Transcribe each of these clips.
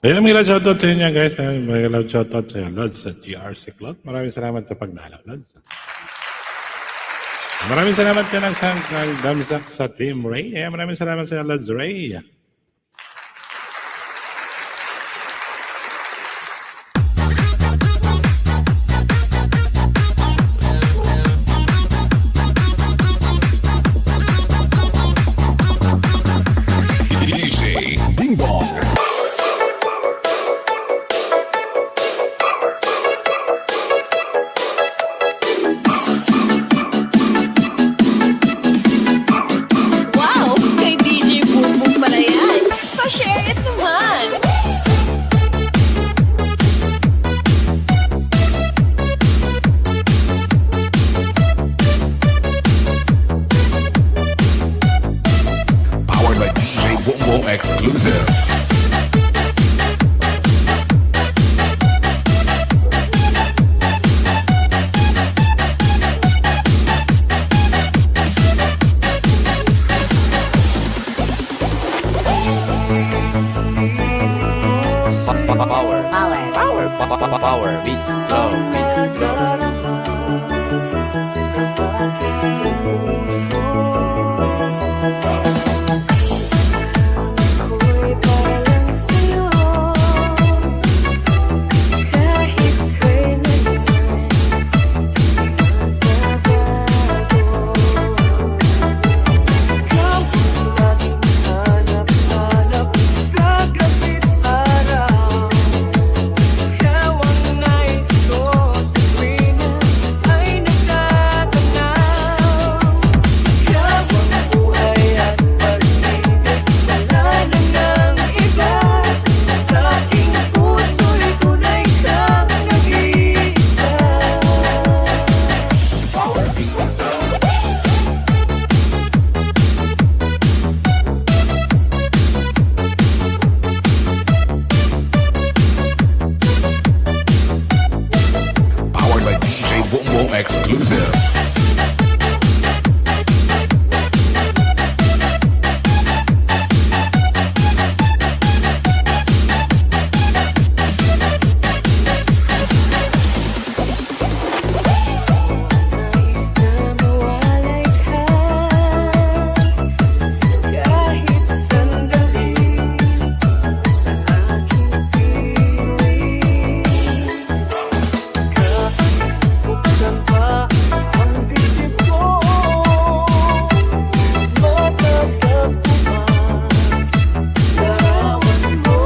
Ayun, may shoutout sa inyo guys. May shoutout sa Lods sa GRC Cloud. Maraming salamat sa pagdalaw, Lods. Maraming salamat din ang damsak sa Team Ray. Maraming salamat sa Lods Ray. DJ Ding Dong. Wow! Kay DJ Boom pala yan. Pa-share it naman! Powered by DJ Bongbong Exclusive. Power beats glow. Ako'y parang sa'yo, kahit kailanman magbabago. Ikaw ang laging hanap-hanap sa gabit araw. Ikaw ang nais ko sa tuwina ay nagtatanaw. Ikaw ang buhay at pag-ibig, wala na ng iba. Sa aking puso'y tunay kang nag-iisa. Powered by DJ Bongbong Exclusive. Nais na mawalay ka kahit sandali sa aking piling. Kahit buksan pa ang dibdib ko, matanggap ko ba larawan mo?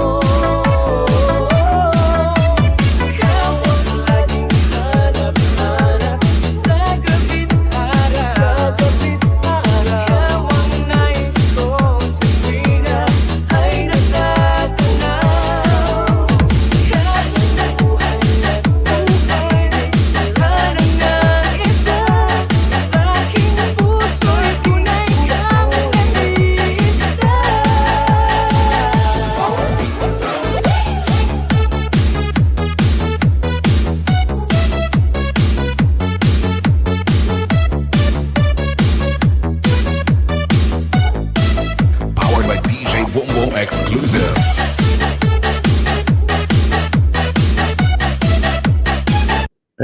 Ikaw ang laging hanap-hanap sa gabit araw. Ikaw ang nais ko sa tuwina ay nagtatanaw. Ikaw ang buhay at pag-ibig, wala na ng iba. Sa aking puso'y tunay kang nag-iisa. Powered by DJ Bongbong Exclusive.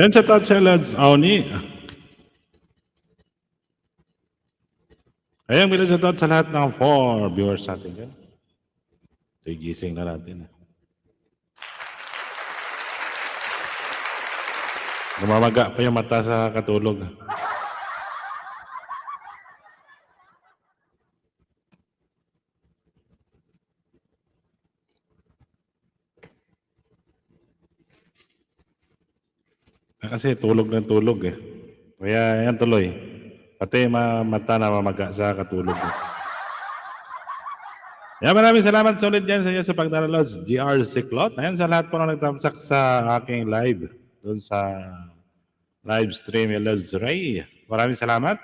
Ayun, shoutout sa Lods Auni. Ayun, may shoutout sa lahat ng 4 viewers natin dyan. Ito'y gising na natin. Namamaga pa yung mata sa katulog. Kasi tulog ng tulog eh. Kaya yan tuloy. Pati mata na mamaga sa katulog. Yan, maraming salamat sa ulit dyan sa inyo sa pagdaralo sa GRC Cloud. Ayan, sa lahat po na nagtamsak sa aking live. Doon sa live stream yung Lods Ray. Maraming salamat.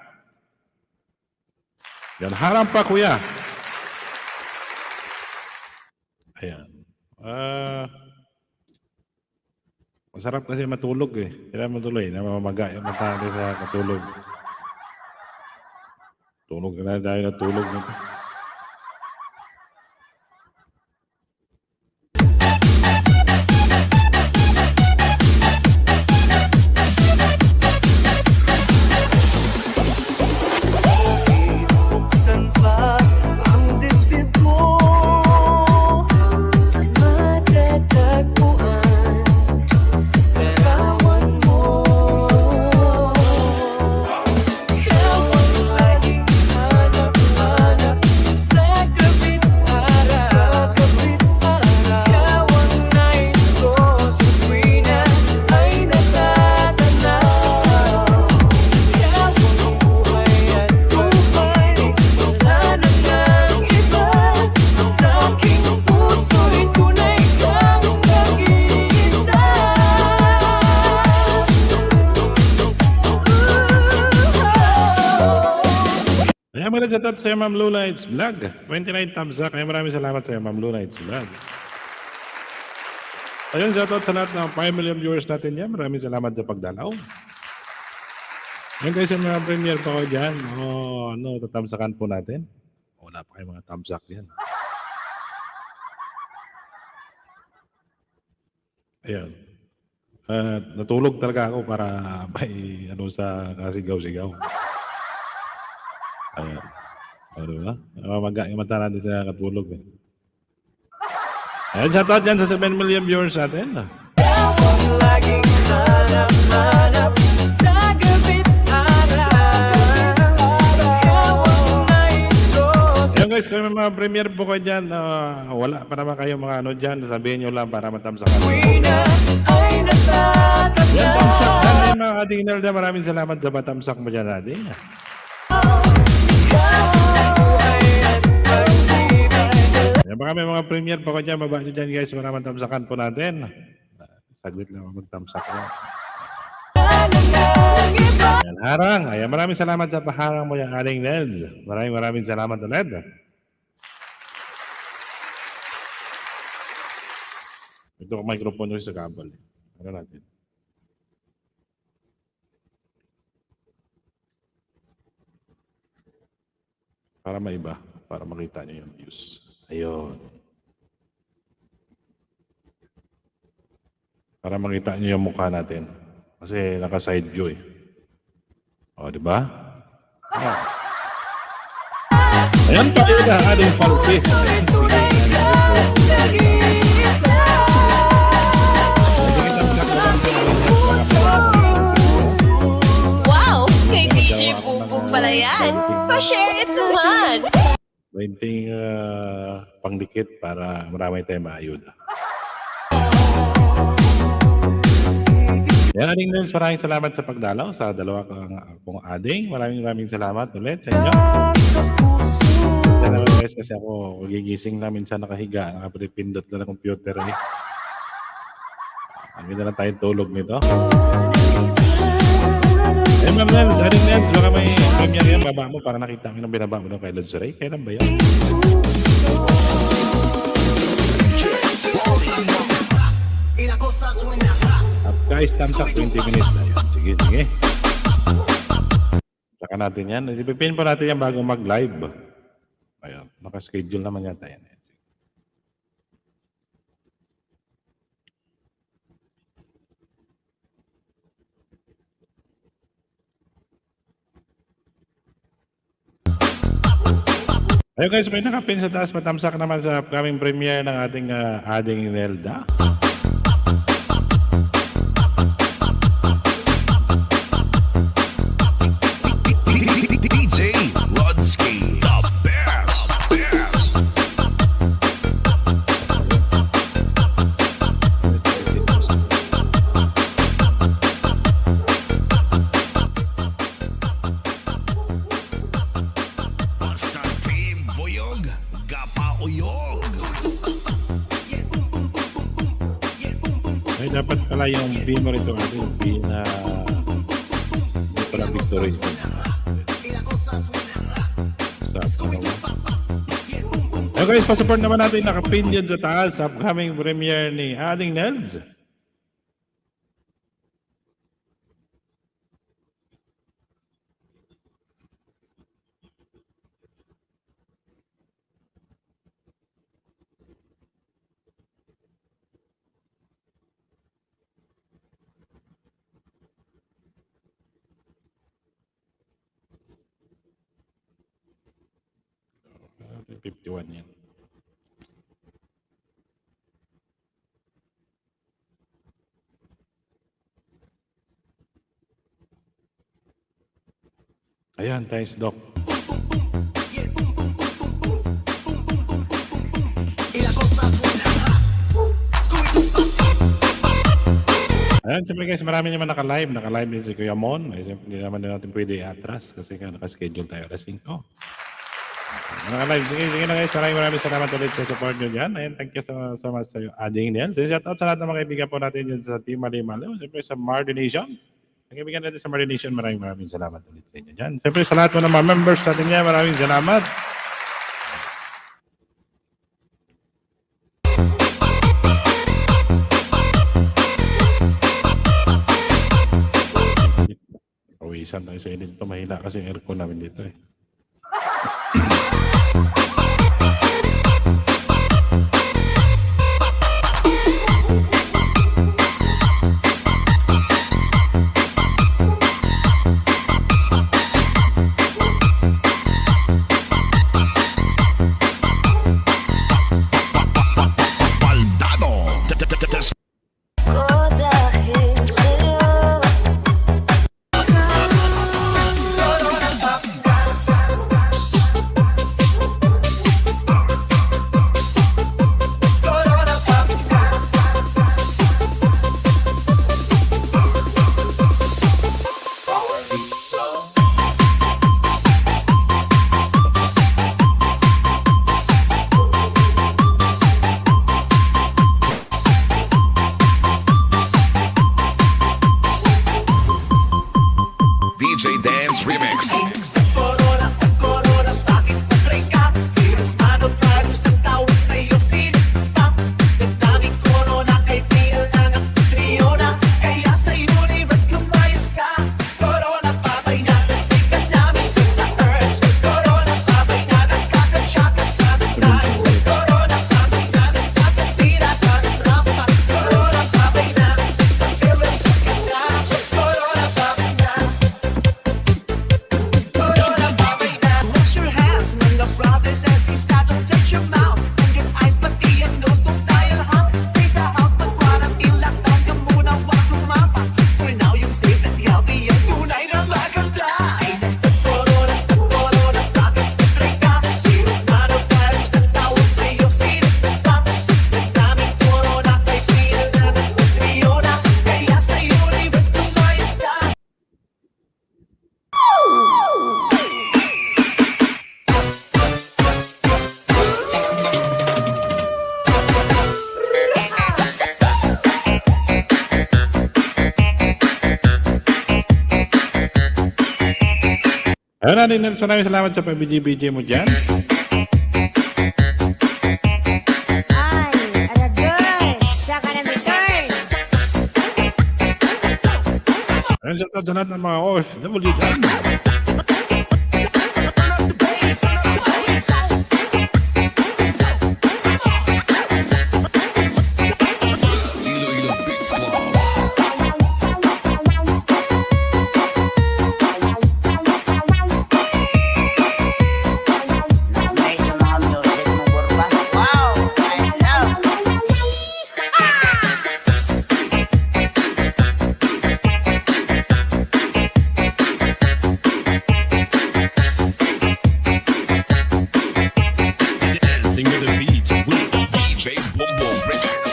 Yan, harang pa kuya. Ayan. Masarap kasi matulog eh. Kailangan mo tuloy, namamaga yung mata sa katulog. Tunog na tayo na tulog nito. mga nagsatat sa Ma'am Blue Lights Vlog. 29 thumbs up. Kaya maraming salamat sa Ma'am Blue Lights Vlog. Ayun, shoutout sa lahat ng 5 million viewers natin yan. Maraming salamat sa pagdalaw. Ayun guys, yung mga premiere pa ko dyan. Tatamsakan po natin. Wala pa kayong mga thumbs up yan. Ayun. Natulog talaga ako para may sa kasigaw-sigaw. Ayan. O, diba? Mata natin sa katulog. Eh. Ayan, shoutout dyan sa 7 million viewers natin. Laging hanap-hanap sa gabit araw. Ikaw ang nailos. Ayan guys, kung may mga premiere po kayo dyan, wala pa naman kayo mga dyan, sabihin nyo lang para matamsakan. Wina ay natatatag. Yan, tamsak natin mga kadinal dyan. Maraming salamat sa patamsak mo dyan natin. Yan, baka may mga premiere pa ko dyan, baba nyo dyan guys, para matamsakan po natin. Saglit lang magtamsak yan. Yan, harang. Ayan, maraming salamat sa paharang mo yan, Aling Nels. Maraming salamat ulit. Ito ang microphone nyo sa kabel. Ano natin? Para maiba, para makita nyo yung views. Ayun. Para makita nyo yung mukha natin. Kasi naka-side view eh. O, di ba? Ah. Ayan pa yun na ating falpis. Wow! Kay DJ Bumbong pala yan. Pa-share it naman. 20 pangdikit para marami tayong maayuda. Yan, Ading Nels, maraming salamat sa pagdalaw sa dalawa kong ading. Maraming salamat ulit sa inyo. Sana guys, kasi ako gigising na minsan nakahiga, nakapilipindot na ng computer eh. Ang ganda na tayong tulog nito. Eh, Ma'am Nels, Ading Nels, baka may premiere yan, baba mo para nakita ko ng binaba mo ng kay Lods Ray. Kailan ba yun? Up guys, tamsak 20 minutes. Ayun, sige. Saka natin yan. Ipipin po natin yan bago mag-live. Ayun, nakaschedule naman yata yan. Ayun guys, may nakapin sa taas. Matamsak naman sa upcoming premiere ng ating Ading Nelda. DJ Rodsky, the best. Basta team Boyog, Gapauyog. Ay, dapat pala yung beamer ito ating hindi pala victory ko na. Ayun guys, pa-support naman natin nakapin dyan sa taas sa upcoming premiere ni Ading Nels. Okay, 51 yan. Ayan, thanks Doc. Ayan, siyempre guys, marami naman naka-live. Naka-live din si Kuya Mon. Ay, siyempre, hindi naman din natin pwede i-atras kasi naka-schedule tayo alas 5. Naka-live. Sige na guys. Maraming salamat ulit sa support nyo dyan. Ayan, thank you so much sa Ading Nels. Shoutout sa lahat ng mga kaibigan po natin dyan sa Team Malimal. Siyempre sa Mardi Nation. Kaibigan natin sa Marination, maraming salamat ulit sa inyo dyan. Siyempre sa lahat po ng mga members natin niya, maraming salamat. Pawisan tayo sa init. Ito mahina kasi yung aircon namin dito eh. Ko dahil sa'yo. DJ Dance Remix. Corona, corona, bakit patray ka? Virus man o virus ang tawag sa'yo sinipang. Daming corona, kay Pia lang at Triona. Kaya sa universe lumayas ka. Corona, babay na, nagbigan namin dun sa earth. Corona, babay na, nagkakatsak at nagkakay. Corona, babay na, nagkakasira ka ng rampa. Corona, babay na, nag-feel ka na. Corona, babay na. Corona, babay na. Wash your hands among the brothers as he start to touch your mouth. And your eyes, pati ang nose, don't dial ha. Stay sa house, mag-quarantine lang. Tanggang muna, wag lumapa. For now, yung safe and healthy, ang tunay na maganda. Corona, corona, bakit patray ka? Virus man o virus ang tawag sa'yo sinipang. Daming corona, kay Pia lang at Triona. Kaya sa universe lumayas ka. Ayun natin, Nelson, maraming salamat sa pag-BG mo dyan. Ay, ala good. Saka na return. Ayun sa lahat ng mga OFW dyan. Iloilo Beats Club. Dancing with the beat with DJ Boom Boom Remix.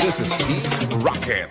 This is Team Rocket.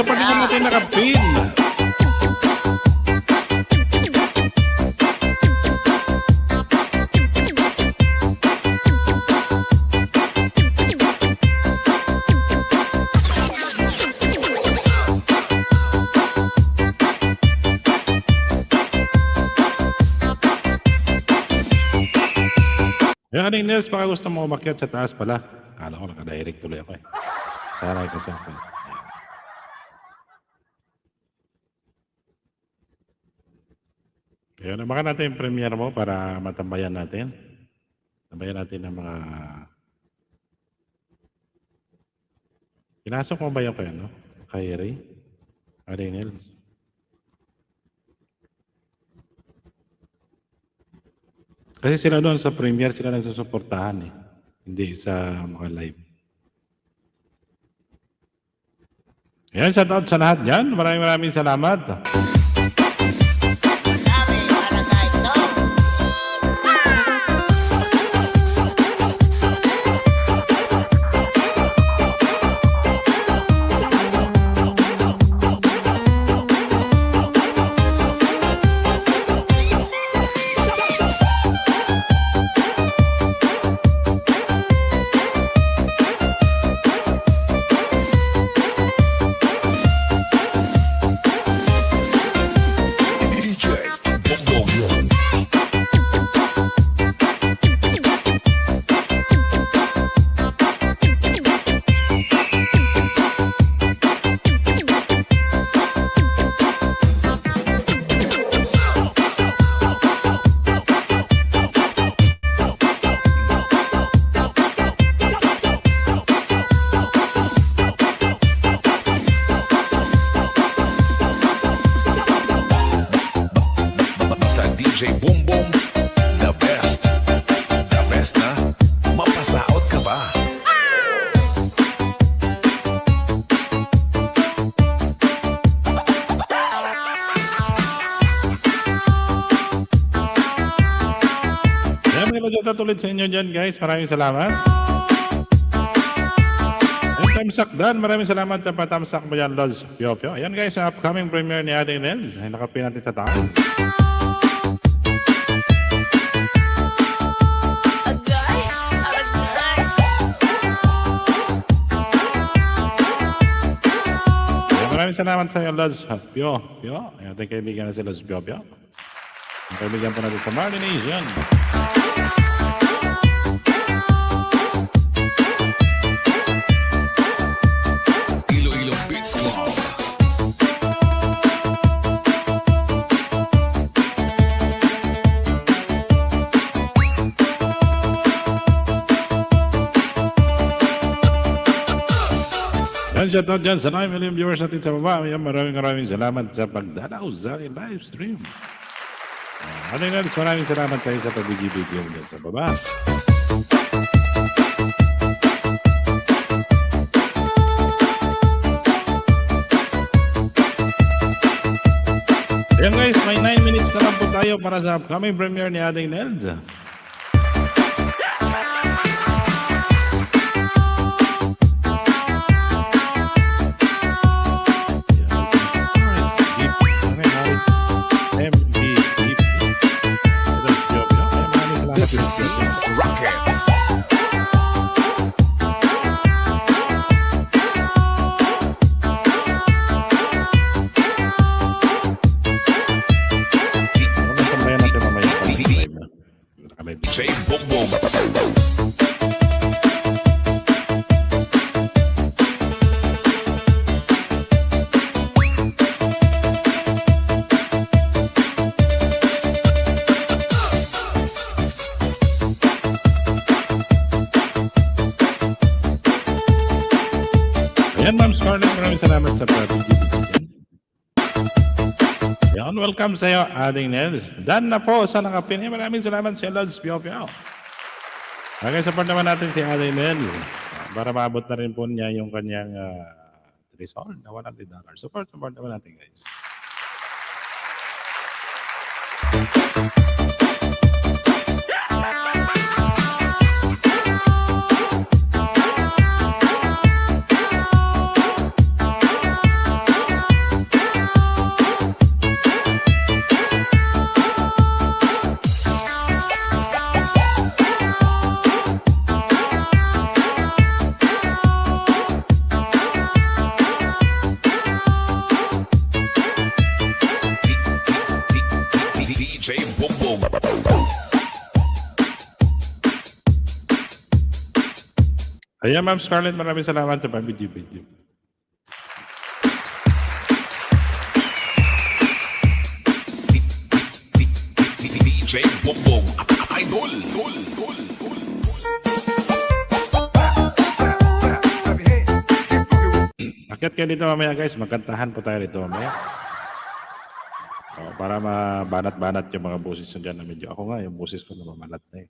kapatid natin nakapin. Yung aning Nels, baka gusto mo umakyat sa taas pala. Kala ko naka-direct tuloy ako eh. Sanay kasi ako. Ayan, baka natin yung premiere mo para matambayan natin. Tambayan natin ng mga... Pinasok mo ba yung kaya, no? Kay Ray? Aning Nels. Kasi sila doon sa premiere, sila nagsusuportahan eh. Hindi sa mga live. Ayan, shout out sa lahat dyan. Maraming salamat. DJ Boom Boom, the best. The best na, mapasaot ka ba? Ayan, may pagkata ulit sa inyo dyan guys. Maraming salamat. Ayan, Tamsak Dan. Maraming salamat sa patamsak mo dyan, Lods Fiofio. Ayan guys, ang upcoming premiere ni Ating Nels. Ay nakapin natin sa taas. Maraming salamat sa iyo, Lods Pio. Ayan, ating kaibigan na si Lods Pio. Ang kaibigan po natin sa Marley Nation. Iloilo Beats Club. Yan, shoutout dyan sa 9 million viewers natin sa baba. Ayan, maraming salamat sa pagdalaw sa aking live stream. Ating Nels, maraming salamat sa iyo sa pagbigay-video dyan sa baba. Ayan guys, may 9 minutes na lang po tayo para sa upcoming premiere ni Ating Nels. This is Team Rocket. Tambayan natin mamaya pag live na. Nakalive. DJ Boom Boom. Ayan, Ma'am Scarlett, maraming salamat sa pag-video. Yan, welcome sa iyo, Ating Nels. Dan na po sa nakapin. Maraming salamat sa Lods Pio. Okay, support naman natin si Ating Nels para maabot na rin po niya yung kanyang result na $100. Support naman natin, guys. Ayan, Ma'am Scarlett, maraming salamat sa pag-video. DJ Bongbong Idol. Akyat kayo dito mamaya guys, magkantahan po tayo dito mamaya. Para mabanat-banat yung mga boses nyo dyan na medyo. Ako nga, yung boses ko na mamalat na eh.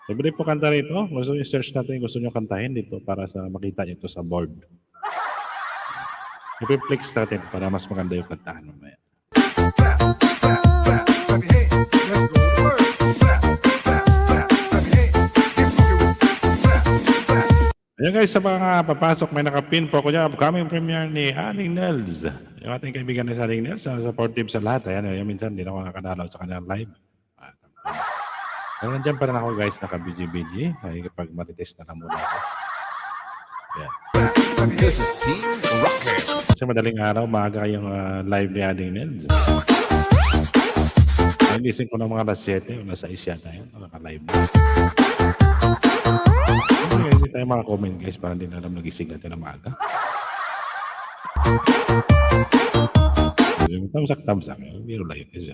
Libre po kanta rito. Gusto nyo search natin, gusto nyo kantahin dito para sa makita nyo ito sa board. Ipiplex natin para mas maganda yung kantahan mamaya. Ayan guys, sa mga papasok, may nakapin po ako dyan. Upcoming premiere ni Aling Nels. Yung ating kaibigan ni Aling Nels, supportive sa lahat. Ayan, minsan hindi na ako nakadalaw sa kanyang live. Pero nandiyan pa rin ako guys, naka-BG-BG. Pag marites na muna ako. Ayan. This is Team Rocket. Kasi madaling araw, maaga yung live ni Aling Nels. Ay, gising ko ng mga alas 7 o alas 6 yata yun. Naka-live na. Hindi tayo mga-comment guys para hindi na alam nagising natin na maaga. Tamsak-tamsak. Biro lang yun kasi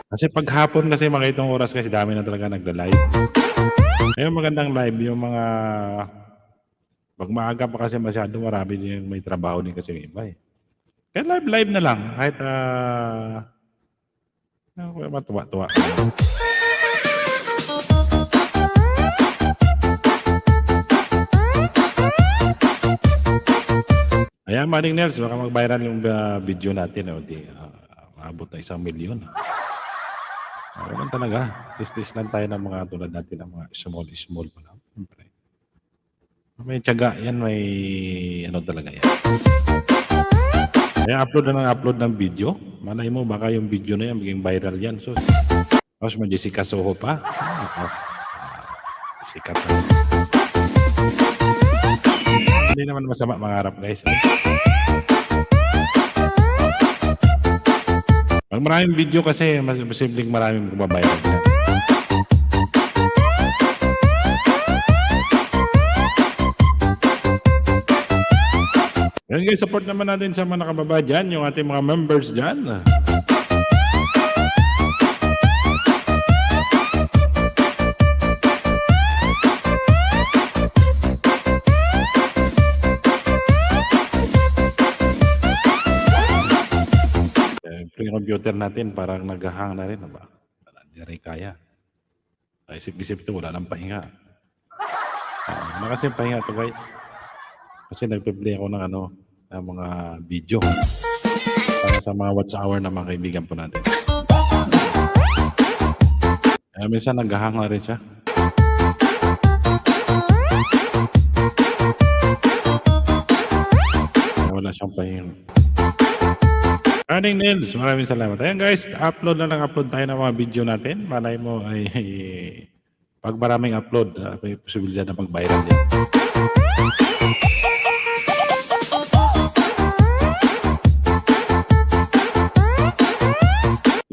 kasi paghapon kasi mga itong oras kasi dami na talaga nagla-live. Ngayon magandang live yung mga pag maaga pa kasi masyado marami din may trabaho din kasi yung iba eh. Kaya live na lang kahit matuwa-tuwa. Ayan, Maring Nels, baka mag-viral yung video natin. Maabot na 1 milyon. Ganun talaga. Tis-tis lang tayo ng mga tulad natin ng mga small pa lang. May tiyaga yan, may ano talaga yan. Kaya upload ng video. Malay mo, baka yung video na yan, maging viral yan. So, tapos may Jessica Soho pa. Sikat na. Hindi naman masama mangarap guys. Pag maraming video kasi, mas posibleng maraming magbabayad yan. Yan guys, support naman natin sa mga nakababa dyan, yung ating mga members dyan. Yung computer natin parang naghahang na rin. Ba? Hindi rin kaya. Isip-isip ito, wala nang pahinga. Wala kasi pahinga ito guys. Kasi nagpe-play ako ng ng mga video. Para sa mga watch hour na mga kaibigan po natin. Minsan naghahang na rin siya. Wala siyang pahinga. Aling Nels, maraming salamat. Ayan guys, upload tayo ng mga video natin. Malay mo ay pag maraming upload, may posibilidad na mag-viral yan.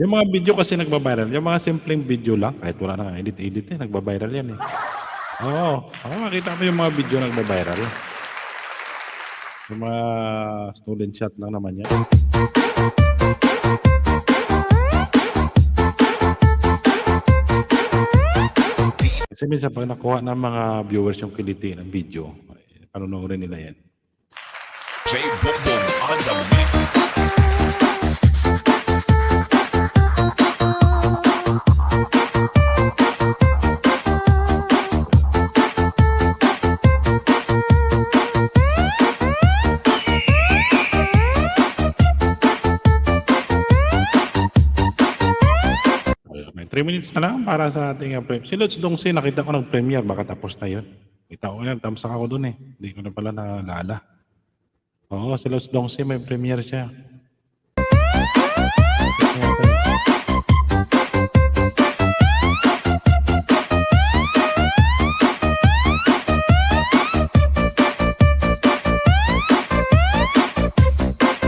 Yung mga video kasi nagbabiral, yung mga simpleng video lang, kahit wala na edit nagbabiral yan eh. Oo, ako makita mo yung mga video nagbabiral. Yung mga student shot lang naman yan. Kasi minsan pag nakuha ng mga viewers yung kiliti ng video, panunoorin nila yan. J Bongbong on the mix. May 3 minutes na lang para sa ating premiere. Si Lods Dongsi, nakita ko nag-premiere, baka tapos na yun. Kita ko yan, tamsak ako dun eh. Hindi ko na pala naalala. Oo, si Lods Dongsi, may premiere siya.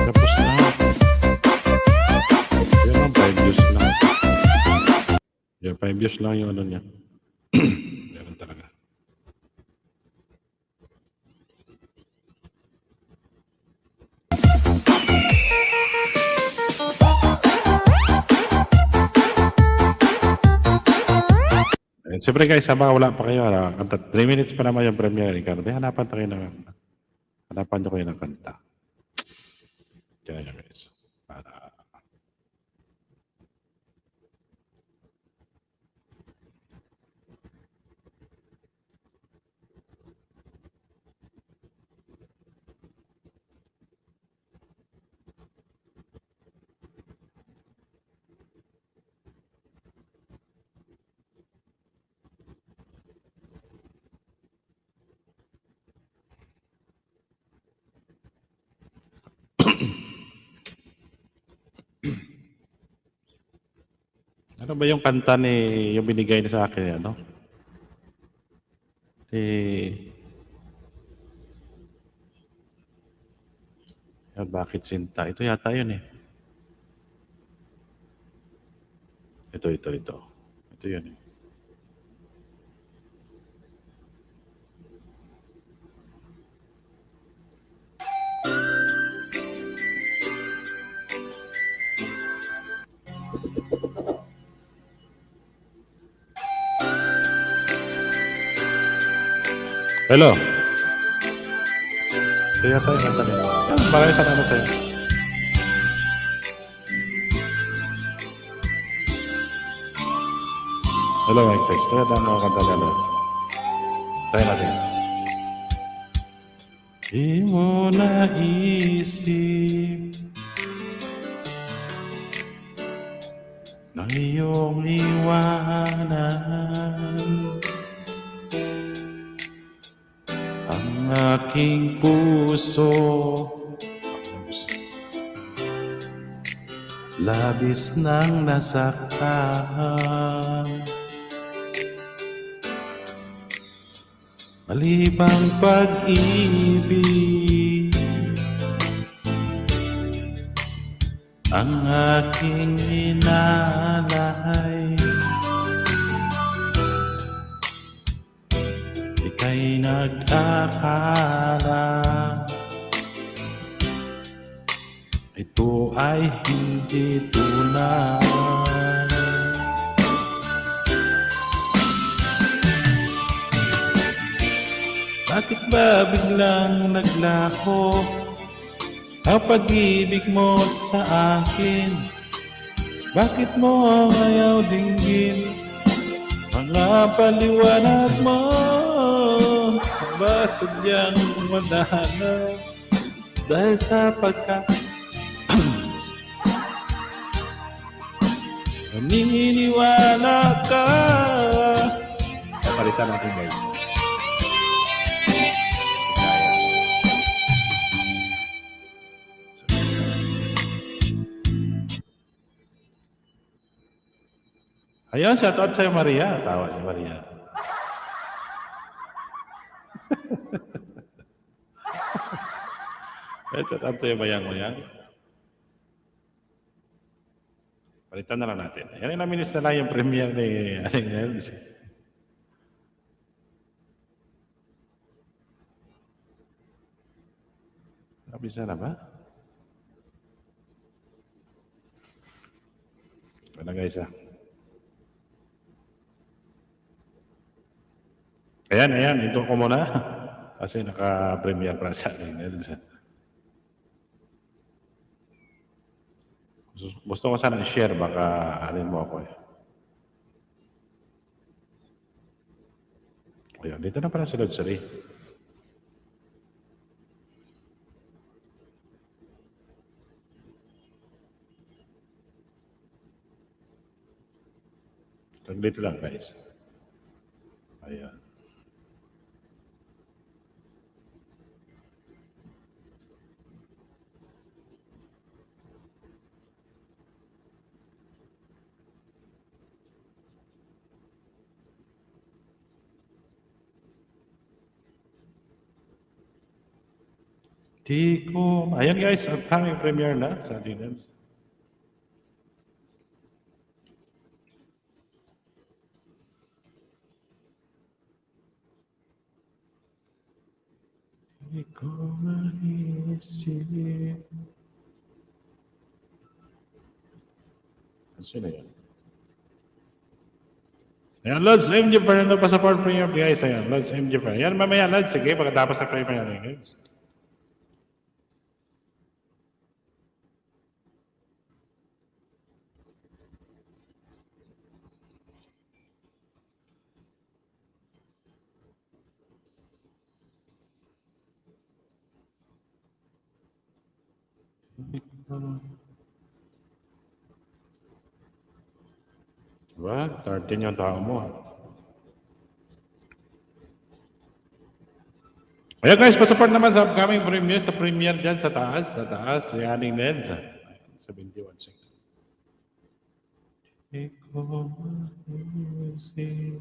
Tapos na. Yan ang 5 views lang. 25 views lang yung ano niya. Meron talaga. Siyempre guys, habang wala pa kayo, 3 minutes pa naman yung premiere. Ikaw, hanapan tayo hanapan nyo kayo ng kanta. Diyan nyo guys. Para ano ba yung kanta yung binigay niya sa akin, ano? Bakit Sinta? Ito yata yun eh. Ito. Ito yun eh. Hello. Ito yata yung kanta nila. Maraming salamat sa'yo. Hello, Mike Tex. Ito yata ang kanta nila. Tayo natin. Di mo naisip ng iyong iwanan ang aking puso, labis nang nasaktan. Malibang pag-ibig ang aking inalay. Ika'y nag-akala ito ay hindi tunay. Bakit ba biglang naglaho ang pag-ibig mo sa akin? Bakit mo ayaw dinggin mga paliwanag mo? Ba sadyang madahana dahil sa naniniwala ka? Papalitan natin guys. Ayun, shoutout sa'yo Maria. Tawa si Maria. Shoutout sa'yo bayang-bayang. Palitan na lang natin. Yan yung naminis na lang yung premiere ni Aling Nels. Nabisa na ba? Wala guys ah. Ayan, ito ko muna. Kasi naka-premiere para sa Aling Nels. Gusto ko sana i-share, baka alin mo ako eh. Ayan, dito na pala sa Lodsari. Dito lang guys. Ayan. Ayan guys, upcoming premiere na sa Aling Nels. Di ko maisip. Sino yan? Ayan, Lods MJ Fernando pa sa part free of guys. Ayan, Lods MJ Fernando. Ayan, mamaya, Lods. Sige, pagkatapos na kayo mamaya, guys. Diba? 13 yung tao mo. Ayan guys, pasupport naman sa upcoming premiere, sa premiere dyan sa taas, si Aning Neds. 71 seconds. Ikaw maisip.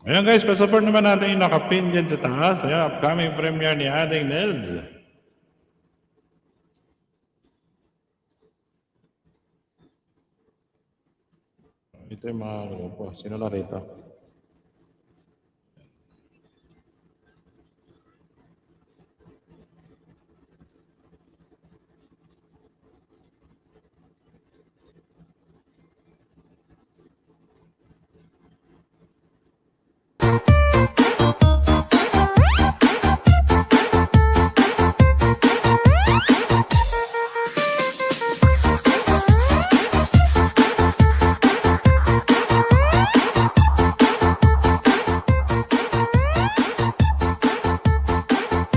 Ayan guys, pasupport naman natin yung nakapin dyan sa taas. Ayan, upcoming premiere ni Ating Neds. Ito yung mga grupo. Sino na rito?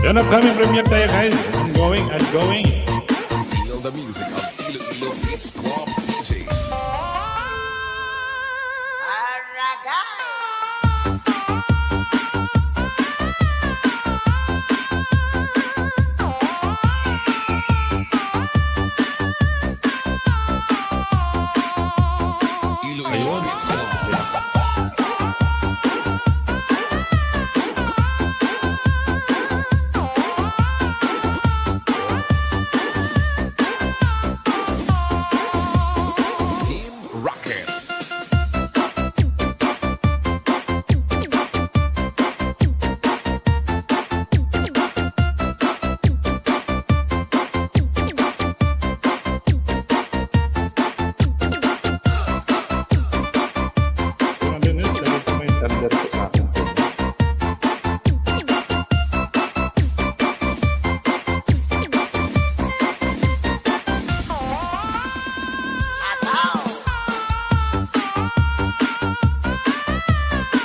Yan, upcoming premiere tayo guys. Ongoing. Feel the music of Iloilo Beats Club DJ. Iloilo Beats Club. Team Rocket. Ano na, lagi ko may thunder ko sa akin.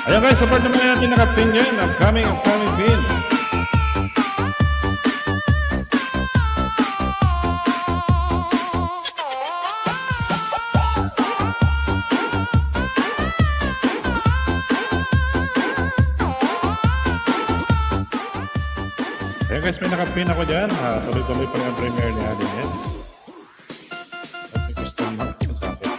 Ayan guys, support naman natin nakapin yan. Upcoming pin. Ayan guys, may nakapin ako dyan. Tuloy-tuloy pa rin ang premiere ni Aling Neds. At may question mark sa akin.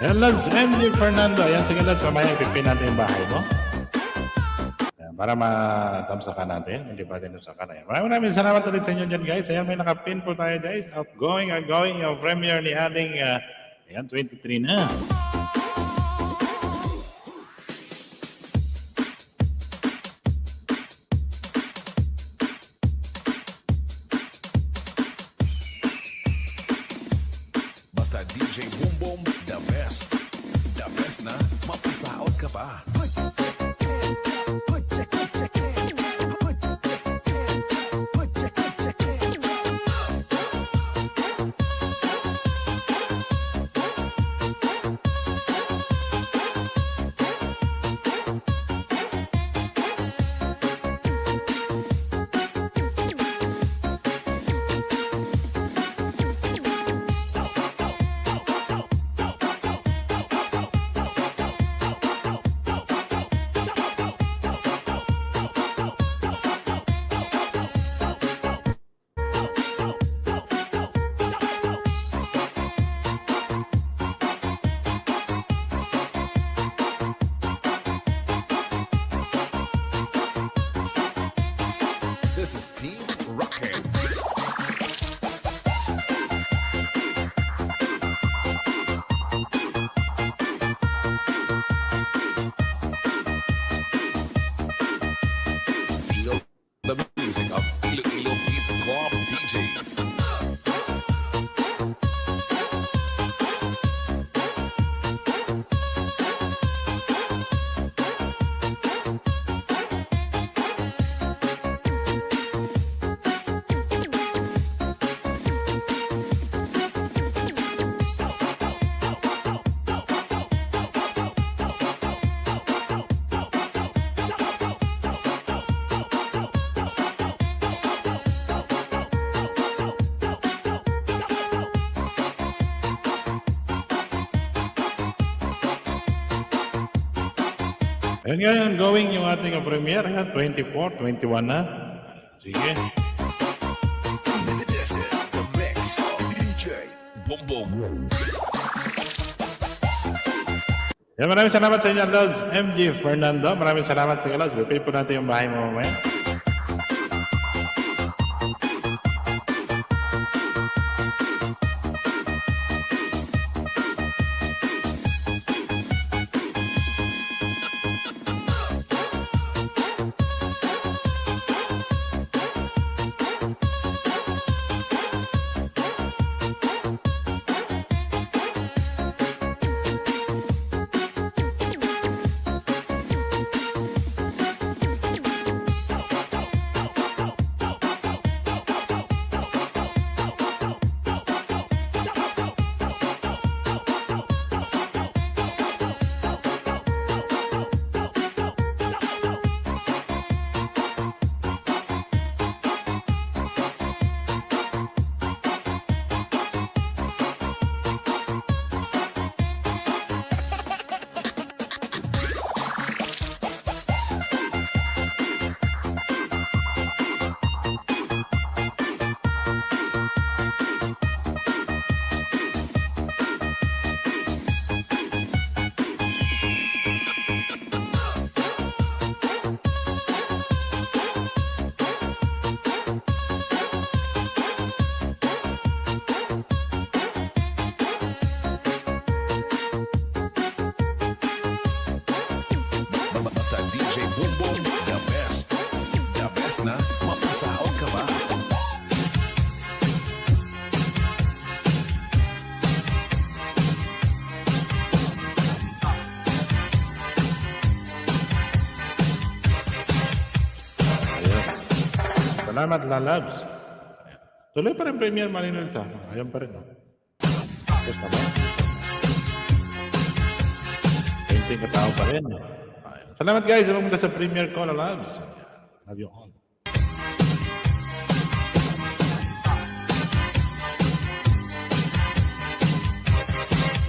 Ayan, Lods MJ Fernando. Ayan, sige Lods, mamaya ipipin natin yung bahay mo. Ayan, para matamsakan natin. Hindi pa din sa kanaya. Maraming salamat ulit sa inyo dyan guys. Ayan, may nakapin po tayo guys. Outgoing, yung premiere ni ating, ayan, 23 na. Basta DJ Boom Boom, the best best na mapasaot ka pa. This is Team Rocket. Feel the music of Iloilo Beats Club DJs. Ayun nga, ongoing yung ating premiere. 24, 21 na. Sige. This is the mix of DJ Boom Boom. Yan, maraming salamat sa inyo, Lods. MG Fernando. Maraming salamat sa inyo, Lods. Bipay po natin yung bahay mo mamaya. Basta DJ Boom Boom, the best. The best na mapasaot ka pa. Salamat, Lalabs. Tuloy pa rin premiere Marinolta. Ayun pa rin. Tapos naman. Painting katao pa rin. Ayun. Salamat guys sa pumunta sa premiere ko, Lalabs. Love you all.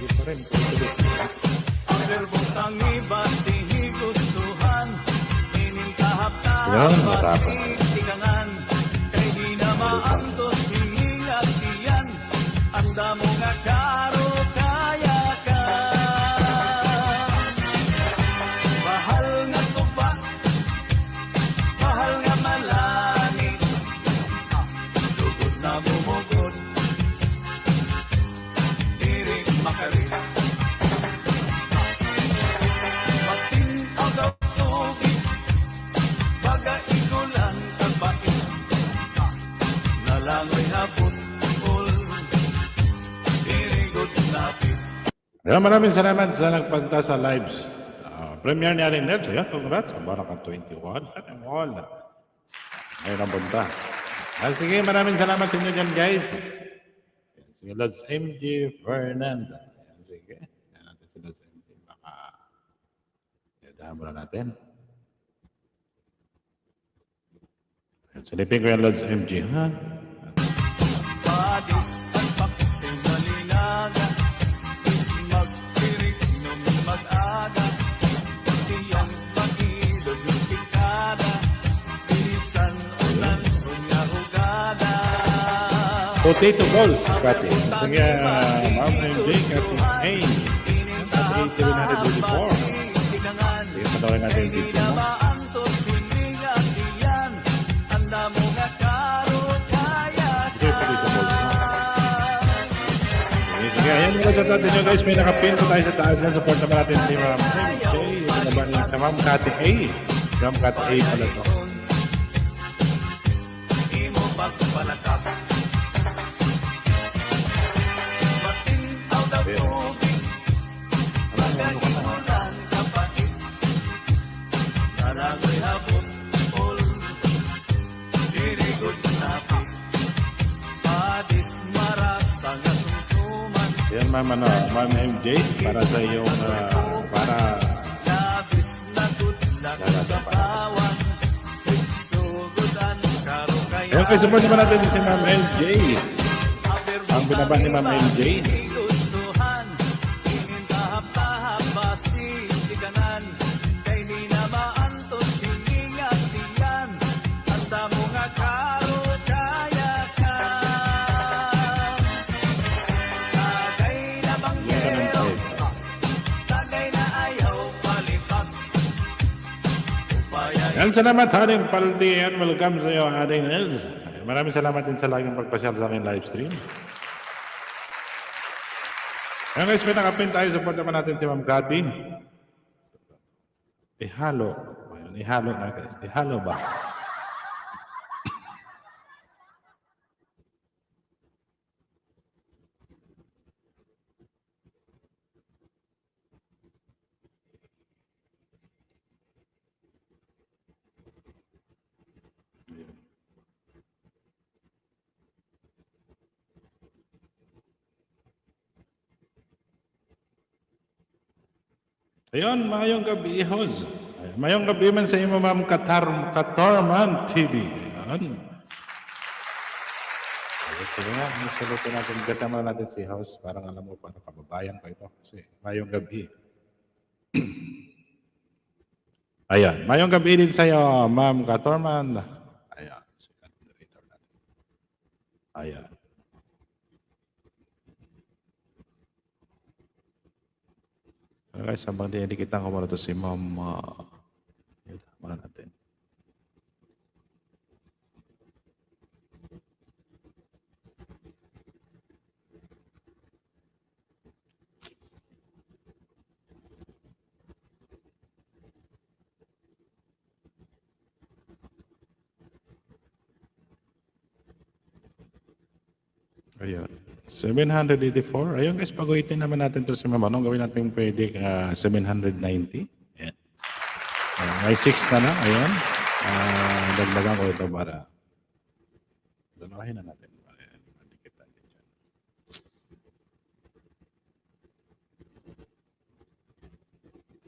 Yun pa rin. Tuloy. Yan, matapang. Ayan, maraming salamat sa nagpunta sa lives. Premiere ni Aling Nels. Ayan, congrats. Sa Barakan 21. Sana all. Ngayon ang punta. Sige, maraming salamat sa inyo dyan, guys. Ayan, sige, Lods MG Fernanda. Ayan, sige. Ayan natin si Lods MG. Baka, yadahan muna natin. Ayan, silipin ko yung Lods MG, ha? Potato balls, Kati. Sige, Ma'am MJ, Kati A. Kati 784. Sige, patawain natin yung video mo. Sige, potato balls. Sige, ayan mga chat natin nyo guys. May nakapin po tayo sa taas na. Support naman natin si Ma'am MJ. Ito naman yung sa Ma'am Kati A. Ma'am Kati A pala to. Yan Ma'am MJ, para sa iyong para Ayan kayo, support naman natin si Ma'am MJ. Ang binaba ni Ma'am MJ. Yan, salamat Haring Paldi and welcome sa iyo Haring Els. Maraming salamat din sa laging pagpasyal sa aking live stream. Yan guys, may nakapin tayo. Support naman natin si Ma'am Kati. Ihalo. Ihalo na guys. Ihalo ba? Ayun, mayong gabi, Hoz. Mayong gabi man sa imo, Ma'am Katarman TV. Ayun. Ayun, sige nga, salutin natin. Gata mo natin si House. Parang alam mo, parang kababayan ko ito. Kasi mayong gabi. Ayan, mayong gabi din sa iyo, Ma'am Katarman. Ayan, si moderator natin. Ayan. Guys, habang dinidikitan ko muna ito si Ma'am. Muna natin. Ayun. 784. Ayun guys, pag-uwitin naman natin ito si Ma'am. Anong gawin natin pwede 790? Ayan. Ayan. May 6 na na. Ayun. Dagdagan ko ito para dalawahin na natin. Ayan. Dikitan din dyan.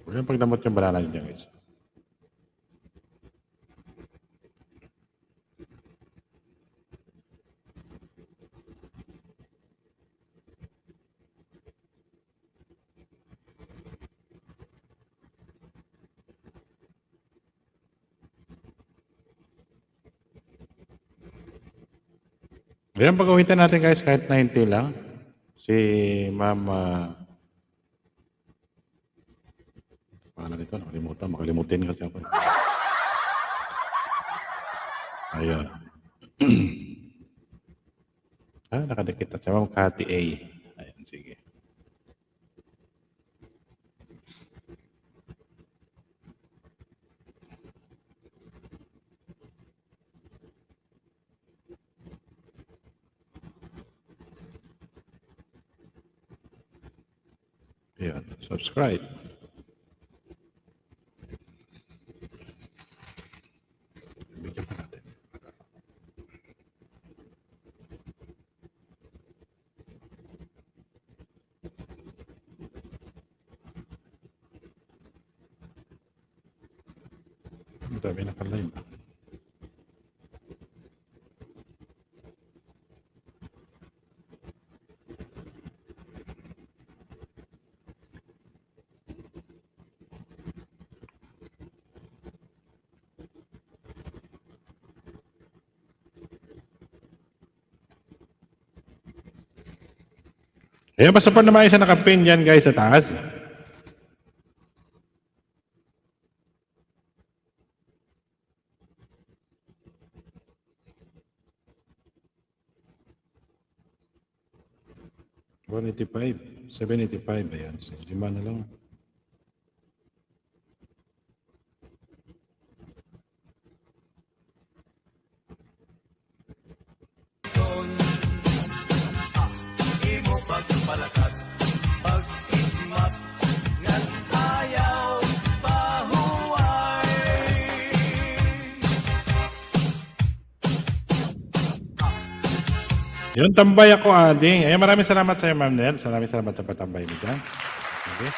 Huwag yung pagdamot yung banana dyan guys. Ayan, pag-uwitan natin guys, kahit 90 lang. Si Ma'am... paano nito? Nakalimutan. Makalimutin kasi ako. Ayan. Nakadikit at si Ma'am Kati A. Ayan, sige. Yan, subscribe. Bigyan pa natin. Ang dami naka-live. Ayan, basta po naman siya nakapin yan guys sa taas. $185, $785 ayan. So, 5 na lang. Yung tambay ako, ading. Ayan, maraming salamat sa iyo, Ma'am Nel. Maraming salamat sa patambay mo dyan. Sige.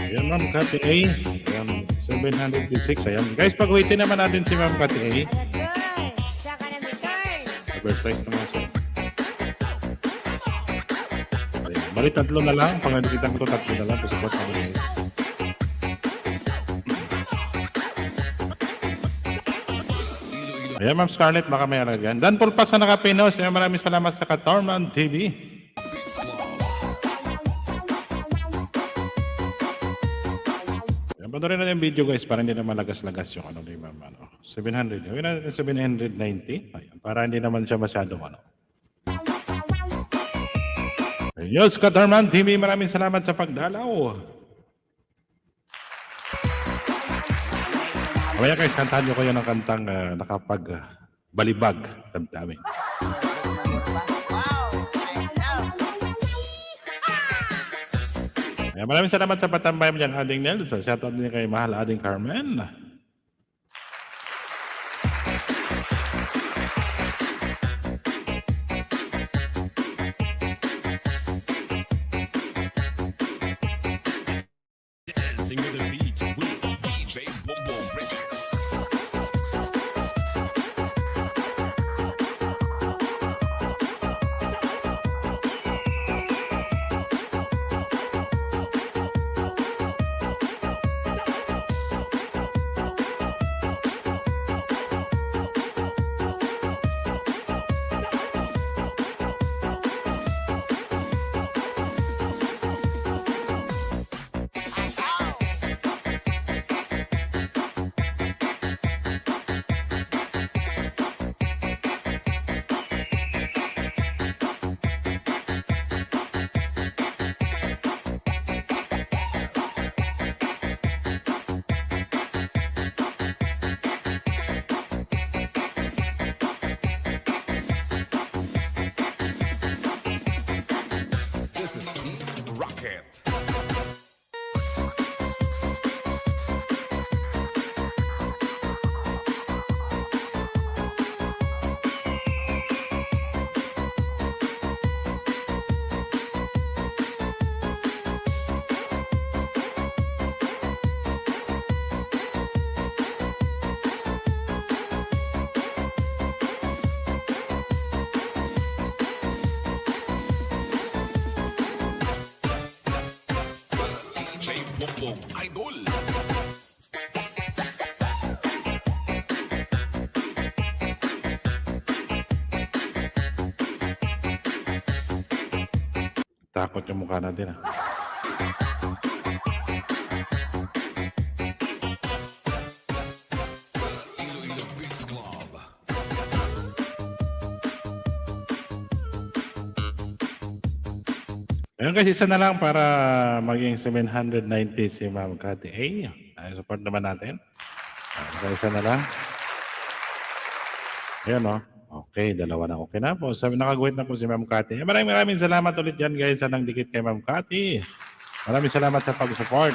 Ayan, Ma'am Cathy A. Ayan, 756. Ayan. Guys, pag-waitin naman natin si Ma'am Cathy A. Ayan, good. Saka na may turn. Advertise naman siya. Ayan. Bali, tatlo na lang. Pag nakikita ko, tatlo na lang. Support naman guys. Ayan, Ma'am Scarlett, baka may alagyan. Dan Pulpak sa nakapinos. Ayan, maraming salamat sa Katorman TV. Panorin natin yung video guys para hindi na malagas-lagas yung ano ni Ma'am. 700. Yung 790. Ayan, para hindi naman siya masyadong ano. Ayun, Katorman TV, maraming salamat sa pagdalaw. Mamaya guys, kantahan nyo kayo ng kantang nakapag-balibag. Damdamin. Ayan, maraming salamat sa patambay mo dyan, Ading Nel. So, shoutout din kay mahal Ading Carmen. Dancing with the beat with DJ Boom Boom Records. Takot yung mukha natin ah. Iloilo Beats Club. Ayun guys, isa na lang para maging 790 si Ma'am Cathy A. Support naman natin. Isa na lang. Ayun o. Okay, dalawa na okay na po. Sabi, nakaguhit na po si Ma'am Cathy. Maraming salamat ulit dyan guys sa nang dikit kay Ma'am Cathy. Maraming salamat sa pag-support.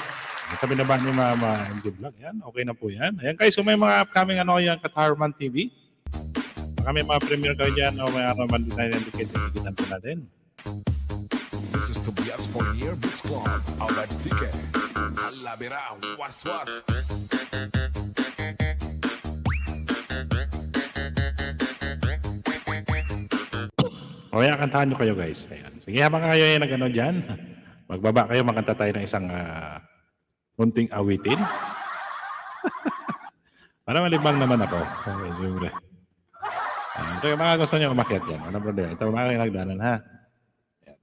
Sabi na ba ni Mama MG Vlog? Yan, okay na po yan. Ayan guys, so may mga upcoming yan, Katarman TV. Baka may mga premiere kayo dyan o may araw man din tayo ng dikit. Ikitan po natin. This is Tobias Fournier Beats Club. Ahora ticket. Alabera, was. Kaya kantahan nyo kayo guys. Ayan. Sige, habang kayo ay nag-ano dyan, magbaba kayo, makanta tayo ng isang kunting awitin. Para malibang naman ako. Okay, siyempre. So, mga gusto nyo umakyat dyan. Ano problema? Ito mga kayo nagdanan ha. Ayan.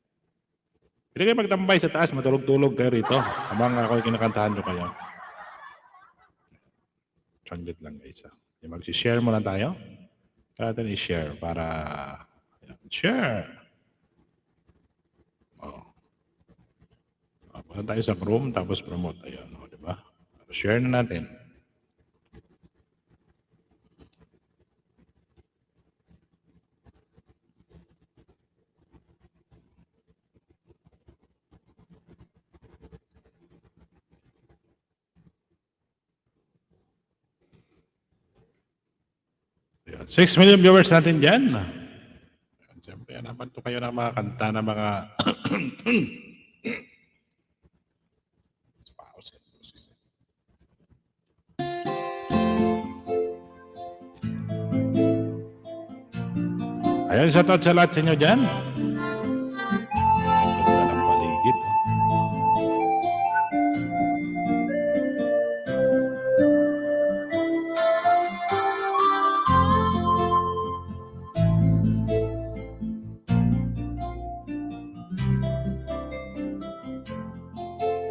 Pwede kayo magtambay sa taas, matulog-tulog kayo rito. Habang ako ay kinakantahan nyo kayo. Transit lang guys. Mag-share muna tayo. Kaya natin i-share para... Share. Punta tayo sa Chrome, tapos promote. Ayan, di ba? Share na natin. Ayan, 6 million viewers natin dyan. Siyempre, naman to kayo ng mga kanta ng mga Ayan, sa lahat sa inyo dyan. Ganda ng paligid.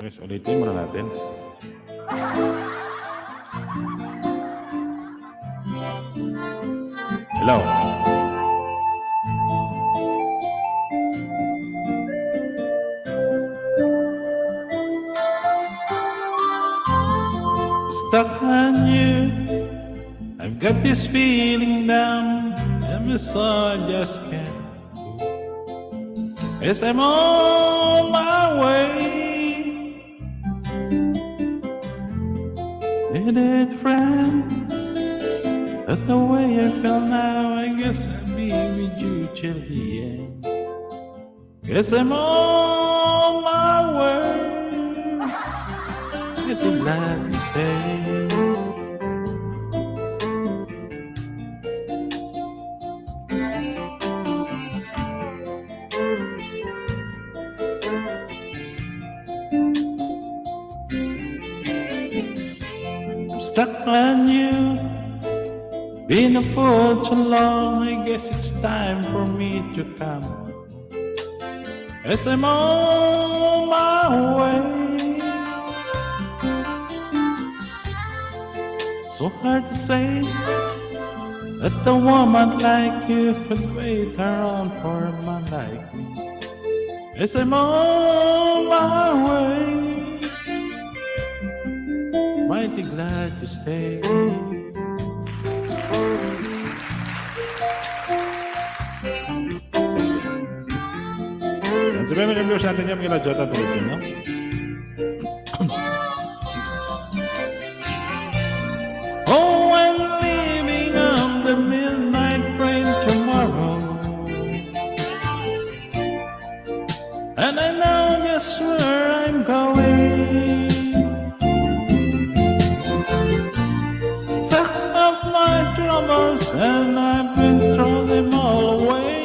Guys, ulitin muna natin. Hello. Stuck on you. I've got this feeling down, and so I just can't. Yes, I'm on my way. Did it, friend? But the way I feel now, I guess I'll be with you till the end. Yes, I'm on my way. Getting glad to stay. I'm stuck on you. Been a fool too long. I guess it's time for me to come. As I'm on my way. So hard to say that a woman like you could wait around for a man like me. As I'm on my way, mighty glad to stay. Sabihin mo yung viewers natin yung mga Jota tulit siya, no? Oh, I'm leaving on the midnight train tomorrow, and I know just where I'm going. Fuck off my troubles, and I've been thrown them all away.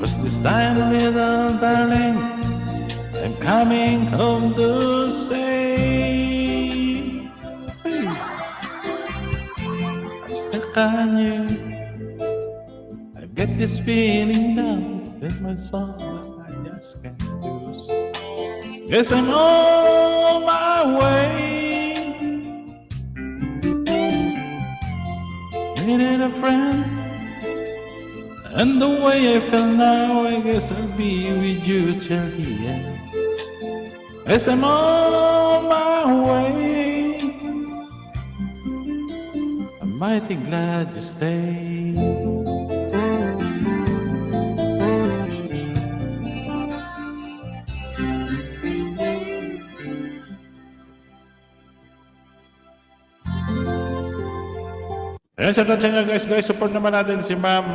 Cause this time, little darling, I'm coming home to say, hey, I'm stuck can you? I get this feeling down in my soul that I just can't lose. Yes, I'm on my way. Needed a friend, and the way I feel now, I guess I'll be with you till the end. Yes, I'm on my way. I'm mighty glad you stayed. Ayan, shout out sa inyo guys. Guys, support naman natin si Ma'am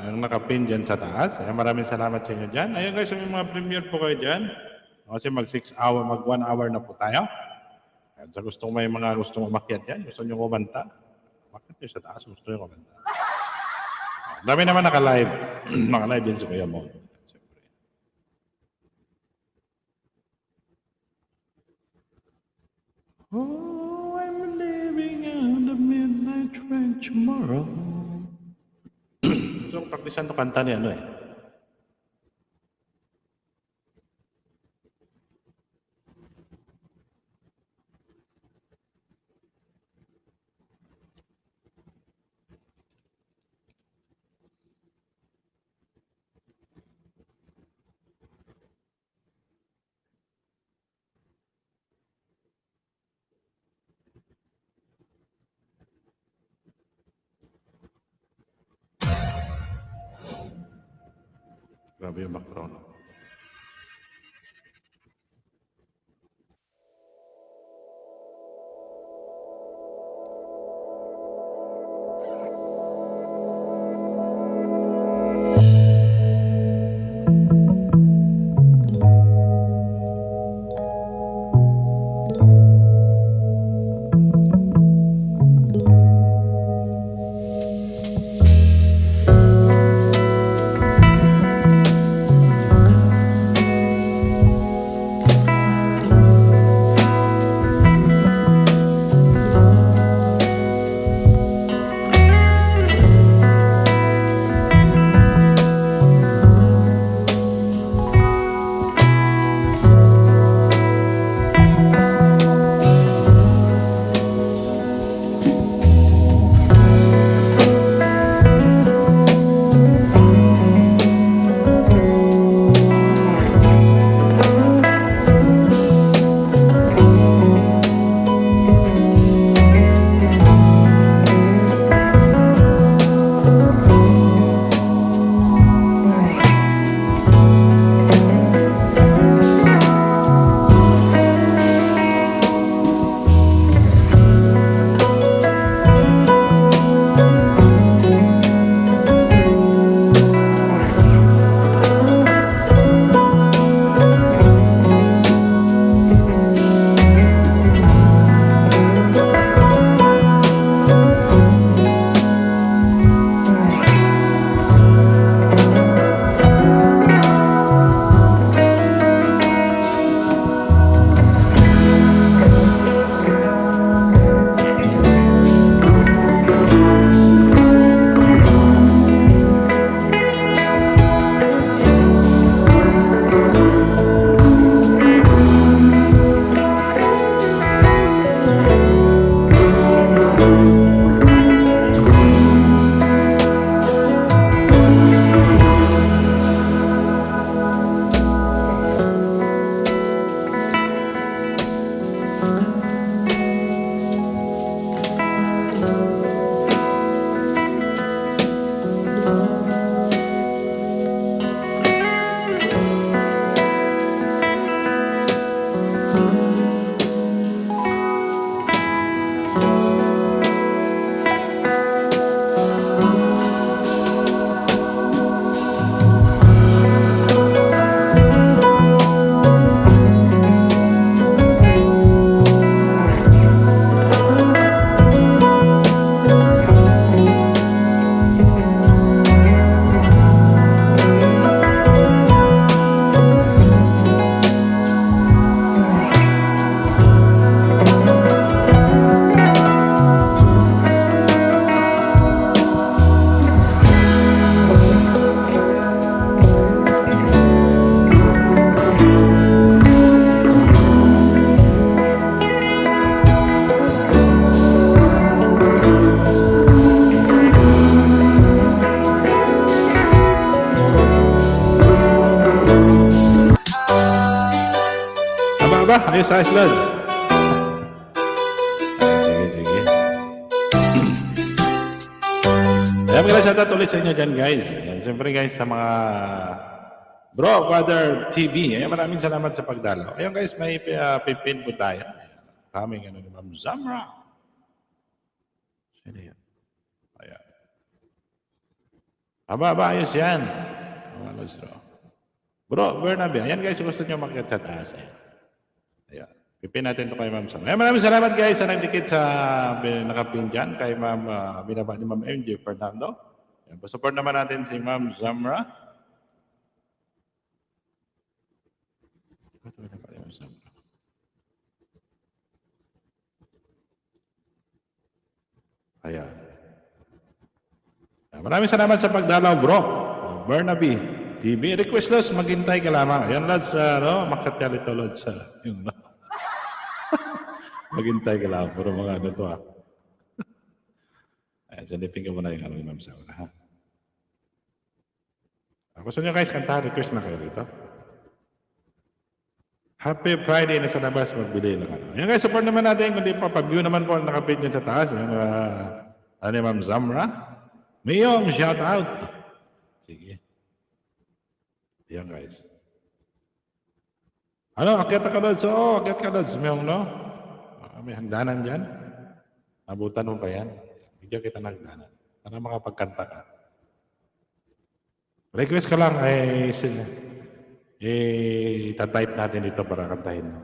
yung nakapin dyan sa taas. Ayan, maraming salamat sa inyo dyan. Ayan guys, may mga premiere po kayo dyan. Kasi mag 6 hour, mag 1 hour na po tayo. Ayan, sa gustong may mga gustong umakyat dyan, gusto nyo kumanta, umakyat nyo sa taas, gusto nyo kumanta. Dami naman naka-live. Naka-live din si Kuya Mon. Siyempre. Oh, I'm living on the midnight train tomorrow. Gusto kong praktisan to kanta ni ano eh. Grabe yung background. ba? Ayos, Lods. Sige. Ayan, magandang shoutout ulit sa inyo dyan, guys. Ayan, siyempre, guys, sa mga Bro, Brother TV. Ayan, maraming salamat sa pagdalaw. Ayan, guys, may pipin po tayo. Kaming ni Ma'am Zamra. Sino yan? Ayan. Aba, ayos yan. Mga Lods, Bro, Bernabe. Ayan, guys, gusto nyo mag-chat sa taas. Ayan. Pipin natin ito kay Ma'am Zamra. Ayan, maraming salamat, guys, sa nagdikit sa nakapin dyan kay Ma'am, binaba ni Ma'am MJ Fernando. Ayan, support naman natin si Ma'am Zamra. Ayan. Maraming salamat sa pagdalaw, bro. Bernabe TV. Request, Lods, maghintay ka lamang. Ayan, Lods, makatyal ito, Lods. Yung, maghintay ka lamang. Puro mga ano to, ha. Ayan, sanipin ka muna yung ano, Ma'am Zamra, ha. Gusto nyo, guys, kanta, request na kayo dito. Happy Friday na sa labas, magbili lang. Ayan, guys, support naman natin. Kundi pa, pag-view naman po, nakapit dyan sa taas. Yung, ano, Ma'am Zamra. Miyong, shout out. Sige. Ayan, guys. Ano, akyat ka, Lods? Oo, akyat ka, Lods. Miyong, no? May hagdanan dyan. Abutan mo pa yan. Bigyan kita ng hagdanan. Para makapagkanta ka. Request ka lang, tatype natin dito para kantahin mo.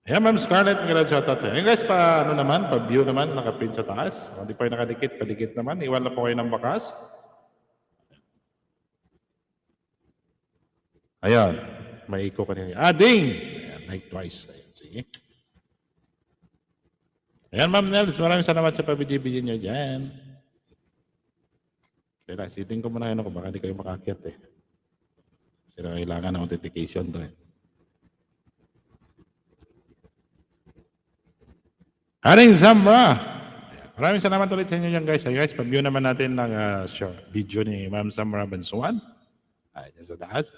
Ayan, Ma'am Scarlett, magandang shoutout. Ayan, guys, ano naman, pa-view naman, nakapin sa taas. Kung di pa yung nakadikit, padikit naman. Iwan na po kayo ng bakas. Ayan, may iko kanina. Ding! Ayan, like twice. Ayan, sige. Ayan, Ma'am Nels, maraming salamat sa pabidyo-bidyo nyo dyan. Kaya, siting ko muna yun ako, baka di kayo makakyat eh. Kasi kailangan ng authentication to eh. Haring Zamra! Maraming salamat ulit sa inyo dyan, guys. Guys, pag-view naman natin ng video ni Ma'am Zamra Bansuan. Ayan sa taas.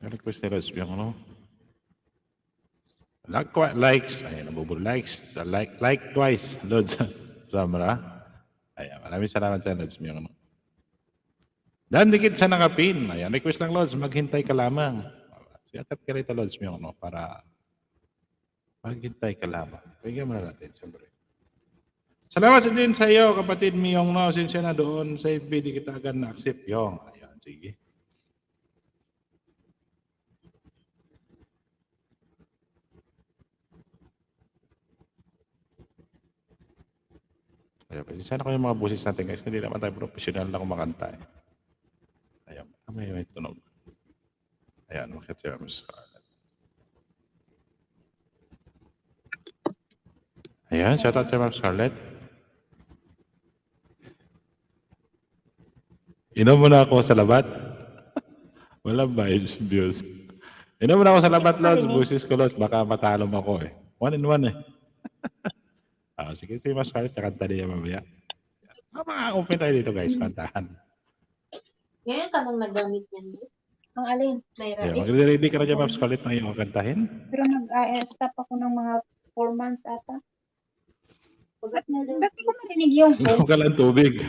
Request nila yung ano. Likes. Ayan, nabuburo likes. Like twice. Lods Zamra. Ayan, maraming salamat sa Lods yung ano. Dan dikit sa nakapin. Ayan, request lang, Lods. Maghintay ka lamang. Siyakat ka rito, Lods yung ano, para maghintay ka lamang. Bigyan mo na natin, siyempre. Salamat din sa iyo, kapatid Miyong, no? Since na doon sa FB, di kita agad na-accept yung. Ayan, sige. Ayan, pasensya na kayo mga busis natin, guys. Hindi naman tayo professional na kumakanta. Eh. Ayan, may tunog. Ayan, makit siya, Ms. Scarlett. Ayan, shout out kay Ms. Scarlett. Inom mo na ako sa labat. Walang views. Inom mo na ako sa labat, Los. Busis ko, Los. Baka matalo mo ako eh. 1-in-1 eh. Sige, si Mas Scarlett, kakanta niya mamaya. Maka-open tayo dito, guys. Kantahan. Ngayon ka nang nagamit yan. Ang alin? Yeah, mag-ready ka na dyan, Mas Scarlett, na yung kantahin. Pero nag-stop ako ng mga 4 months ata. Ba't ko marinig yung Inom ka lang tubig.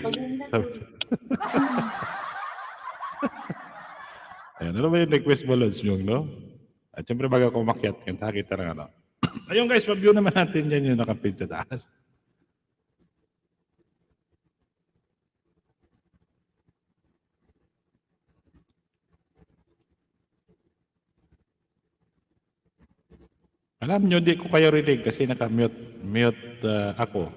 Ayan, ano ba yung request mo, Lods, yung, no? At syempre, bago ako umakyat, kanta kita ng ano. Ayun, guys, pag-view naman natin yan yung nakapid sa taas. Alam nyo, di ko kayo rinig kasi naka-mute ako.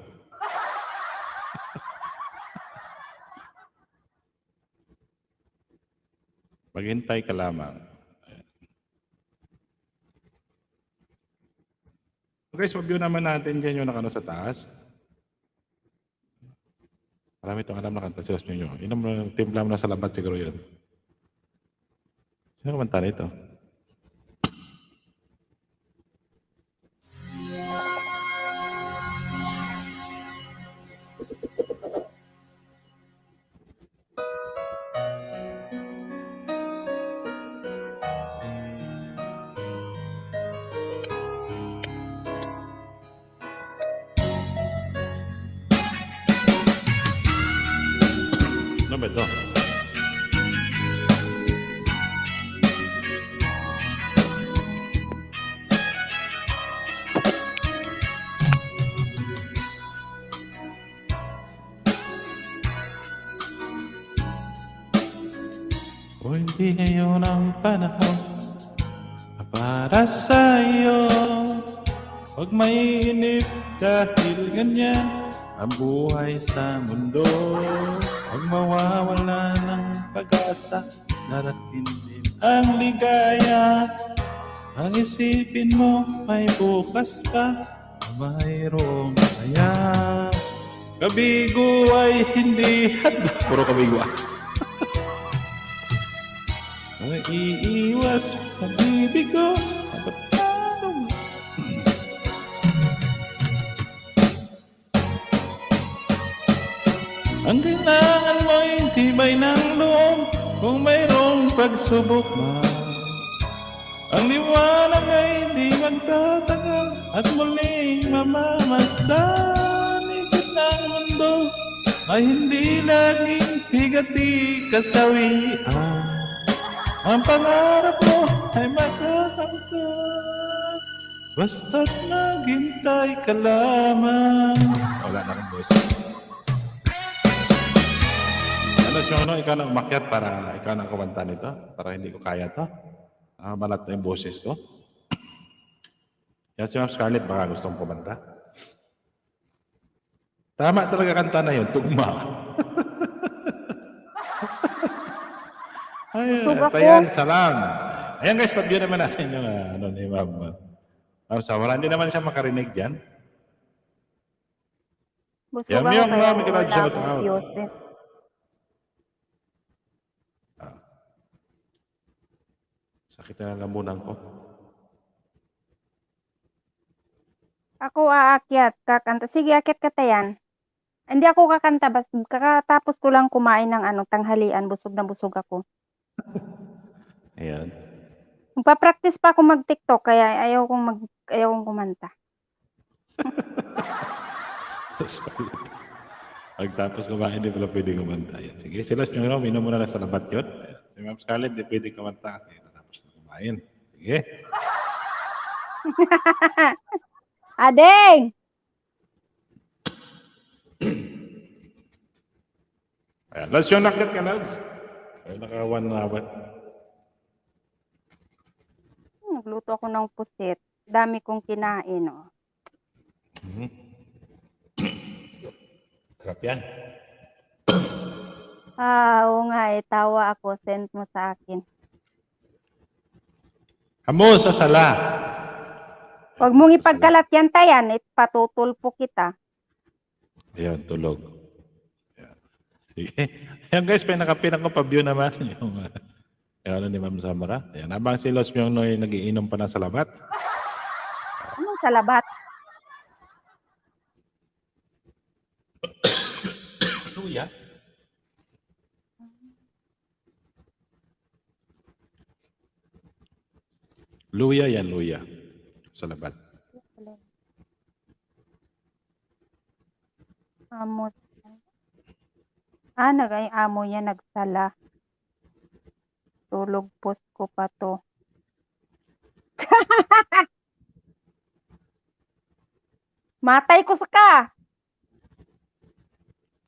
Maghintay ka lamang. Guys, pag-view naman natin dyan yung nakano sa taas. Marami itong alam na kanta sila sa inyo. Timpla mo na sa labat siguro yun. Sino kumanta nito? Hindi ngayon ang panahon para sa'yo. Huwag mainip dahil ganyan ang buhay sa mundo. Huwag mawawala ng pag-asa, darating din ang ligaya. Ang isipin mo may bukas pa, mayroong saya. Kabigo ay hindi handa. Puro kabigo ah. Iiwas pag-ibig ko. Ang kailangan mo ay tibay ng loob kung mayroong pagsubok man. Ang liwanag ay hindi magtatagal at muling mamamasdan. Ikot ng mundo ay hindi laging higati kasawian. Ang pangarap mo ay makakamtan, basta't maghintay ka lamang. Wala na akong boses. Alas yung ano, ikaw na umakyat para ikaw na kumanta nito, para hindi ko kaya to. Malat na yung boses ko. Yan si Ma'am Scarlett, baka gustong kumanta. Tama talaga kanta na yun, tugma. Ay, tayan, salam. Ayan guys, pag-view naman natin yung ano ni Ma'am. Ma'am Samara, hindi naman siya makarinig dyan. Busog Yan yung ako kaya Ma'am, ikaw wala shout akong out. Yosef. Sakit na lamunan ko. Ako aakyat, kakanta. Sige, akyat ka tayan. Hindi ako kakanta, bas kakatapos ko lang kumain ng tanghalian, busog na busog ako. Ayan. Magpa-practice pa ako mag-TikTok, kaya ayaw kong kumanta. Pagtapos kumain, hindi pala pwede kumanta. Ayan. Sige, sila nyo, minom muna na sa labat yun. Ayan. Si Ma'am Scarlett, hindi pwede kumanta kasi natapos na kumain. Sige. Adeng! Ayan. Last yung nakyat ka, Lads. Ay, naka-1 na 1. Nagluto ako ng pusit. Dami kong kinain, oh. Sarap yan. Oo nga, tawa ako. Send mo sa akin. Hamo sa sala. Huwag mong ipagkalat yan, tayan. Patutulpo kita. Ayan, tulog. Ayan. Sige. Ayan guys, pinakapinang ko pa-view naman yung ano ni Ma'am Samara. Ayan, habang si Los Mionoy nagiinom pa na sa labat. Anong salabat? Luya. Luya yan, luya. Sa labat. Amo. Nagay amo niya nagsala. Tulog post ko pa to. Matay ko sa ka.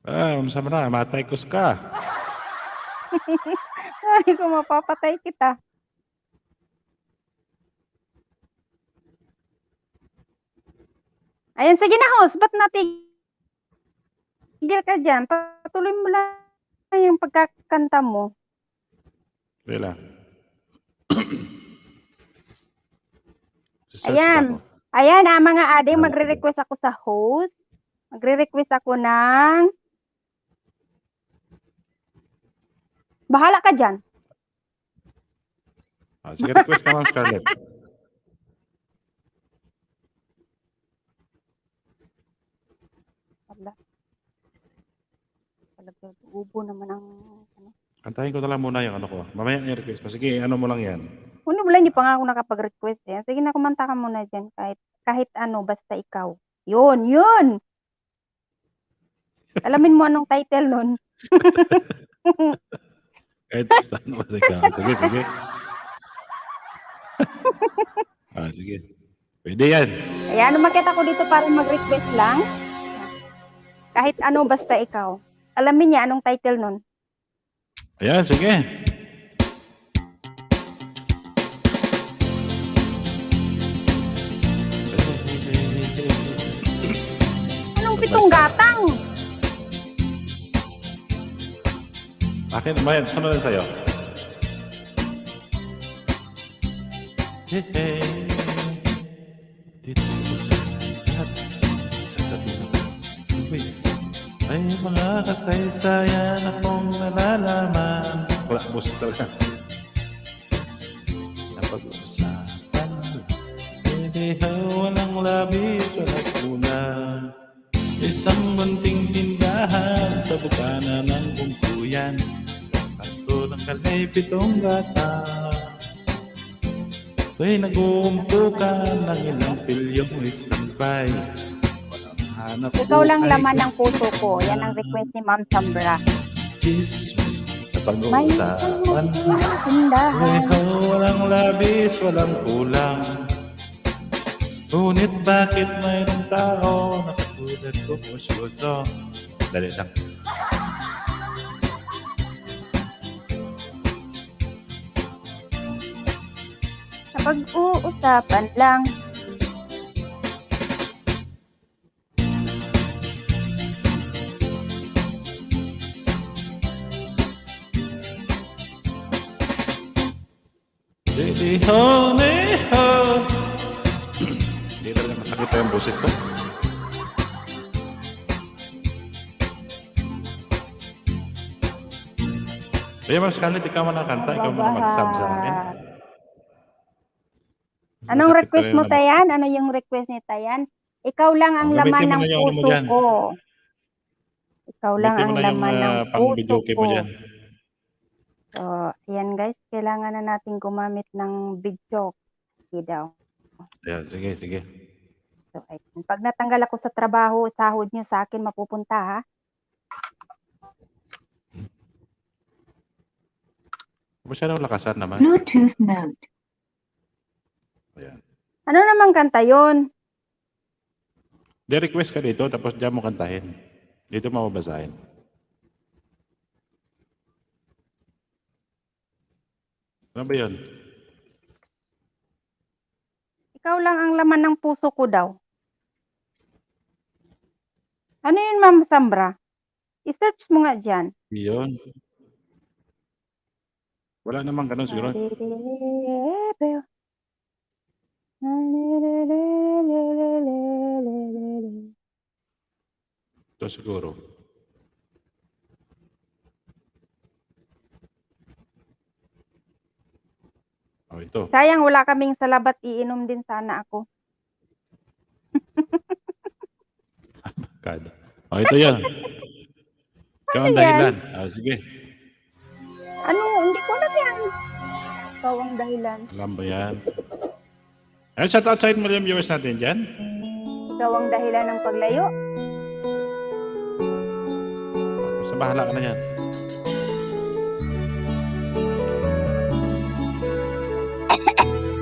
Ma'am Samara, matay kus ka. Sabi ko mapapatay kita. Ayan, sige na host. Ba't natigil ka dyan? Patuloy mo lang yung pagkakanta mo. Wala. Ayan. Ayan mga ading, magre-request ako sa host. Magre-request ako ng... Bahala ka dyan. Sige, request ka, Ma'am Scarlett. Talaga, ubo naman ang... Kantahin ko na lang muna yung ano ko. Mamaya i-request pa. Sige, ano mo lang yan. Ano wala, hindi pa nga ako nakapag-request yan. Sige na, kumanta ka muna dyan. Kahit ano, basta ikaw. Yun! Alamin mo anong title nun. Kahit basta ano ba ikaw. Sige. Sige. Pwede yan. Ayan, umakit ako dito para mag-request lang. Kahit ano, basta ikaw. Alamin niya anong title nun. Ayan, sige. pitong gatang. Akin ba yan? Sunod na sa'yo. Hey, hey. Dito sa tabi ng tubig may mga kasaysayan akong nalalaman. Wala, busog talaga. Napag-uusapan hindi walang labi walang kulang. Isang munting tindahan sa bukana ng bungkuyan. Sa kanto ng kalay pitong gata. Ako'y nag-uumpukan ng ilang pilyong standby. Walang hanap Ikaw lang buhay laman ng puso ko. Yan ang request ni Ma'am Sambra. chismis na May isang pag-uusapan. munting tindahan. Ikaw walang labis, walang kulang. Ngunit bakit mayroong tao na katulad ko musyoso? Dali lang. Sa pag-uusapan lang. Baby, honey, ho. Hindi talaga masakit pa yung boses ko. Kaya mas Scarlett, ikaw man ang kanta, ikaw man ang mag-sub sa akin. Anong Masakit request pa mo, rin Tayan? Ano yung request ni Tayan? Ikaw lang ang laman Gamitin mo ng na yung ano mo puso dyan. ko. Ikaw lang Gamitin ang mo na yung laman ng pang puso video ko. mo dyan. So, ayan guys, kailangan na natin gumamit ng video daw. Ayan, sige, sige. So, ayun. Pag natanggal ako sa trabaho, sahod nyo sa akin mapupunta ha. Masyadong lakasan naman. Bluetooth mode. Ayan. Ano namang kanta yon? Di-request ka dito, tapos diyan mo kantahin. Dito mo mabasahin. Ano ba yun? Ikaw lang ang laman ng puso ko daw. Ano yun, Ma'am Sambra? I-search mo nga dyan. Yun. Wala namang ganun siguro. Ito siguro. Oh, ito. Sayang wala kaming salabat, iinom din sana ako. Kada. Oh, ito yan. Ikaw ang Ano yan? dahilan. Ah, sige. Ano? Hindi ko alam yan. Ikaw ang dahilan. Alam ba yan? Ayun, shout outside mo yung viewers natin dyan. Ikaw ang dahilan ng paglayo. Basta bahala ka na yan.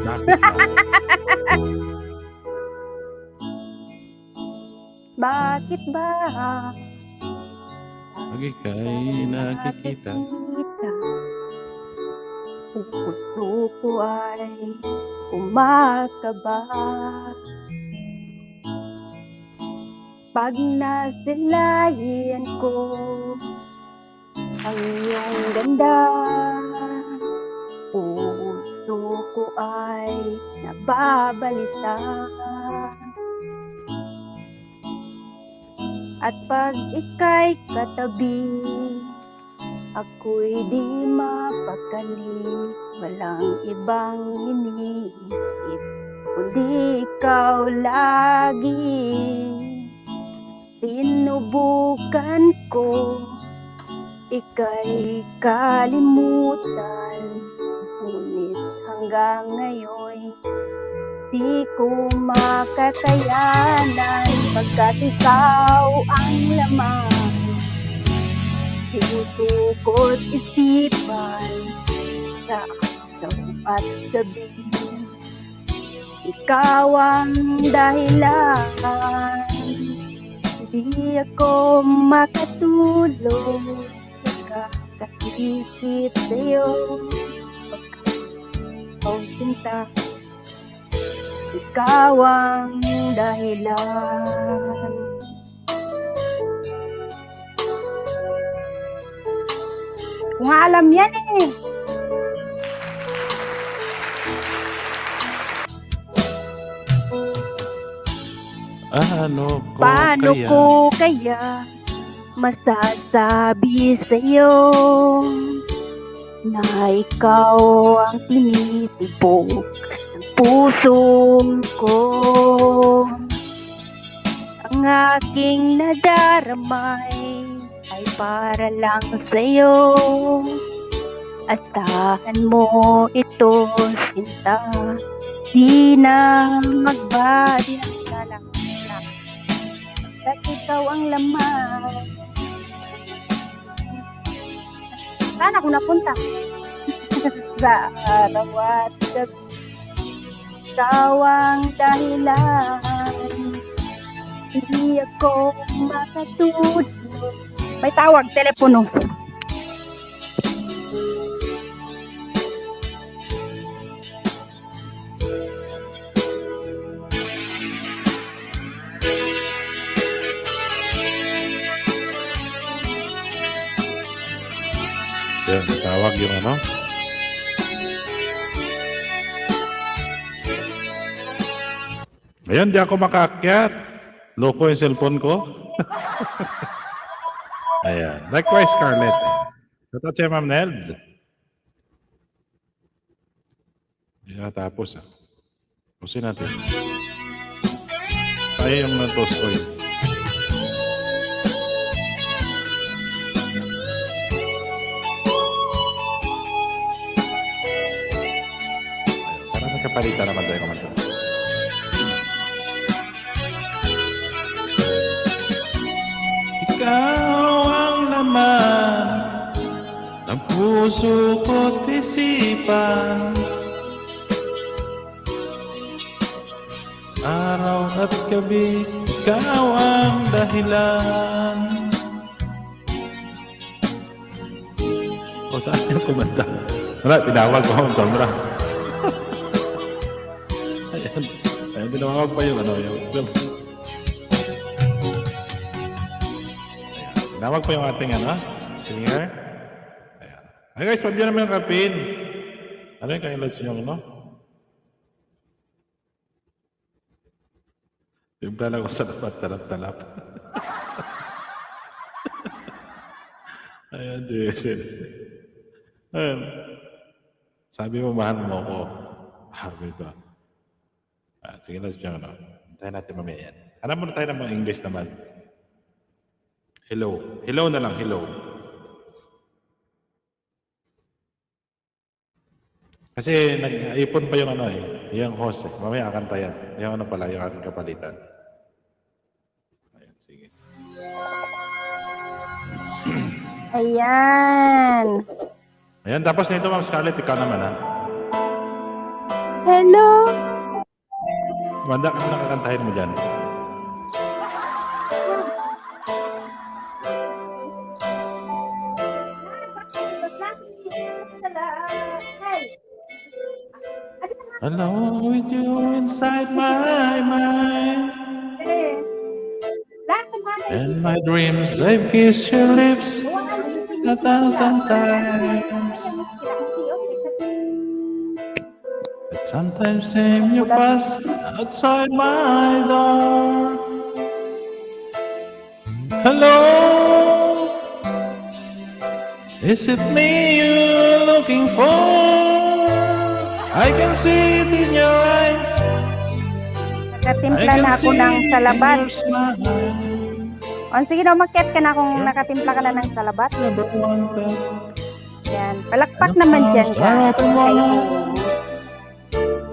Bakit ba? Bakit ba? Pag ika'y nakikita. Puso ko ay umakaba. Pag nasilayan ko ang iyong ganda, puso ko ay nababalisa. At pag ika'y katabi, ako'y di mapakali. Walang ibang iniisip, kundi ikaw lagi. Sinubukan ko, ika'y kalimutan. Ngunit hanggang ngayon, di ko makakayanan. Pagkat ikaw ang laman, puso ko't isipan, sa araw at gabi. Ikaw ang dahilan, di ako makatulog sa kakaisip sa'yo. Pagkat ikaw sinta, ikaw ang dahilan. Kung nga alam yan eh. Ano ko Paano kaya? ko kaya masasabi sa'yo na ikaw ang tinitibok ng puso ko? Ang aking nadaramay ay para lang sa'yo. Asahan mo ito, sinta. Di na magbadi ang lalang. At ikaw ang laman. Saan ako napunta? Sa araw at gabi, ikaw ang dahilan. Hindi ako makatulog. May tawag, telepono. Yan, tawag yung ano. Ngayon, di ako makaakyat. Loko yung cellphone ko. Ayan. Likewise, Scarlett. Ito siya, Ma'am Nels. Hindi tapos, ah. Pusin natin. Sayang yung toast ko yun. Para magkapalitan naman tayo kumanta. Ikaw ang laman ng puso ko't isipan. Araw at gabi, ikaw ang dahilan. O saan yung kumanta? Wala, tinawag ko ang sombra. Ayan, ayan, tinawag pa yung ano, yung... Ayan, tinawag pa yung ating ano, singer. Ayan. Ay guys, pagyan naman yung kapin. Ano yung kailansin yung ano? Timpla lang ako sa dapat, talap-talap. Ayan, Jason. Ayan. Sabi mo, mahal mo ako. Sabi ito. Sige na siya, ano. Tayo natin mamaya yan. Alam mo na tayo ng mga English naman. Hello. Hello na lang, hello. Kasi nag-ipon pa yung ano eh. Yung host eh. Mamaya akanta yan. Yung ano pala, yung aking kapalitan. Ayan, sige. Ayan. Ayan, tapos nito, Ma'am Scarlett, ikaw naman ha. Hello. Manda ka na kakantahin mo dyan. Alone with you inside my mind. And my dreams, I've kissed your lips 1,000 times. But sometimes same you pass outside my door. Hello, is it me you're looking for? I can see it in your eyes. Nakatimpla na ako ng salabat. O, sige na, umakyat ka na kung nakatimpla ka na ng salabat. Yan. Palakpak naman dyan ka.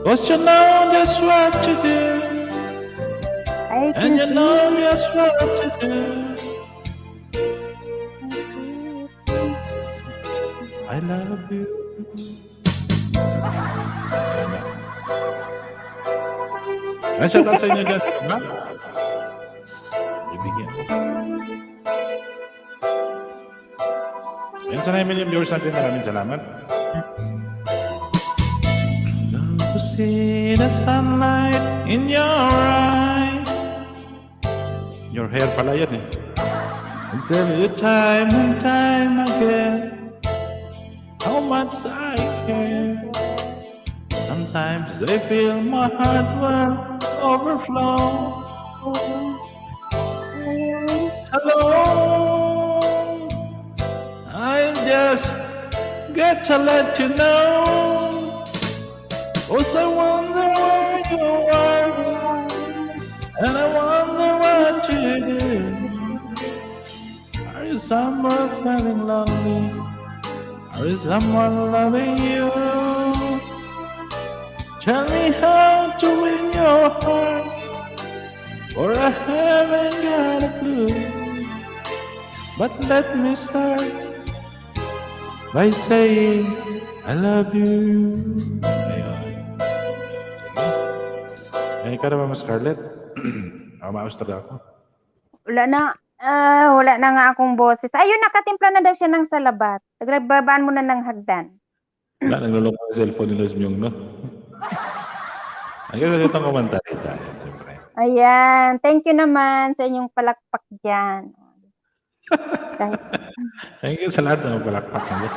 Cause you know just what you do. I And you can know just what you do. I love you. Ay, shout out sa inyo dyan. Ha? Bibigyan. Ayun, sana yung viewers natin. Maraming salamat. Love to see the sunlight in your eyes. Your hair pala yan eh. And tell you time and time again much I care. Sometimes I feel my heart will overflow. Hello, I just got to let you know. 'Cause I wonder where you are, and I wonder what you do. Are you somewhere feeling lonely? Or is someone loving you? Tell me how to win your heart, for I haven't got a clue. But let me start by saying I love you. Ayun. Sige. Ay, ka na ba, Mas Scarlett? Maus talaga ako. Wala na nga akong boses. Ayun, nakatimpla na daw siya ng salabat. Nagbabaan mo na ng hagdan. Wala, naglulong ko yung cellphone ni Los Myung, no? Ang ganda itong komentary tayo, siyempre. Ayan, thank you naman sa inyong palakpak dyan. Kahit Thank you sa lahat ng palakpak mo.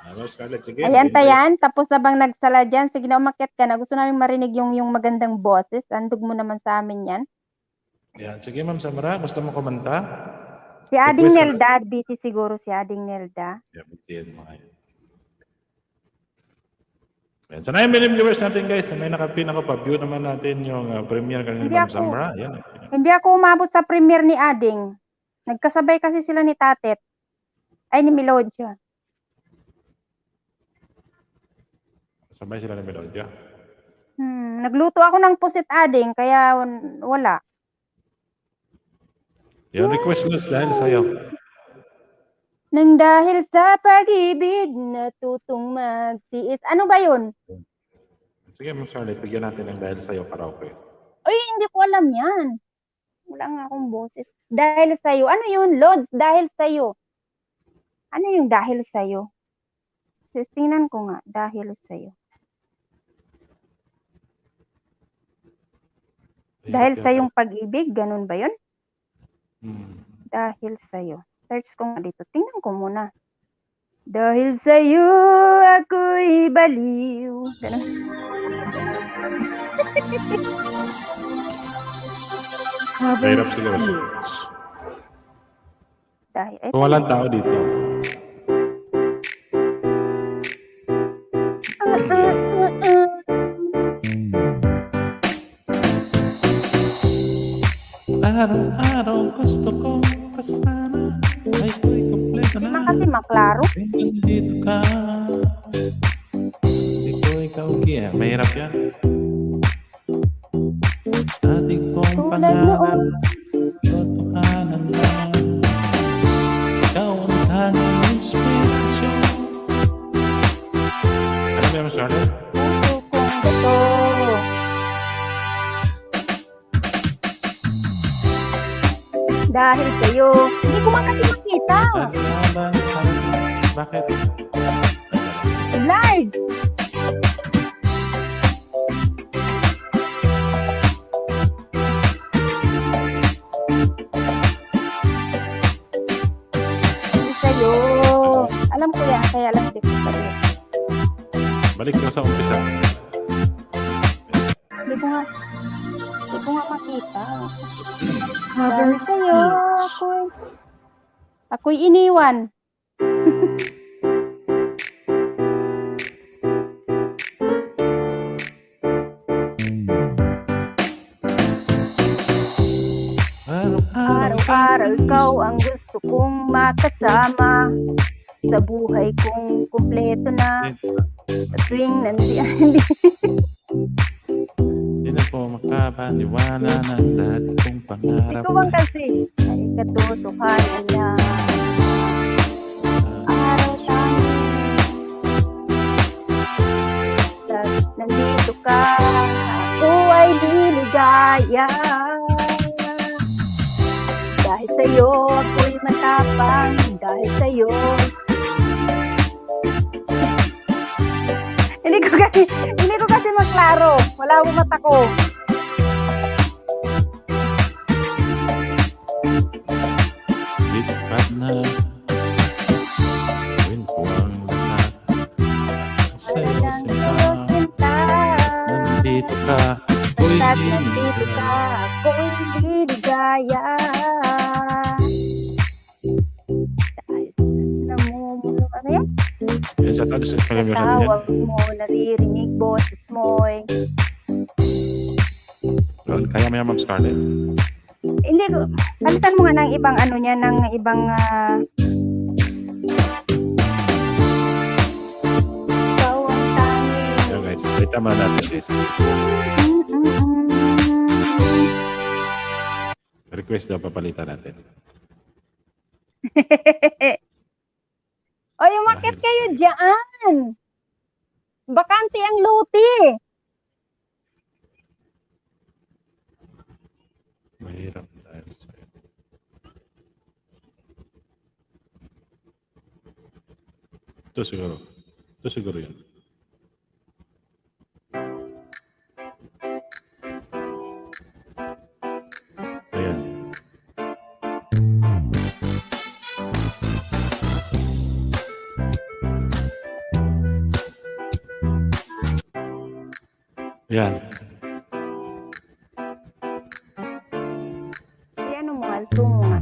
Mas Scarlett, sige. Ayan, Tayan, tapos na bang nagsala dyan? Sige na, umakyat ka na. Gusto namin marinig yung magandang boses. Andog mo naman sa amin yan. Yan, sige Ma'am Samara, gusto mo komenta? Si Ading Request ka- Nelda, busy siguro si Ading Nelda. Yeah, bigyan mo kayo. Yan. So, 9 million viewers natin guys. May nakapin ako pa-view naman natin yung premiere kanina Hindi Ma'am ako. Samara. Yan. Hindi ako umabot sa premiere ni Ading. Nagkasabay kasi sila ni Tatet. Ay, ni Melodya. Sabay sila ng Melodya. Nagluto ako ng pusit Ading, kaya wala. Yung request list dahil sa'yo. Nang dahil sa pag-ibig, natutong magtiis. Ano ba yun? Sige Ma'am Charlotte, bigyan natin ng dahil sa'yo karaoke. Ay, hindi ko alam yan. Wala nga akong boses. Dahil sa'yo. Ano yun? Lods, dahil sa'yo. Ano yung dahil sa'yo? Tingnan ko nga. Dahil sa'yo. Dahil sa yung pag-ibig, ganun ba yun? Dahil sa'yo. Search ko nga dito. Tingnan ko muna. Dahil sa'yo, ako'y baliw. Ganun. Mahirap siguro. Dahil, Kung walang tao dito. Araw-araw gusto kong kasana ay ko'y kompleto Di na. man kasi maklaro. Nandito ka. Di ko ikaw kaya. Mahirap yan. Ating pong Tulad pangarap. Totohanan na. Ikaw ang tanging inspirasyon. Ano ba yung Charlotte? Puso kong bato. Dahil sa'yo. Hindi ko man kasi makita. Bakit? Lord! Dahil sa'yo. Alam ko yan, kaya lang di ko sa'yo. Balik ko sa umpisa. Hindi ko nga makita. Dahil sa'yo, ako'y iniwan. Araw-araw ikaw ang gusto kong makasama. Sa buhay kong kumpleto na. Sa tuwing nandiyan. Hindi na po makapaniwala ng dati kong pangarap. Ikaw ang kasi ay katotohanan na. Araw tayo. Tapos nandito ka. Ako ay liligaya. Dahil sa'yo ako'y matapang. Dahil sa'yo. Hindi ko kasi maklaro. Wala akong mata ko. It's bad na. When nandito ka. Ako'y Basta't hindi nandito ka, ako'y hindi ligaya. Dahil namumulo, ano yan? Yan sa tayo sa pag-music natin yan. Tawag mo, naririnig boses mo'y. So, kaya mo yan, Ma'am Scarlett. Hindi ko, palitan mo nga ng ibang ano niya, ng ibang ikaw ang tanging. Yan guys, kita mo natin guys. Request daw papalitan natin. O, umakit kayo dyan. Bakante ang luti. Mahirap dahil sa'yo. Ito siguro. Ito siguro yun. Ayan. Ayan. Ano mo, alto mo nga.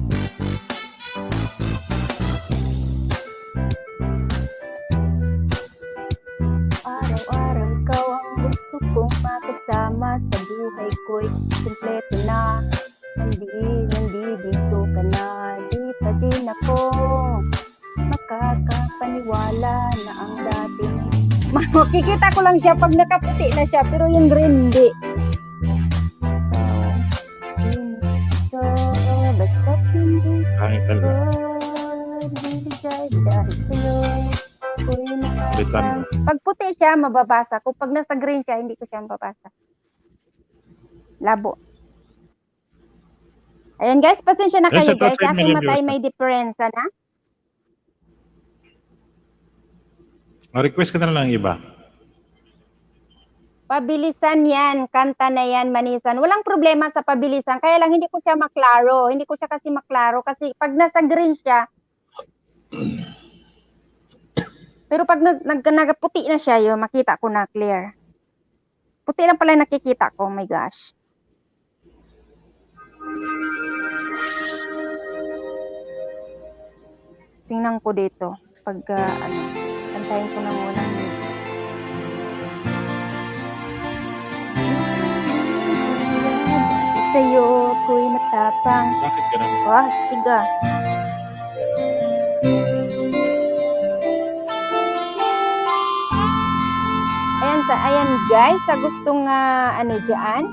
Araw-araw ikaw ang gusto kong makasama sa buhay ko'y kumpleto na. Nandito ka na, di pa din ako makakapaniwala na ang dati. Makikita ko lang siya pag nakaputi na siya, pero yung green hindi. Basta't hindi Pangit ko talaga. bibigay dahil sa'yo. Ako'y Bitan mo. pag puti siya, mababasa ko. Pag nasa green siya, hindi ko siya mababasa. Labo. Ayan guys, pasensya na Yes, kayo sa guys. touch Sa aking medium matay viewers. may diferensya na. Request ka na lang ng iba. Pabilisan yan, kanta na yan, manisan. Walang problema sa pabilisan. Kaya lang hindi ko siya maklaro. Hindi ko siya kasi maklaro. Kasi pag nasa green siya, pero pag nagputi na siya, yun, makita ko na clear. Puti lang pala nakikita ko. Oh my gosh. Tingnan ko dito. Pag, kantahin ko ng unang music. Sa'yo ako'y matapang. Bakit ka na? Wah, stiga. Ayan guys, sa gustong ano diyan.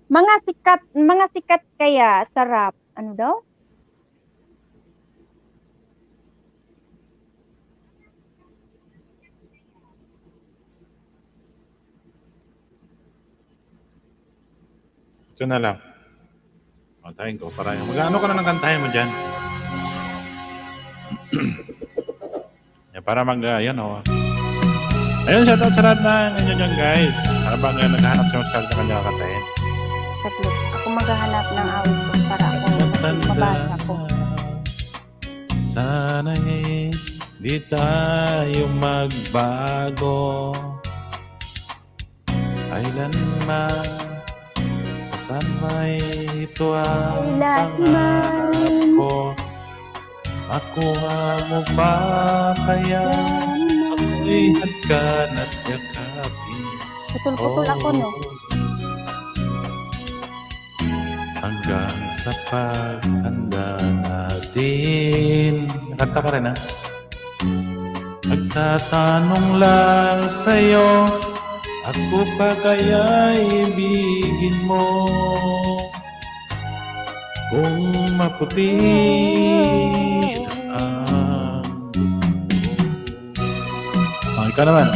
Mga sikat kaya sa rap. Ano daw? Ito na lang. Kantahin ko. Para mag-ano ka na ng kantahin mo dyan. Yan, para yan o. Ayun, shoutout sa lahat ng inyo dyan guys. Habang naghahanap siya sa kanya kantahin. Saglit. Ako maghahanap ng awit ko para ako mabasa ko. Sana'y di tayo magbago. Kailanman saan may ito ang pangarap ko. Makuha mo ba kaya ako'y hagkan at yakapin? Putol-putol ako no. Hanggang sa pagtanda natin. Nakanta ka rin ha? Nagtatanong lang sa'yo, ako pa kaya ibigin mo? Kung maputi ang buhok. Ikaw naman.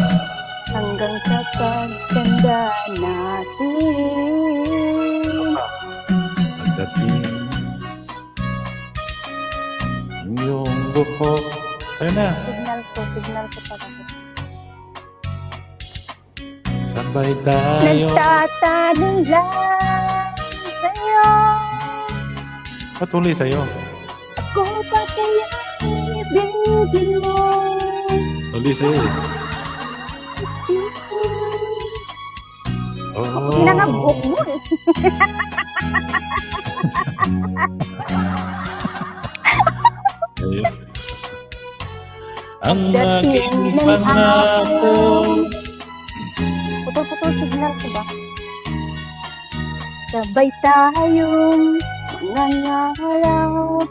Hanggang sa pagtanda natin. Pagdating ang iyong buhok. Sa'yo na. Signal ko para ko. Sabay tayo. Nagtatanong lang sa'yo, Patuloy sa'yo. ako pa kaya ibigin mo? Tuloy sa'yo eh. Oh. Pinangabok mo eh. Ayun. Ang Dating aking ng pangako. Putol-putol signal ko ba? Sabay tayong nangarap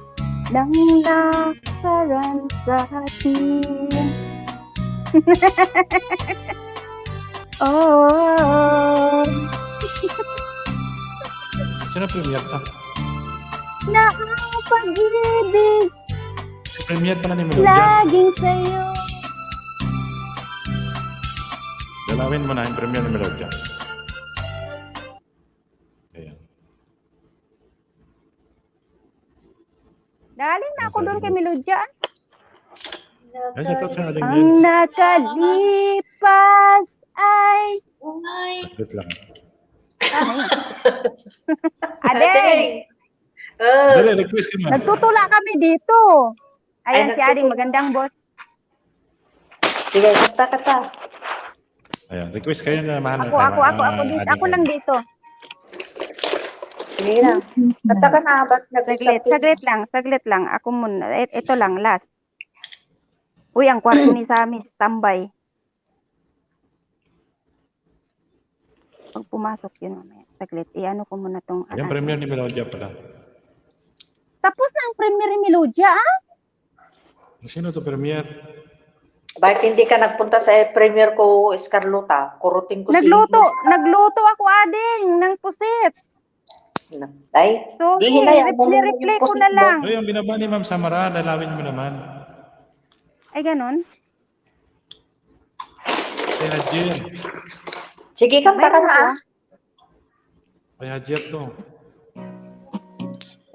ng nakaraan sa atin. Oh, Sino premier ka? na ang pag-ibig Premier pala ni Melody. laging sa'yo. Dalawin mo na yung premier ni Melody. Ayan. Daling na ako doon kay Melodya. Ay, sa to sa ating Ang nakalipas ay... Saglit lang. Adeng! Dali, request ka na. Nagtutula kami dito. Ayan si Ading, magandang boss. Sige, kata-kata. Ayan, request kayo na mahal. Ako dito. Ako lang dito. Sige na. Kata ka na, ba't Saglit lang. Ako muna. Ito lang, last. Uy, ang kwarto ni Sammy, tambay. Pag pumasok yun, mamaya. Saglit. Iano ko muna tong... Ayan, premier ni Melody pala. Tapos na ang premiere ni Melodya, ah? Sino to premier? Bakit hindi ka nagpunta sa premiere ko, Escarlota? Kurutin ko Nagluto ako, Ading, ng pusit. Ay, Sorry, di hinayaan mo muna replay yung ko na post mo. lang. Ay, ang binaba ni Ma'am Samara, dalawin mo naman. Ay, ganon? Kay Hajier. Sige, kanta ka na. ah. Kay Hajier to.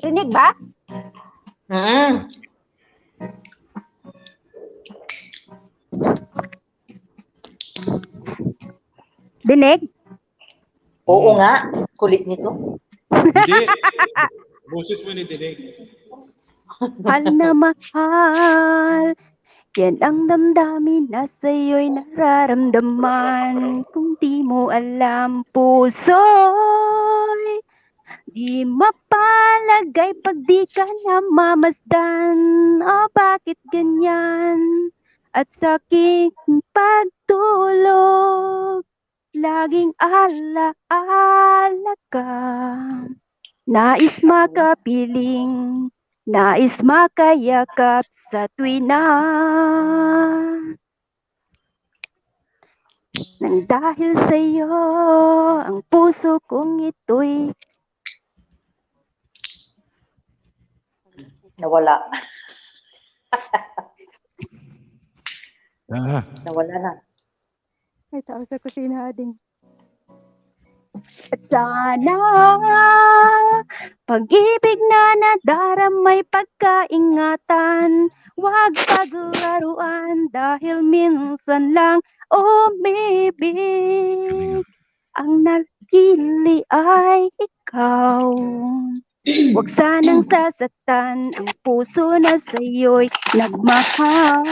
Rinig ba? Mm. Dinig? Oo nga, kulit nito. Hindi. Boses mo ni Dinig. Mahal na mahal. Yan ang damdamin na sa'yo'y nararamdaman. Kung di mo alam, puso'y di mapalagay pag di ka na mamasdan. Oh, bakit ganyan? At sa aking pagtulog, laging ala-ala ka. Nais makapiling, nais makayakap sa tuwina. Nang dahil sa'yo, ang puso kong ito'y Nawala. Nawala na. Ay, tao sa kusina, Ading. At sana, pag-ibig na nadaramay pagkaingatan, huwag paglaruan dahil minsan lang umibig. Ang napili ay ikaw. Huwag sanang sasaktan ang puso na sa'yo'y nagmahal.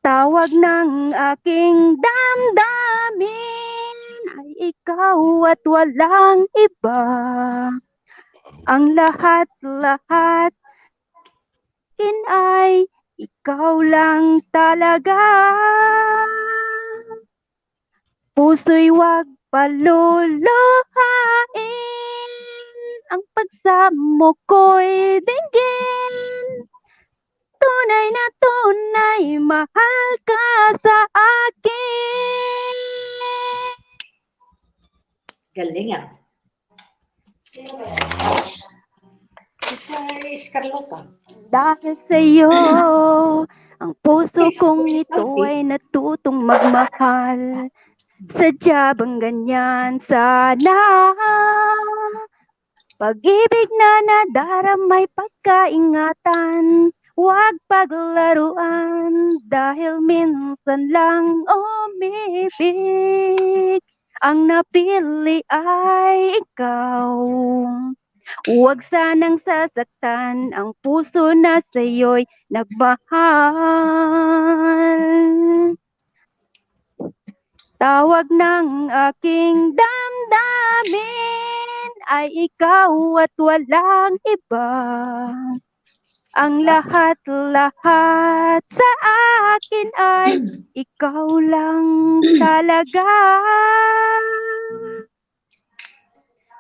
Tawag ng aking damdamin ay ikaw at walang iba. Ang lahat-lahat ay ikaw lang talaga. Puso'y wag paluluhain, ang pagsamo ko'y dinggin. Tunay na tunay, mahal ka sa akin. Galing ah. Isa Escarlota. Dahil sa'yo, ang puso kong ito ay natutong magmahal. Sadya bang ganyan sana? Pag-ibig na nadaramay pagkaingatan, huwag paglaruan dahil minsan lang umibig. Ang napili ay ikaw. Huwag sanang sasaktan ang puso na sa'yo'y nagmahal. Tawag ng aking damdamin ay ikaw at walang iba. Ang lahat-lahat sa akin ay ikaw lang talaga.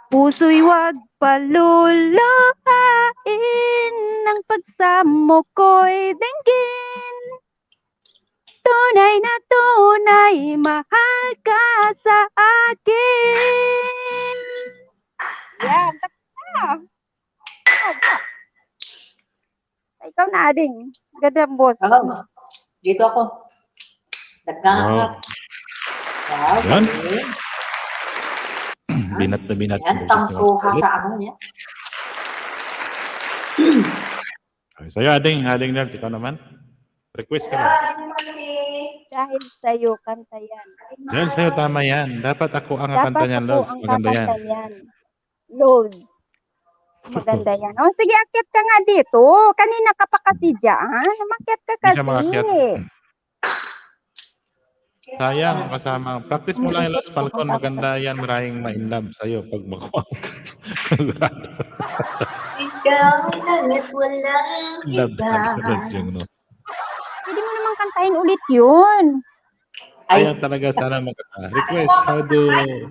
Puso'y wag paluluhain, ng pagsamo ko'y dinggin. Tunay na tunay, mahal ka sa akin. Yan, taka. Ikaw na, Ading. Ganda ang boss. Oo. Dito ako. Nagkakap. Wow, Yan. galing. Binat na binat. Yan, tangkuha sa ano niya. Okay, sa'yo, Ading Nels, ikaw naman. Request ka lang. Dahil sa'yo, kanta yan. Dahil sa'yo, tama yan. Dapat ako ang kanta Dapat niyan, ako Lods. ang Maganda yan. kakanta yan. Load. Maganda yan. O, sige, akyat ka nga dito. Kanina ka pa kasi dyan. Umakyat ka Hindi siya kasi. makakyat. Sayang, kasama. Practice mo lang yung Lods Falcon. Maganda yan. Maraming ma-inlove sa'yo pag makuha. Ikaw lang at walang Love iba. Lods yung no. Pwede mo naman kantahin ulit yun. Ay, Kaya talaga sana magkata. Request, how do Umiik.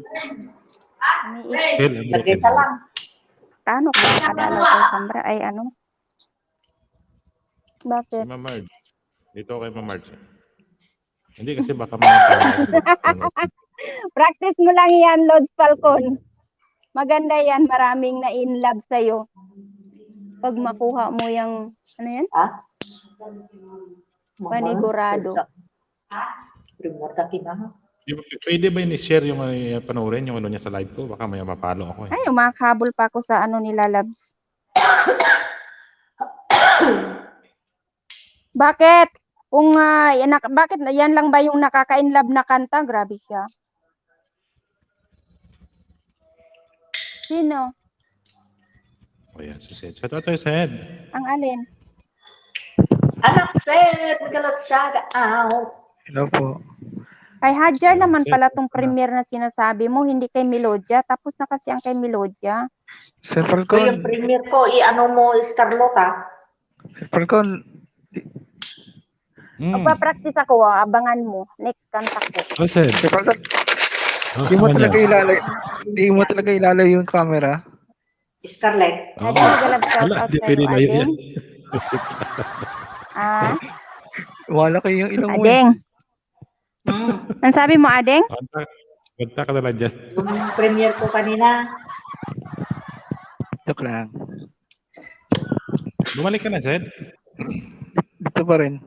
feel a broken isa lang. Paano kung nakadalaw ko, Sandra? Ay, ano? Bakit? Ma'am Marge. Dito kay Ma'am Marge. Hindi kasi baka mga Practice mo lang yan, Lord Falcon. Maganda yan. Maraming na in love sa'yo. Pag makuha mo yung, ano yan? Ha? Panigurado. Primorta kinaha. Pwede ba ni-share yung panoorin yung ano niya sa live ko? Baka may mapalo ako eh. Ay, umakabol pa ako sa ano nila, Labs. Bakit? Kung bakit yan lang ba yung nakaka-inlove na kanta? Grabe siya. Sino? O yan, si Sed. Shout out to Sed. Ang alin? Anak, sir, magalasada out. Hello po. Kay Hadjar naman Sir, pala tong premiere na sinasabi mo, hindi kay Melodia. Tapos na kasi ang kay Melodia. Sir Ko yung Falcon, premier ko, i-ano mo, Carlota. Sir Falcon, Magpa-practice ako, abangan mo. Next kanta ko. O Sed. Sir Falcon, Oh, di mo ano talaga yan? ilalay, di mo talaga ilalay yung camera. Scarlett. Oo. Hadjar, galab shout Wala, out di sa'yo, pwede na yun yan. Adeng. Ah, Wala kayo yung ilong mo. eh. Adeng. Ang sabi mo, Adeng? Punta ka na lang dyan. Yung premier ko kanina. Joke lang. Bumalik ka na, Sed. Dito pa rin.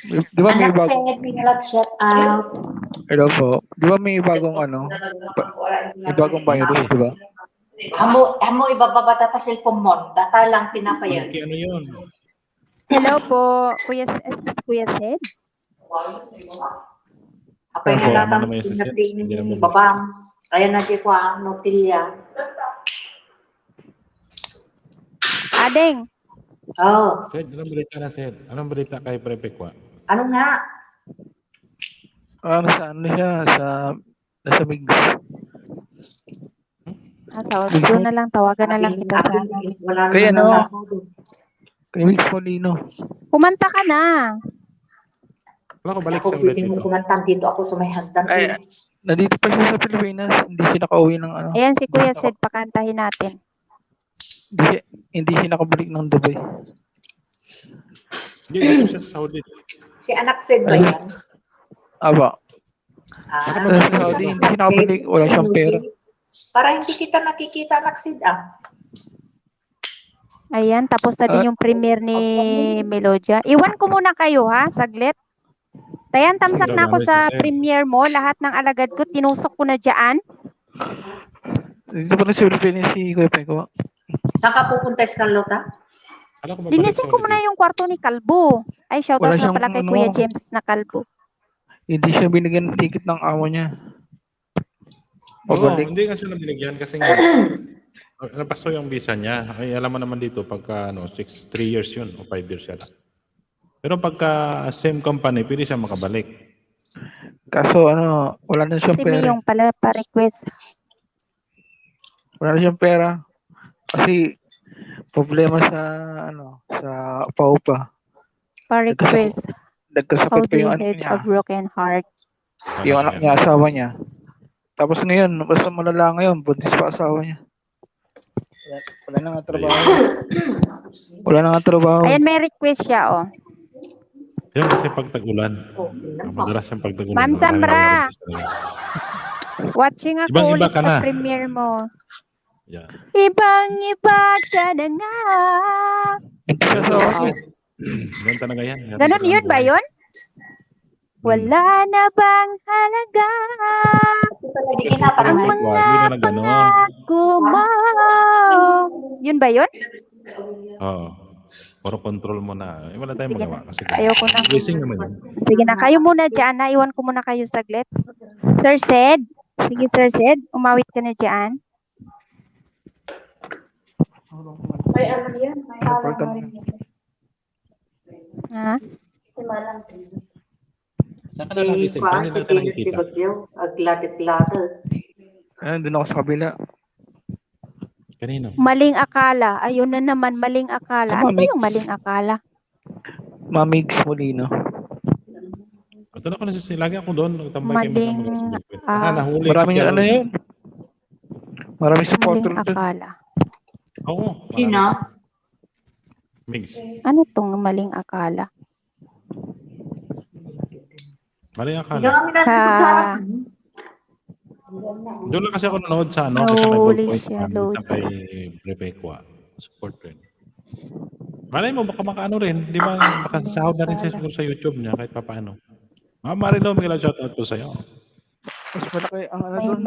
Di ba may Anak, bagong, sir, magalasada out. hello po. Di ba may bagong ano, may bagong virus, di ba? Amo ibababa data cellphone mo. Data lang tinapayan. Okay, ano yun? Hello po, Kuya Sed. Apay Oo, na ano naman naman yung suset? pinating Hindi naman- babam. Kaya na si Juan, notilya. Adeng, Oh, Sed, anong balita na, Sed? Anong balita kay Prepekwa? ano nga? Ano siya, nasa Migs. sa doon na lang, tawagan na lang kita sa ano. Wala Kaya naman ano? nasasabi. Kay Migs Molino. Kumanta ka na. Wala ko balik Ako sa ulit pwede mo dito. kumantan dito ako sa may husband. Ay, nandito pa siya sa Pilipinas. Hindi siya nakauwi ng ano. Ayan si Kuya Sed, pakantahin natin. Hindi siya nakabalik ng Dubai. Hindi, dito siya sa Saudi. Si anak Sid ba yan? Aba, Ah, sa Saudi, hindi siya nakabalik. Wala siyang pera. para hindi kita nakikita anak Sid ah. Ayan, tapos na din yung premiere ni Melodia. Iwan ko muna kayo ha, saglit. Tayan, tamsak na ako sa premiere mo. Lahat ng alagad ko, tinusok ko na dyan. Dito pa rin sa Pilipinas si Kuya Peko. Saan ka pupunta, Carlota? Alam ko mabalik Linisin sa ko ulit muna dito. yung kwarto ni Kalbo. Ay, shoutout Wala nga siyang pala kay ano. Kuya James na Kalbo. Hindi siya binigyan ng ticket ng amo niya. Oo, Pabalik. hindi nga siya binigyan kasi nga napaso yung visa niya. Ay, alam mo naman dito pagka 3 years yun o 5 years yata. Pero pagka same company, pwede siya makabalik. Kaso ano, wala na siyang Si pera. Miyong pala pa-request. Wala na siyang pera. Kasi problema sa sa paupa. Pa-request. How Nagkasakit pa do you yung anak hate niya. a broken heart? Yung anak niya, asawa niya. Tapos ngayon, basta malala ngayon, buntis pa asawa niya. Wala na nga trabaho. Wala na nga trabaho. Ayan, may request siya, oh. Yan kasi pag tag-ulan. Madalas yung pag tag-ulan. Ma'am marami Samra! nang talaga. Watching ako Ibang-iba ulit ka sa na. premiere mo. Yan. Ibang-iba ka na nga. Buntis pa asawa niya. Yan talaga yan. Yan Ganon talaga yun ang ba buhay. yun? Wala na bang halaga Hindi ang kinatanong. Wag, mga hindi na nag-ano. pangako mo? Yun ba yun? Oo. Puro control mo na. Eh, wala tayong Sige magawa. na. Kasi Ayoko na. blessing naman yun. Sige na, kayo muna dyan. Naiwan ko muna kayo saglit. Sir Sed. Sige, Sir Sed. Umawit ka na dyan. May ano yan? May alam na rin yan. Ha? Si Malang. Saan ka na nag-isip? Hindi natin nakikita. Doon ako sa kabila. Kanino? Maling akala. Ayun na naman, maling akala. Sa Ano ba mami. yung maling akala? Mamigs Molino. Ito na ko na siya. Lagi ako doon. Tambay kayo Maling, nahuli. Maraming siya. ano yun. Maraming supporter Maling doon. akala. Oo. Sino? Mix. Ano tong maling akala? Mali akala. Sa... Doon lang kasi ako nanood sa ano. Kasi may Nahuli ballpoint siya, man. loads. Sa kay Rebecca. Support rin. Malay mo, baka makaano rin. Di ba? Baka sahod na rin siya siguro sa YouTube niya kahit papaano. Ma'am Marilo, may shoutout po sa'yo. Mas malaki ang ano May doon.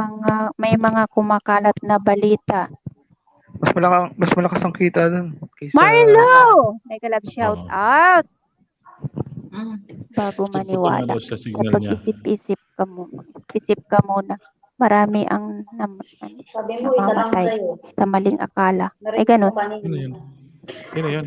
may mga kumakalat na balita. Mas malakas ang kita doon. Kaysa... Marlo! Mega love shout Oo. out. Bago Putol na maniwala. daw sa signal Kapag niya. isip ka muna. Marami ang Sabi mo, isa lang namamatay sa'yo. sa maling akala. Ay ganun. Sino yun? Sino yun?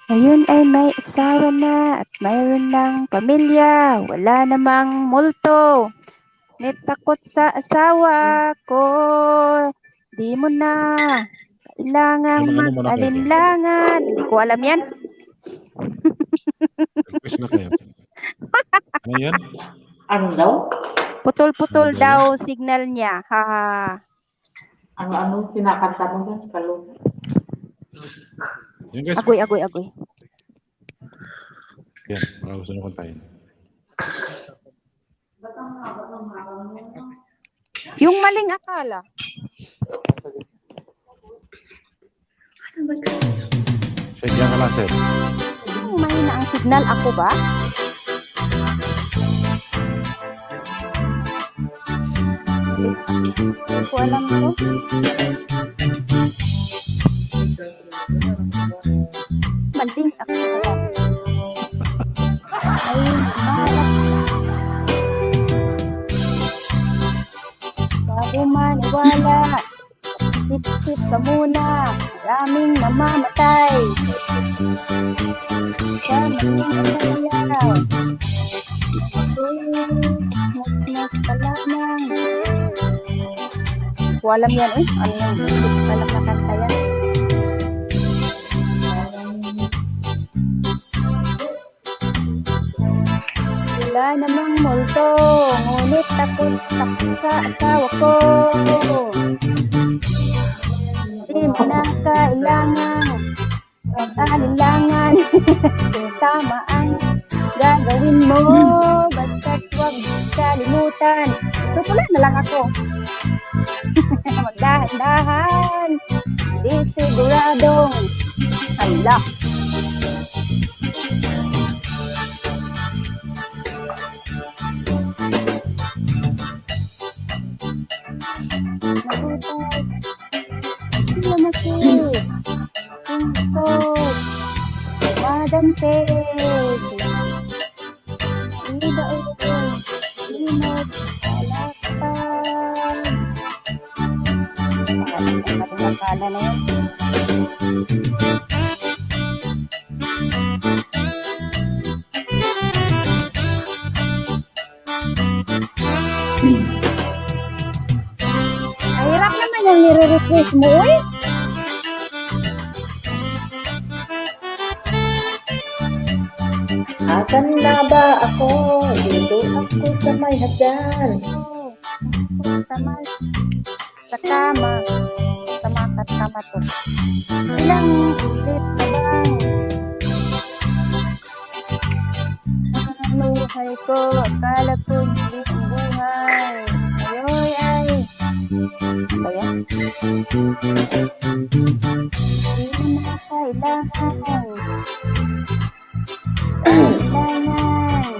Ayun ay may asawa na at mayroon ng pamilya. Wala namang multo. Takot sa asawa ko. Di mo na kailangang Ano mo na kayo? mag-alinlangan. Hindi ko alam yan. Request na kayo. Ano yan? Ano daw? Putol-putol Ano ba daw signal niya. Ha ha. Ano kinakanta mo dyan sa kalungan? Yan guys. Agoy. Yan. Baka gusto nyo kantahin. Yung maling akala. Check yan ka lang, sir. Yung mahina ang signal. Ako ba? Hindi ko alam to. Maling akala. Ay, malap. Bago maniwala, sip-sip ka muna, maraming namamatay. Sa maling akala, mas pala nang. Hindi ko alam yan, eh. Ano yung hindi ko alam na kanta yan. Wala namang multo, ngunit takot sa asawa ko. Di mo na kailangan mag-alinlangan. Tama ang gagawin mo, basta't huwag kalimutan. Tutulan na lang ako. Magdahan-dahan, di siguradong hala. Madam Peg, Ida Uto, Inod, Palakpan, Nakakala na yun. Ay, hirap naman yung nire-request mo, uy. Asan na ba ako? Dito ako sa may hagdan. Sama sa kama. Sama ka kama to. Ilang ulit na bang? Ang buhay ko, akala ko hindi ang buhay. Ayoy ay. Ba yan? Hindi na kailangan. Kailangan.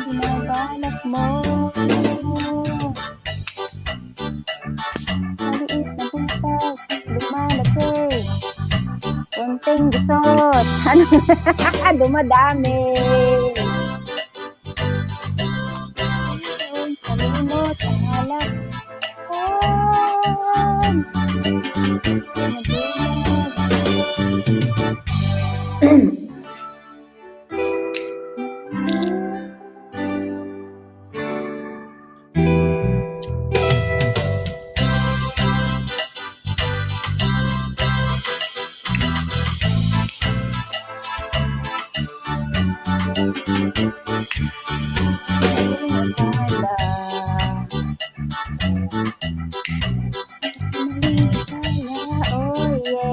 Binabalak mo. Maliit na butas, lumalaki. Konting gusot. Dumadami. Kalimot ang halak. Oh yeah.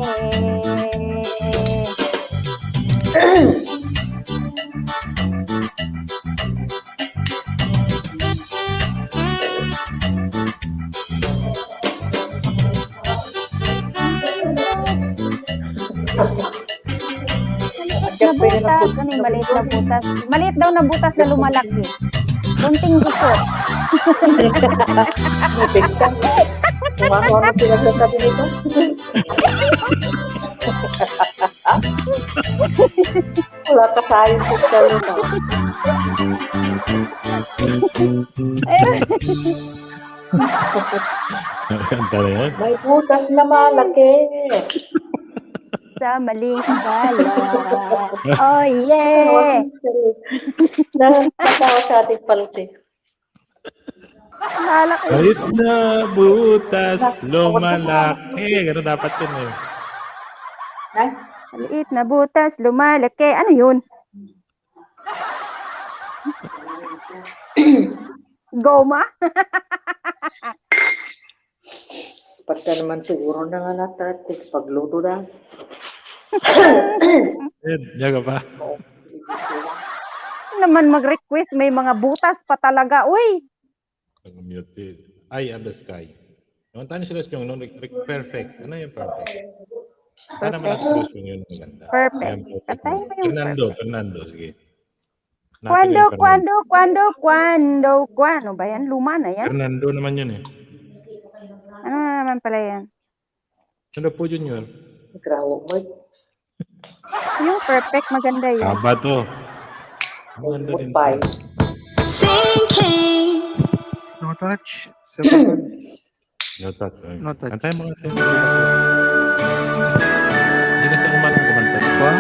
Maliit na butas. Ano yung maliit na butas? Maliit daw na butas na lumalaki. Konting gusot. Kung ano pinagsasabi nito? Wala ka sciences ka rin. Kanta na yan. May butas na malaki. Sa maling bala. Oh yeah. Nakatawa sa ating palite. Malaki. Maliit na butas, lumalaki. Ganun dapat yun eh. Ay, Maliit na butas, lumalaki. Ano yun? Goma? pagka naman siguro na nga natin, pagluto na. Diyan ka pa. Naman mag-request, may mga butas pa talaga. Uy! Muted. Eye of the sky. Naman tayo sila yung perfect. Ano yung perfect? Ano naman ang sila yung maganda? Perfect. Ayan, Patay mo yung Fernando, sige. Kwando. Ano ba yan? Luma na yan? Fernando naman yun eh. Ano naman pala yan? Ano po Junior? Grawo mo. Yung perfect, maganda yun. Haba to. Maganda din. Bye. No touch. Seven. No touch. No touch. Antay mo kasi. Hindi kasi umanong kumanta. Aba?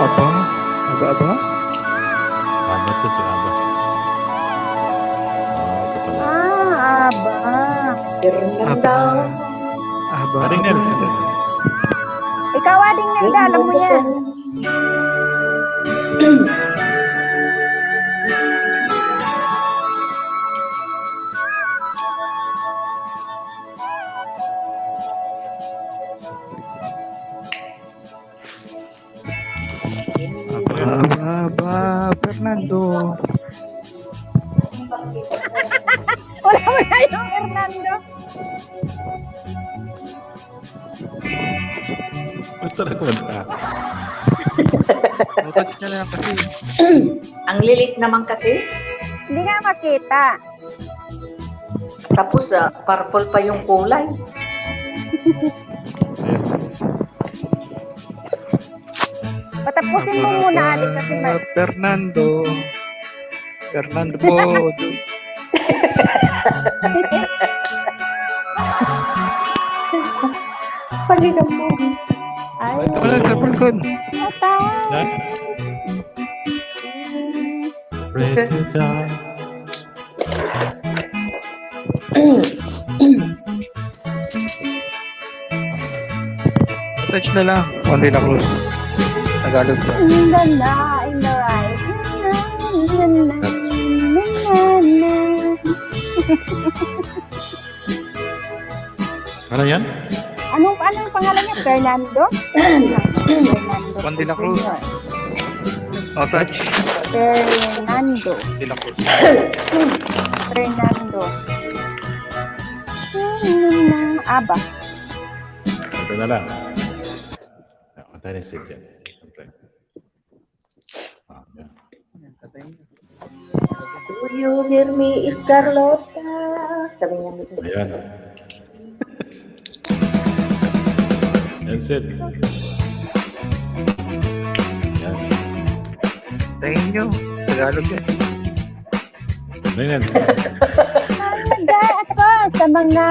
Aba? Aba? Aba to si Aba. Ito pala. Aba. Fernanda. Aba? Aring Nelson. Ikaw, Ading Nelda, alam mo yan. Aba, Fernando. Wala mo na yung Fernando. Ba't talaga kumanta? No touch na lang kasi. Ang lilit naman kasi. Hindi nga makita. Tapos, purple pa yung kulay. Patapusin mo muna, Ali, kasi Fernando. Fernando po. Palinam mo. Ay, Ito pala sa Falcon. mata. Yan. Pray to die. Touch na lang. Juan de la Cruz. Tagalog ba? In the night, in the right. Na, na, na, na. Ano yan? Anong pangalan niya? Fernando? Fernando. Juan de la Cruz. No touch. Fernando. De la Cruz. Fernando. Aba. Ito na lang. Kanta ni Sid yan. Kanta. Yan. Do you hear me, Carlota? Sabi niya dito. Ayan. Yan, Sid. Yan. Thank you. Tagalog yan. Ano yan? Nanda ako sa mga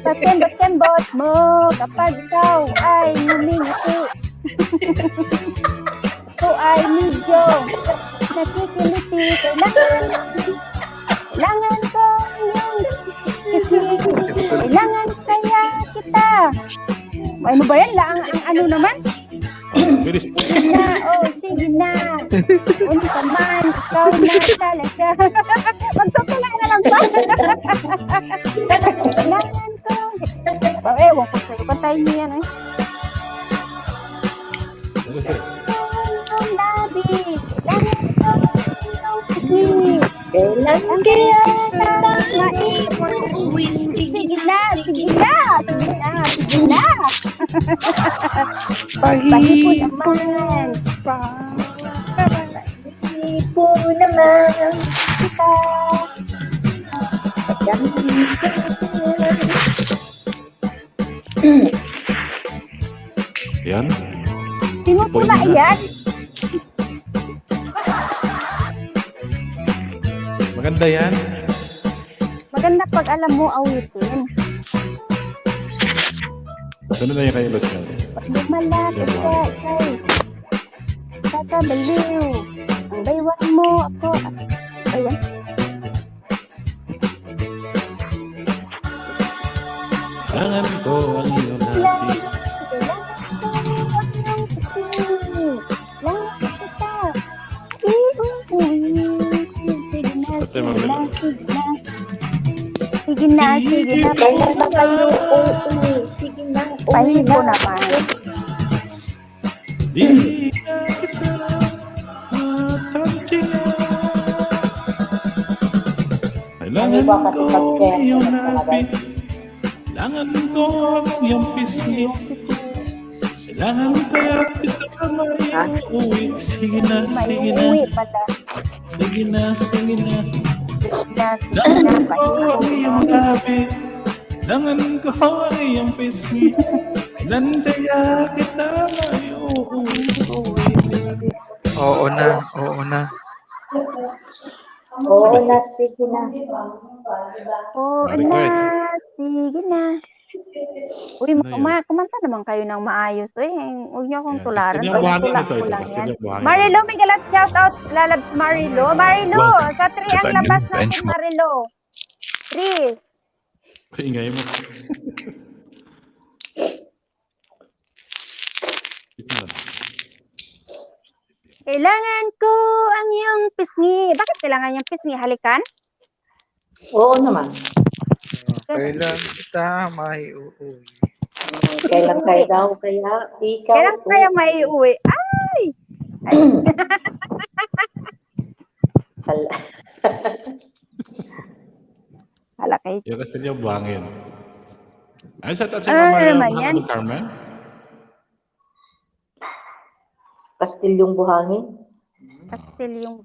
pakembot-kembot mo kapag ikaw ay ngumingiti. Ito ay medyo nakikiliti. Kailangan ko yung kisisi. Kailangan kaya kita. Ano ba yan? Ang ano naman? Bilis. Sige na, oh, sige na. Ano ka man, ikaw na talaga. Magtutulay na lang ba? Kailangan ko. Ewan ko sa'yo, pantayin niyo yan eh. Ano, Sid? Ang labi, kailangan ko yung sige. Kailan Kaya na maiwan. Sige na, sige na, sige na, sige na. Pahipo naman. Pahipo naman kita. Yan. Sino pula yan? Maganda yan. Maganda pag alam mo awitin. Sunod na yung kay Los yan. Pag lumalapit ka kay kakabaliw. Ang baywang mo ako. Ayan. Kailangan ko ang iyong labi. Sige na, sige na. Kailan ba kayo uuwi? Sige na, uwi Pahipo na. naman. Di na kita matantiyan. Kailangan ko ang iyong labi. Kailangan ko ang iyong pisngi. Kailangan kaya kita maiuwi. Sige na, sige na. Maiuwi pala. Sige na, sige na. Sige na, sige na. Kailangan ko Pahipo. ang iyong labi. Kailangan ko ang iyong pisngi. Kailan kaya kita maiuwi. Oo na. Oo na. Oo na, sige na. Oo Maring na, Grace. sige na. Uy, Ano yun? kumanta naman kayo ng maayos. Uy, huwag niyo akong Yan. tularan. Gusto niyo buhangin Tulak ito, ko ito. lang Gusto yan. niyo buhangin. Marilo, may galat shout out. Lalabs Marilo. Marilo, sa 3 ang the labas new natin, benchmark. Marilo. 3. Ingay mo. Kailangan ko ang iyong pisngi. Bakit kailangan yung pisngi? Halikan? Oo naman. Kailan kita may uuwi. Kailan kayo daw kaya ikaw Kailan kaya maiuwi? Ay! Hala. Hala kayo. Yung gusto niyo buhangin. Ay, sa tatsi Ano mo naman yan? Carmen? Kastilyong buhangin. Pastil yung...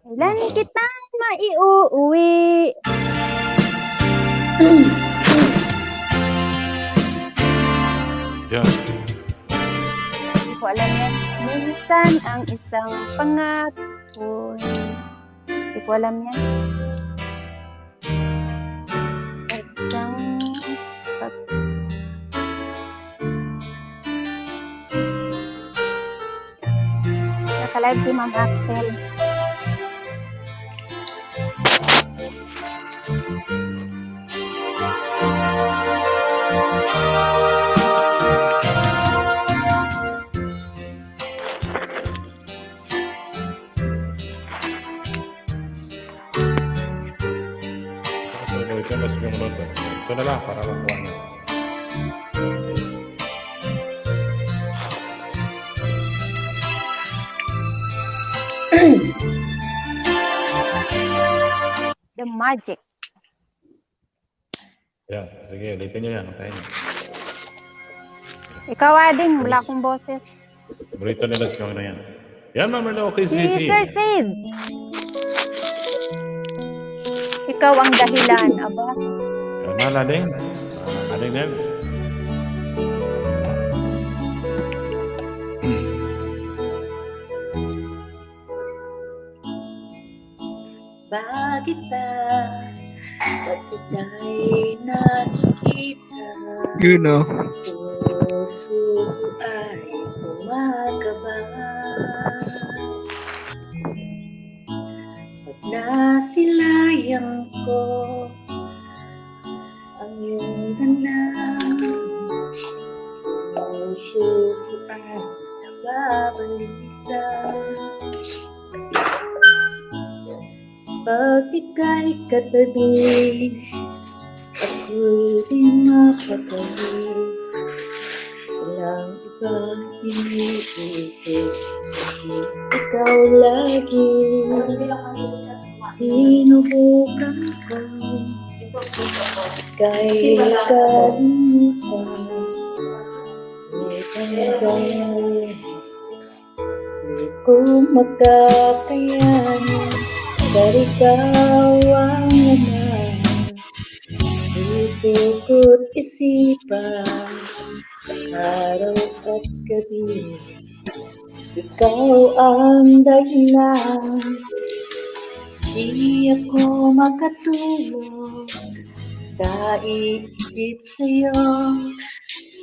Kailan kita maiuwi? Yan. Hindi ko alam yan. Minsan ang isang pangako. Hindi ko alam yan. Isang Nakalive si Ma'am Axel. Ito na lang para makuha niya. The Magic. Yan. Sige, ulitin niyo yan. Okay. Ikaw, Ading, wala akong boses. Burrito nila sa na yan. Yan, Ma'am Merlo. Okay, Si Sisi. Sir Sid. Ikaw ang dahilan, aba. Yan, Ma'am Aling. Aling din. Bakit ba? Bakit tayo nakikita? You know. Puso ko ay kumakaba. Pag nasilayan ko ang iyong hanap, puso ko ay nababalisan. Pag ika'y katabi, ako'y di mapatali. Walang ibang iniisip, kundi ikaw lagi. Sinubukan ko, ika'y kalimutan. Hanggang di ko makakayanan. Dari ikaw ang laman, puso ko't isipan, sa araw at gabi. Ikaw ang dahilan, di ako makatulog, kaisip sa'yo,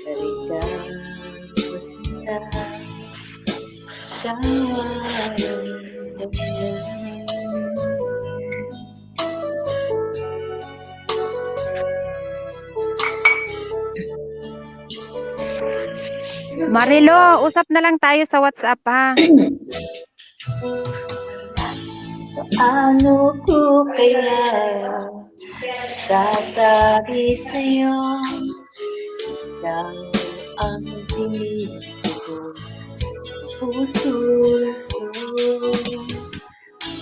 dari ikaw masinta, ikaw ang dahilan. Marilo, usap na lang tayo sa WhatsApp, ha? Ano ko kaya sasabi sa'yo lang ang pinig ko, puso ko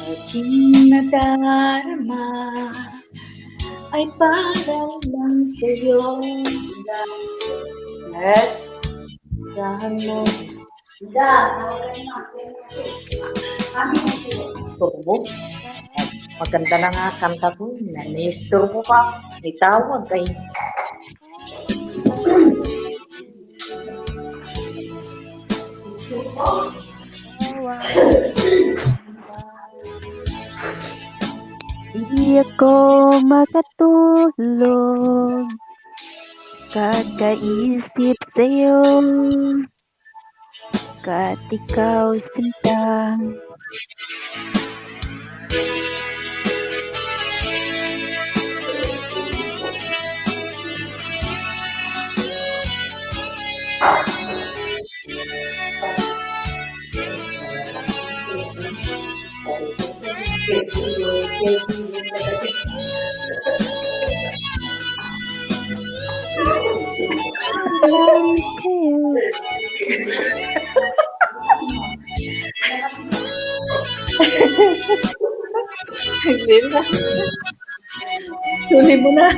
aking nadarama ay para lang sa'yo. Yes, saan mo? Turbo. Maganda na nga kanta ko. Nanisturbo ka. May tawag kay. Di ako makatulog, kakaisip sa'yo, kat ikaw sinta. Tuloy mo na.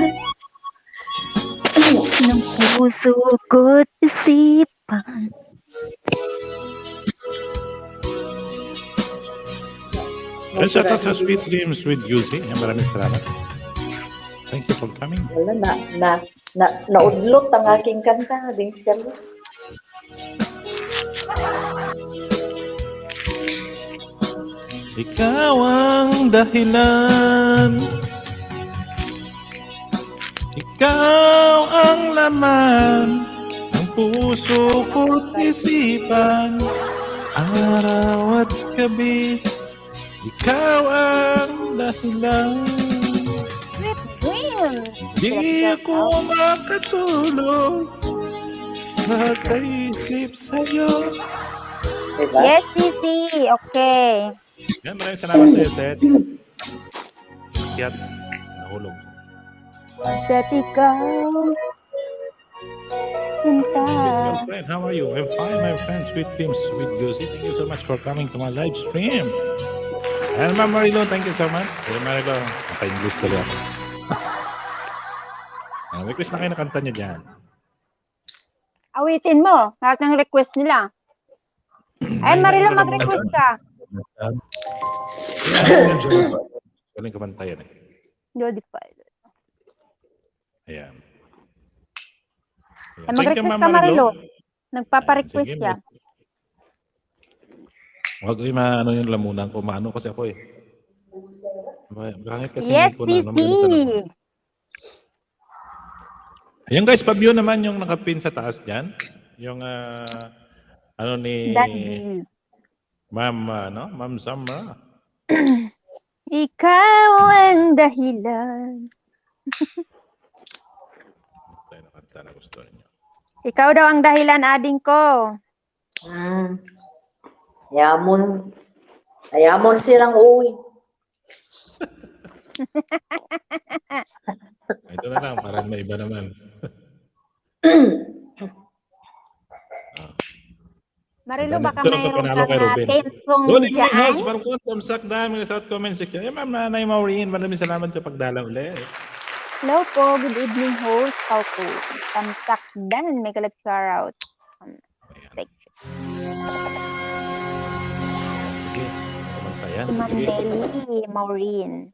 Ng puso ko't isipan. Shout out sa Sweet Dreams with Yuzi. Maraming salamat. Thank you for coming. Wala, naudlot ang aking kanta. Ding Charlotte. Ikaw ang dahilan. Ikaw ang laman ng puso ko't isipan. Araw at gabi, ikaw ang dahilan. Sweet dreams. Di ako makatulog kakaisip sa'yo. Diba? Yes, Sisi. Okay. Yan, maraming salamat sa'yo, Seth. Kiyat, nahulog. That ikaw, sinta. Girlfriend, how are you? I'm fine, my friend. Sweet Dreams, Sweet Juicy. Thank you so much for coming to my live stream. And Ma'am Marilo, thank you so much. Hey, Marilo, naka-English tuloy ako. May quiz na kayo na kanta niyo dyan. Awitin mo. Lahat ng request nila. Ay, Marilo, mag-request ka. Galing kumanta yan eh. Jodify. Ayan. Ay, mag-request ka, Marilo. Nagpapa-request Sige, siya. Huwag ko maano yung lamunan ko. Maano kasi ako eh. Bakit kasi Yes, hindi ko na. Sisi. Ayan guys, pa-view naman yung nakapin sa taas dyan. Yung ano ni Daddy. Ma'am Samra. Ikaw ang dahilan. Tayo na kanta na gusto niyo. Ikaw daw ang dahilan, ading ko. Ayamon silang uwi. Ito na lang, parang may iba naman. Marilo, baka Ito lang mayroon panalo kay kang Ruben. tensong Good evening, dyan. host. Marcos, tamsak dami sa comment section. Ma'am Nanay Maureen, maraming salamat sa pagdala ulit. Hello po, good evening host. How po? Tamsak dan, may kalap shoutout. Sige, kumanta yan. Si Maneli, Maureen.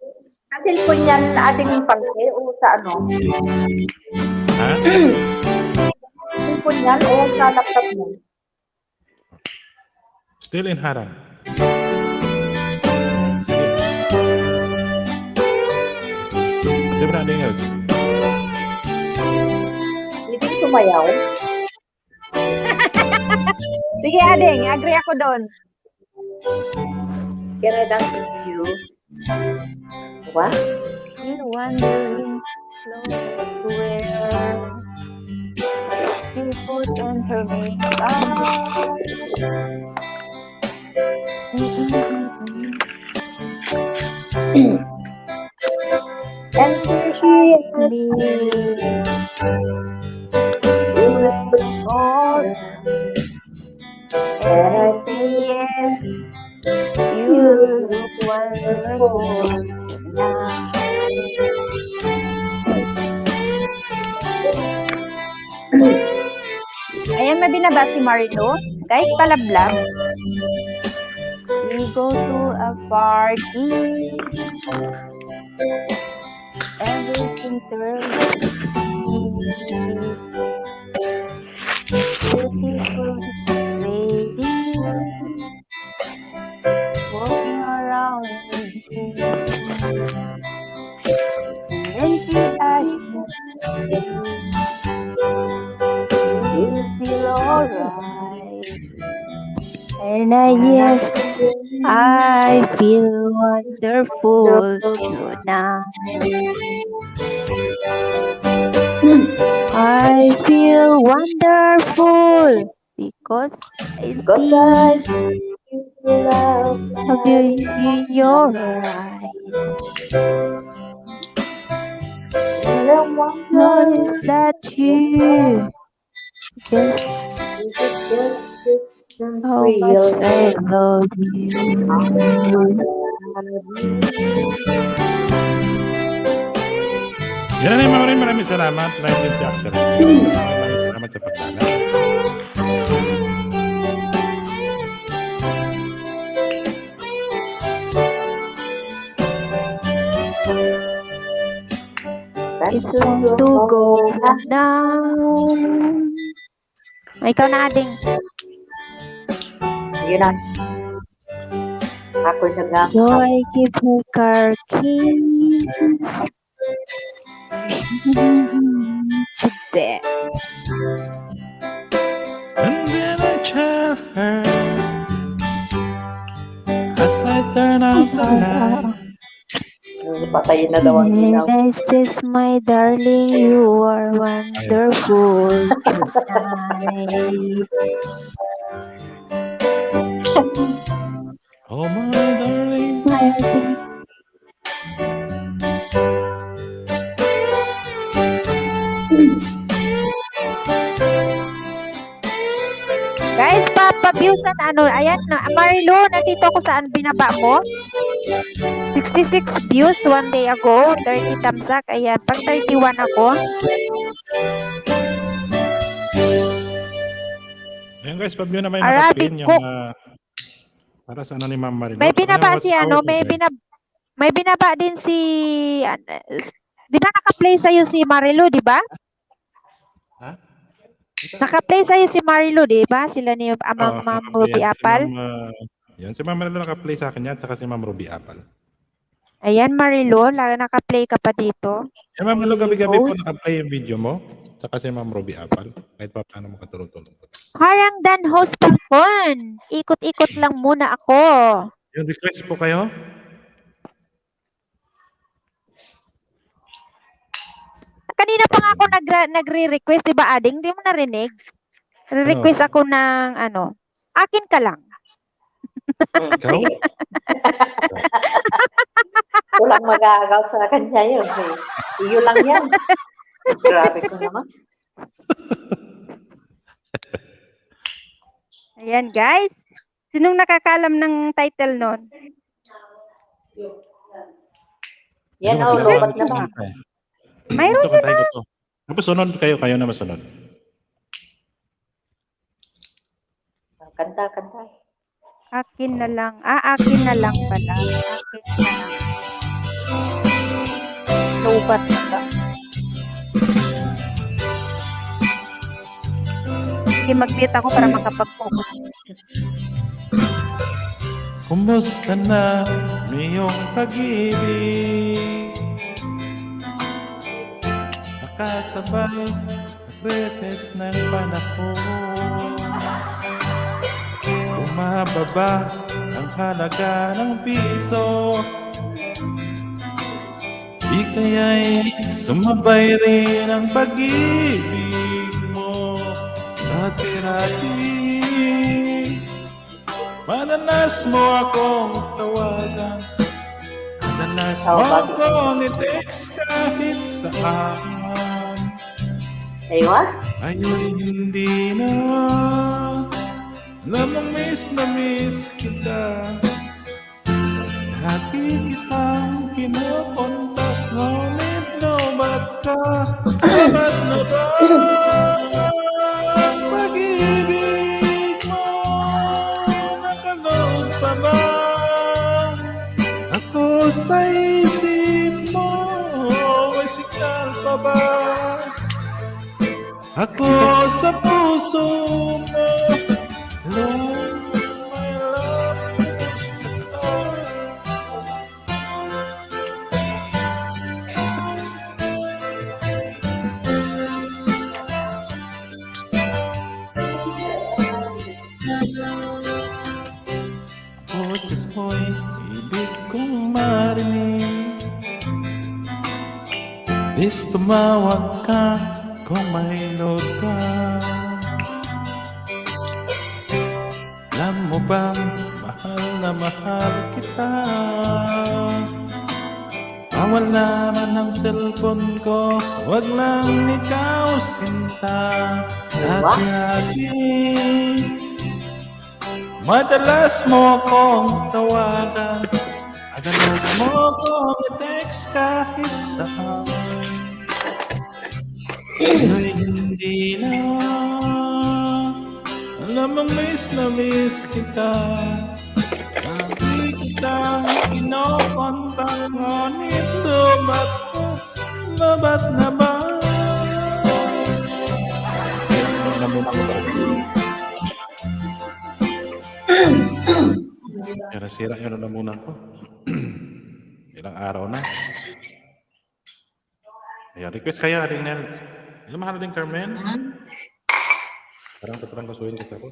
Kasi po yan sa ating pangke o sa ano? Ha? Cellphone yan o sa laptop mo? Still in harang. Sige. Di ba na yun? Hindi sumayaw. Sige, ading, agree ako doon. Can I dance with you? What? You wondering where you put on her makeup. And she Me. You went for and I say yes. You look wonderful now. Ayan, may binaba si Marilo. Guys, palablab. We go to a party. Everything's really beautiful lady walking around with me. And she asked me, you feel alright? And yes, I feel wonderful tonight. I feel wonderful because I see love of you in your eyes. Knows that you just how much I love you. Yan na maraming salamat. Live din si Axel. Maraming salamat sa pagdala. It's time to go down. Ikaw na, Ading. Yun na. Ako nag Joy, give her car keys. To bed. And then I tell her as I turn off the light. Patayin na daw ang ilaw. This is my darling, you are wonderful tonight. Oh my darling. Guys, pa-views na ano, ayan, Marilu, nandito ako saan binaba mo? 66 views one day ago, 30 thumbs up, ayan, pag 31 ako. Ayan guys, pag yun naman yung Arabic naka-pin yung cook. para sa ano ni Ma'am Marilu. May binaba Ano yung si WhatsApp ano, ko, may binaba din si, di ba naka-play sa'yo si Marilu, di ba? Ha? Naka-play sa'yo si Marilu, di ba? Sila ni Ma'am Ruby Apal. Yan, si Ma'am Marilu naka-play sa akin yan, saka si Ma'am Ruby Apal. Ayan, Marilu, naka-play ka pa dito. Yan, Ma'am Marilu, gabi-gabi po Post. naka-play yung video mo, saka si Ma'am Ruby Apal. Kahit pa paano mo katulong-tulong. Harang dan host pa kon. Ikot-ikot lang muna ako. Yung request po kayo? Kanina pa nga ako nagre-request, di ba, Ading? Hindi mo narinig? Re-request ako ng ano. Akin ka lang. Ikaw? Walang mag-aagaw sa kanya yun. Iyo lang yan. Grabe ko naman. Ayan, guys. Sinong nakakalam ng title nun? Yan Ano, o, lobat na ba? Mayroon Ito, kantahin ko to. Tapos sunod kayo na masunod. Kanta, kanta. Akin na lang. Akin na lang pala. Akin na lang. Lobat na ba? Sige, mag-mute ako para makapag-focus. Kumusta na iyong pag-ibig? Nakasabay at beses ng panahon. Bumababa ang halaga ng piso. Di kaya'y sumabay rin ang pag-ibig mo. Dati-dati madalas mo akong tawagan. Madalas mo akong i-text kahit saan. Aywa? Ngayon hindi na miss na miss kita. Dati kitang kinokontak, ngunit lobat ka. Sabat na ba ang pag-ibig mo? Nakaloob pa ba ako sa isip mo? May signal pa ba ako sa puso mo? Love, my love is the love. Boses mo'y ibig kong marinig. Please tumawag ka kung may load ka. Alam mo bang mahal na mahal kita? Mawala man ang cellphone ko, wag lang ikaw sinta. Dati-dati madalas mo akong tawagan. Madalas mo akong i-text kahit saan. Nga'y hindi na alam mong miss na miss kita. Dati kitang kinokontak, ngunit Labat na ba? Sino naman ako talaga? Sira yung namunan ko. Ilang araw na. Ayan, request kaya rin Nel. Ilang mahal din Carmen? Parang tatrang kasuhin kasi ako.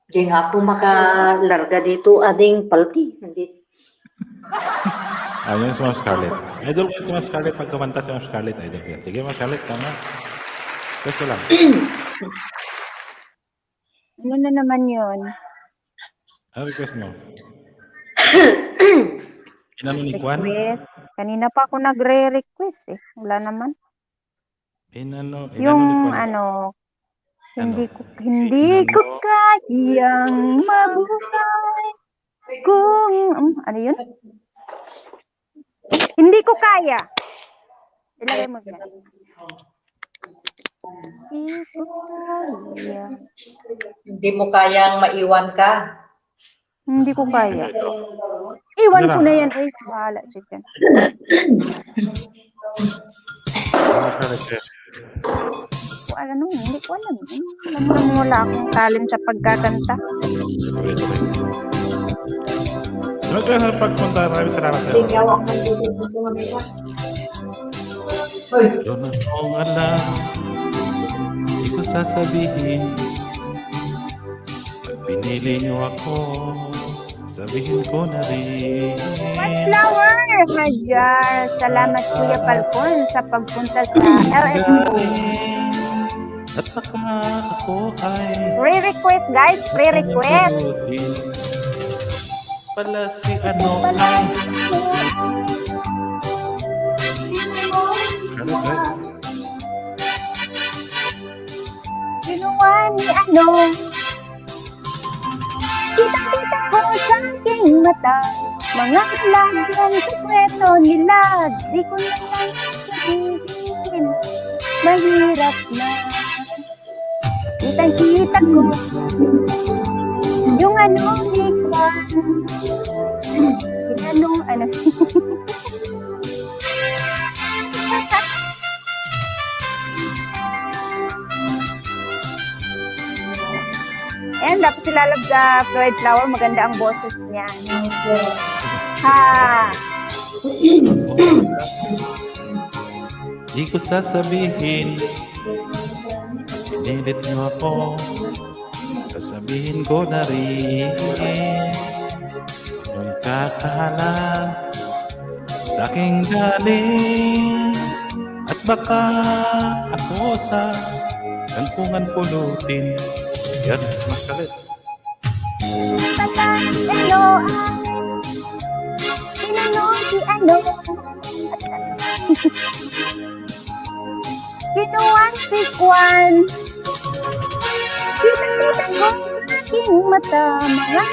Di nga ako makalarga dito ading palti. Hindi. Ayun si Ma'am Scarlett. Idol ko si Ma'am Scarlett. Pag kumanta si Ma'am Scarlett, idol ko yan. Sige Ma'am Scarlett, tama. Request ko lang. Ano na naman yun? Ano request mo? Inano ni Juan? Request. Kanina pa ako nagre-request eh. Wala naman. Inano ni Yung Juan? hindi ko kayang mabuhay kung ano yun? Hindi ko kaya. Ilagay mo dyan. Hindi ko kaya. Hindi mo kayang maiwan ka. Hindi ko kaya. Iwan ko na yan. Ay, bahala siya dyan. Ano, hindi ko alam. Alam mo naman wala akong talent sa pagkakanta. Ano kaya sa pagpunta? Maraming salamat sa iyo. Doon akong alam, hindi ko sasabihin. Pag pinili niyo ako, sabihin ko na rin. Flower! Hajar! Salamat Kuya Falcon sa pagpunta sa LSU. At baka ako ay Free request guys! Free request! pala si ano ay Scarlett, right? Ginawa ni ano? Kita-kita ko sa aking mata. Mga kalagang sekreto nila. Di ko na lang sabihin. Mahirap na. Kitang-kita ko. Yung ano ni Kwan. Anong ano? Ayan, dapat si Lalab sa Floyd Flower. Maganda ang boses niya. Ha! Di ko sasabihin, pinilit niyo ako, sasabihin ko na rin. Yung kakahalan sa aking galing, at baka ako sa kanpungan pulutin. Yan, mas kalit. Ano si ano? Kinuwan si Kwan. Kita-kita ko sa aking mata. Mga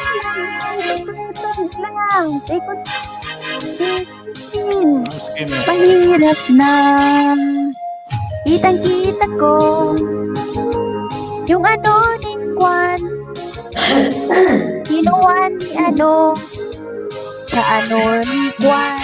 tutod lang. Ikot. Skin. Mahirap na. Kitang-kita ko. Yung ano ni Kwan. Kinuwan ni ano. Sa ano ni Kwan.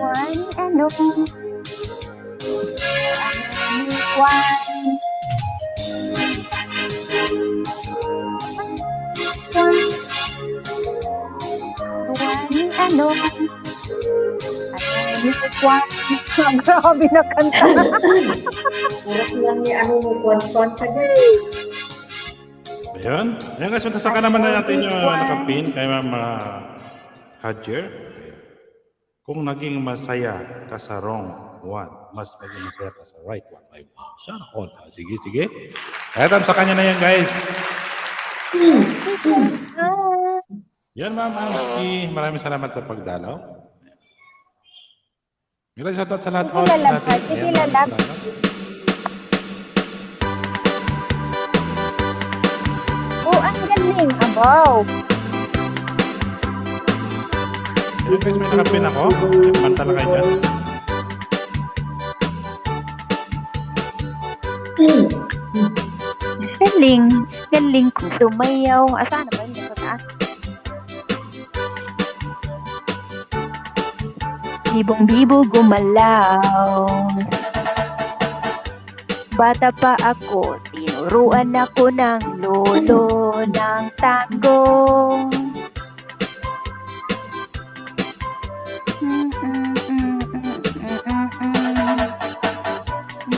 Kwan ano. Kwan. Ano? Kwan. Grabe na kanta. Puro lang ni ano mo kwan-kwan ka dyan. Ayun. Ayun guys, matasaka naman na natin yung nakapin kay Mama Hajer. Kung naging masaya ka sa wrong one, mas maging masaya ka sa right one. Ay, wow. Sana all. Sige, sige. Kaya sa kanya na yan, guys. Yan, Ma'am Amski. Maraming salamat sa pagdalaw. Mila, shoutout sa lahat Sige, host lalab. natin. Sige, Ayan, lalab. salamat. Oh, ang galing. Abaw. Ayun guys, may nakapin ako. Manta na kayo dyan. Galing. Galing kong sumayaw. Asa na ba yun? Sa taas? Bibong-bibo gumalaw. Bata pa ako, tinuruan ako ng lolo ng tango.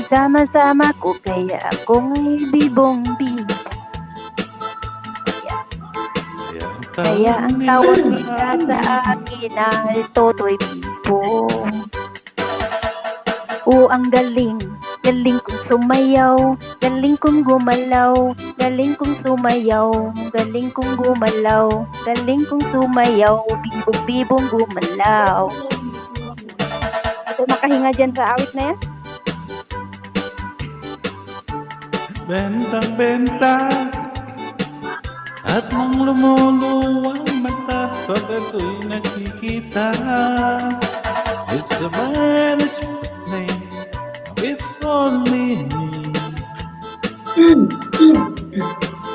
Sama-sama ko kaya ako ngay bibong-bibo. Kaya ang tawag nila sa akin ay Totoy Bibo. Ang galing. Galing kong sumayaw. Galing kong gumalaw. Galing kong sumayaw. Galing kong gumalaw. Galing kong sumayaw. Bibong-bibong gumalaw. Ito makahinga dyan sa awit na yan? Bentang-benta at nang lumuluwang mata pag ako'y nakikita. It's a man, it's plain, it's only me.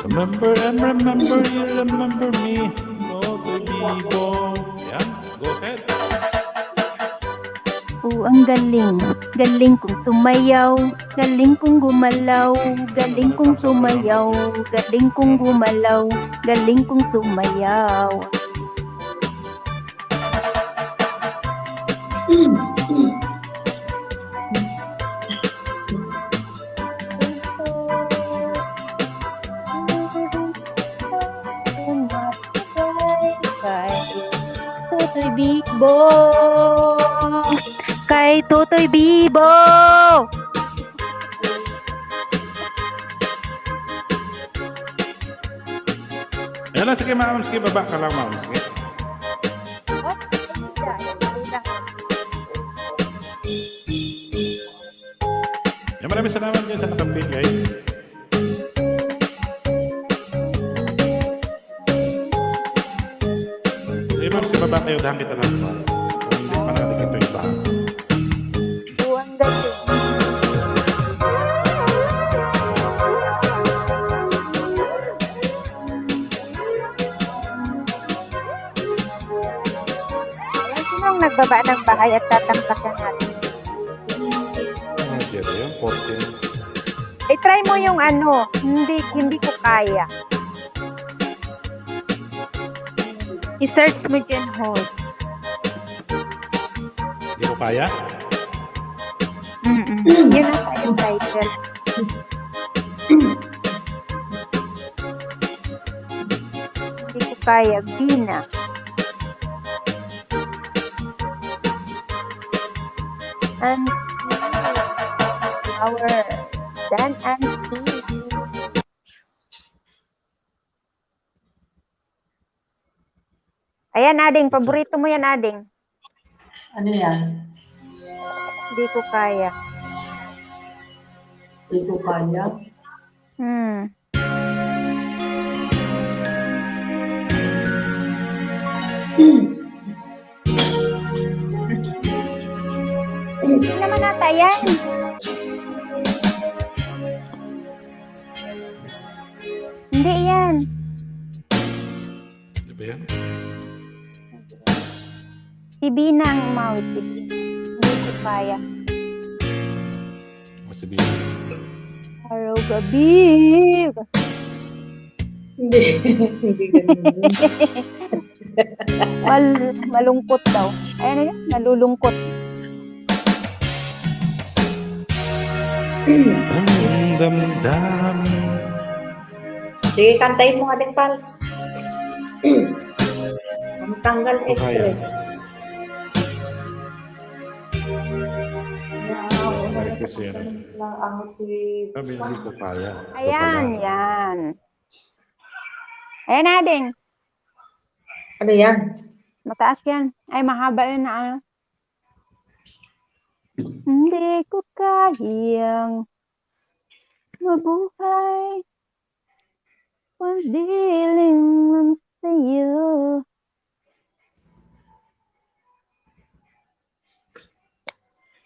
Remember and remember, you remember me. Oh, Bibo. Yeah, go ahead. Ang galing. Galing kong sumayaw. Galing kong gumalaw. Galing kong sumayaw. Galing kong gumalaw. Galing kong sumayaw. Totoy Bibo. Kay Totoy Bibo. Ayan lang, sige ma'am. Sige, baba ka lang ma'am. Sige. Yan, maraming salamat dyan sa nakapin, guys. Sige ma'am, sige baba kayo. Dahan kita lang ma'am. Kung hindi pa natin ito iba. Ang galing. Ayan, sinong nagbaba ng bahay at tatangkasan natin? Ano dyan? Ayan, 14. I-try mo yung ano, hindi ko kaya. I-search mo dyan, host. Hindi ko kaya? Yun ang kaya title. Hindi ko kaya, Bina. And our Dan and Steve. Ayan, Ading. Paborito mo yan, Ading. Ano yan? Hindi ko kaya. Hindi ko kaya. Hindi naman nata yan. Hindi yan. Di ba yan? Si Bina ang umawit. Si Bina. Hindi ko kaya. Masabihin. Araw gabi. Hindi. Hindi ganun. Malungkot daw. Ayan na yun. Nalulungkot. Ang damdamin. Sige, kantayin mo nga din, Pal. Tanggal Kaya. stress. Kasi yan. Sabi, hindi ko kaya. Ayan, yan. Ayan, Ading. Ano yan? Mataas yan. Ay, mahaba yun na ano. Hindi ko kayang mabuhay kung di lang sa'yo.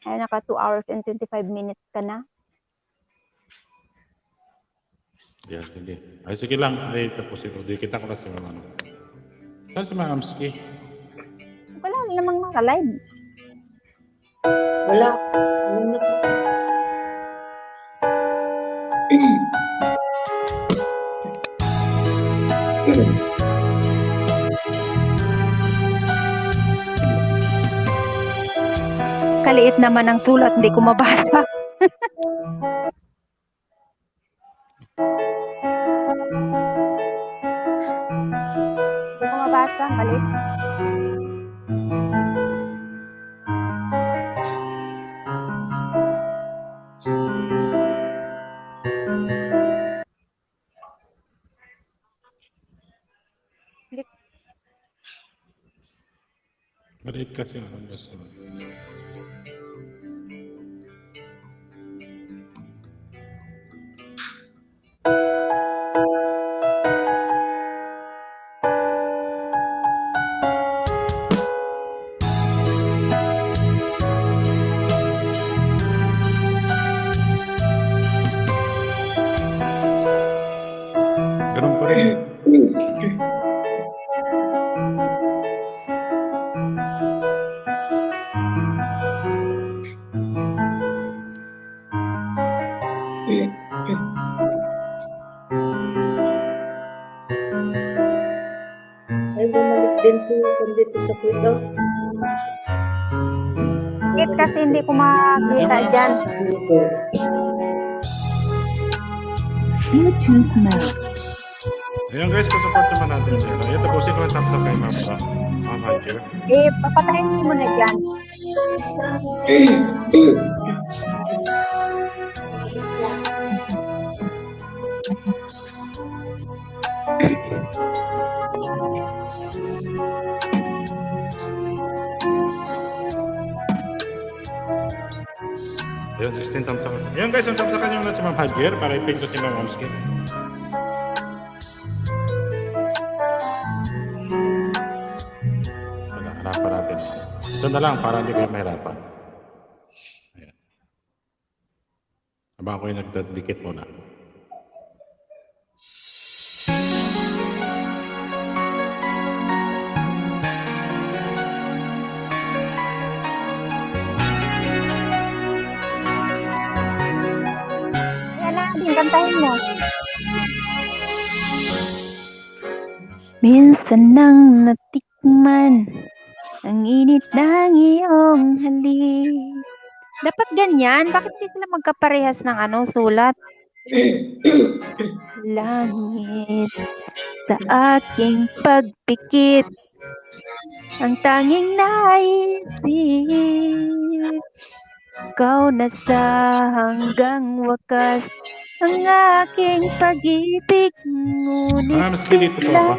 Ay, naka 2 hours and 25 minutes ka na. Yeah, sige. Ay, sige lang. Ay, tapusin ko. Di kita ko na si Mama. Saan si Ma'am Amski? Wala namang naka-live. Wala. Wala. Kaliit naman ang sulat, hindi ko mabasa. Hindi ko mabasa, maliit. Maliit kasi. Ang basta. Ganun pa rin. Ay, bumalik din si dito sa Kuwait. Bakit kasi hindi ko makita dyan? YouTube now. Ayun guys, pasupport naman natin siya. Ayun, tapusin ko ang thumbs up kay Mama. Ma'am Hajer. Eh, papatayin mo na dyan. Ayun, 16 thumbs up. Ayun guys, ang thumbs up kanya muna si Ma'am Hajer para ipindot si Ma'am Amski. Wala, harapan natin. Ito na lang, para hindi kayo mahirapan. Ayan. Habang ako yung nagdadikit muna. Ayan na, din, kantahin mo. Minsan nang natikman ang init ng iyong halik. Dapat ganyan. Bakit di sila magkaparehas ng sulat? Langit sa aking pagpikit, ang tanging naisip, ikaw na sa hanggang wakas, ang aking pag-ibig. Ngunit Ma'am Amski, dito po ba?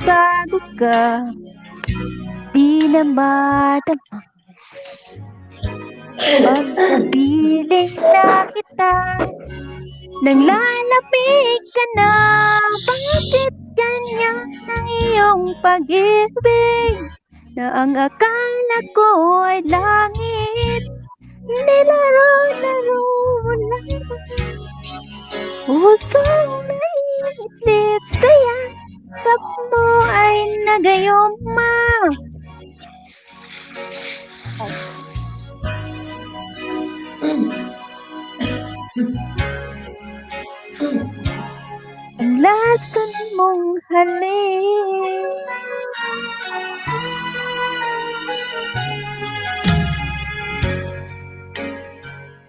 bago ka, di na madama. Pagkapiling na kita, nang lalamig ka na. Bakit ganyan ang iyong pag-ibig, na ang akala ko ay langit, nilaro-laro mo lang. Pusong nailit, kaya kap mo ay nagayuma. Ang lason mong halik.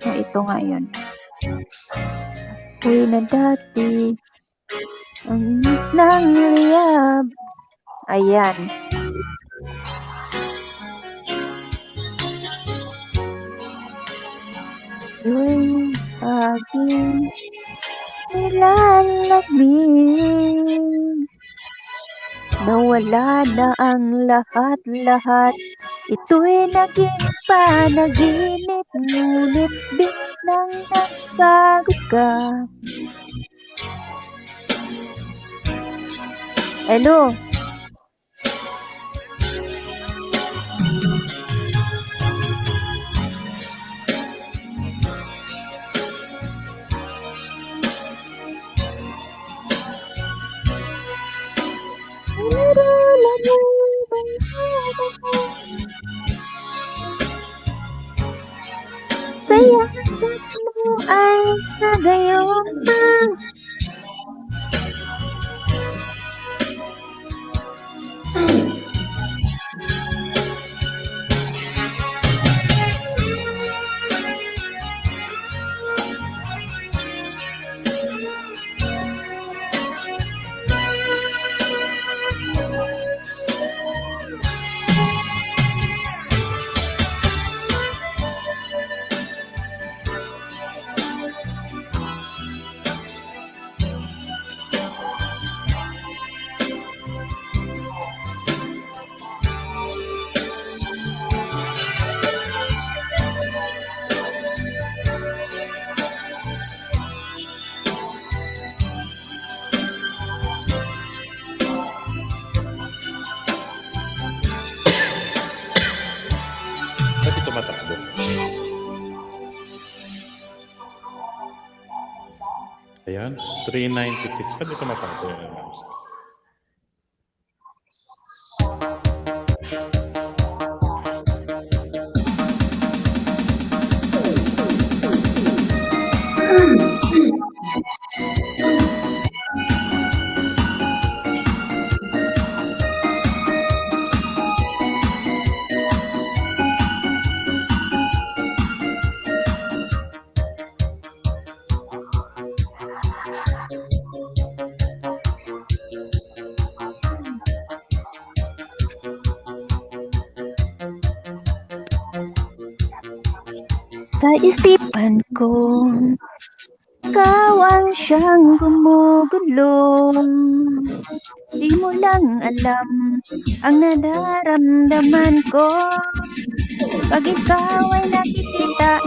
Ito nga yun. Ako'y na dati ang init ng liyab. Ayan. Yung aking nilalamig, nawala na ang lahat-lahat Ito'y naging panaginip, ngunit biglang napagod ka. Hello? Sayangkat mo ay sa gayon pa. Ba't ito matakbo? Ayan, 396. Ba't ito matakbo yan, Mams? Kaisipan ko, ikaw ang siyang gumugulo. Di mo lang alam ang nararamdaman ko. Pag ikaw ay nakikita,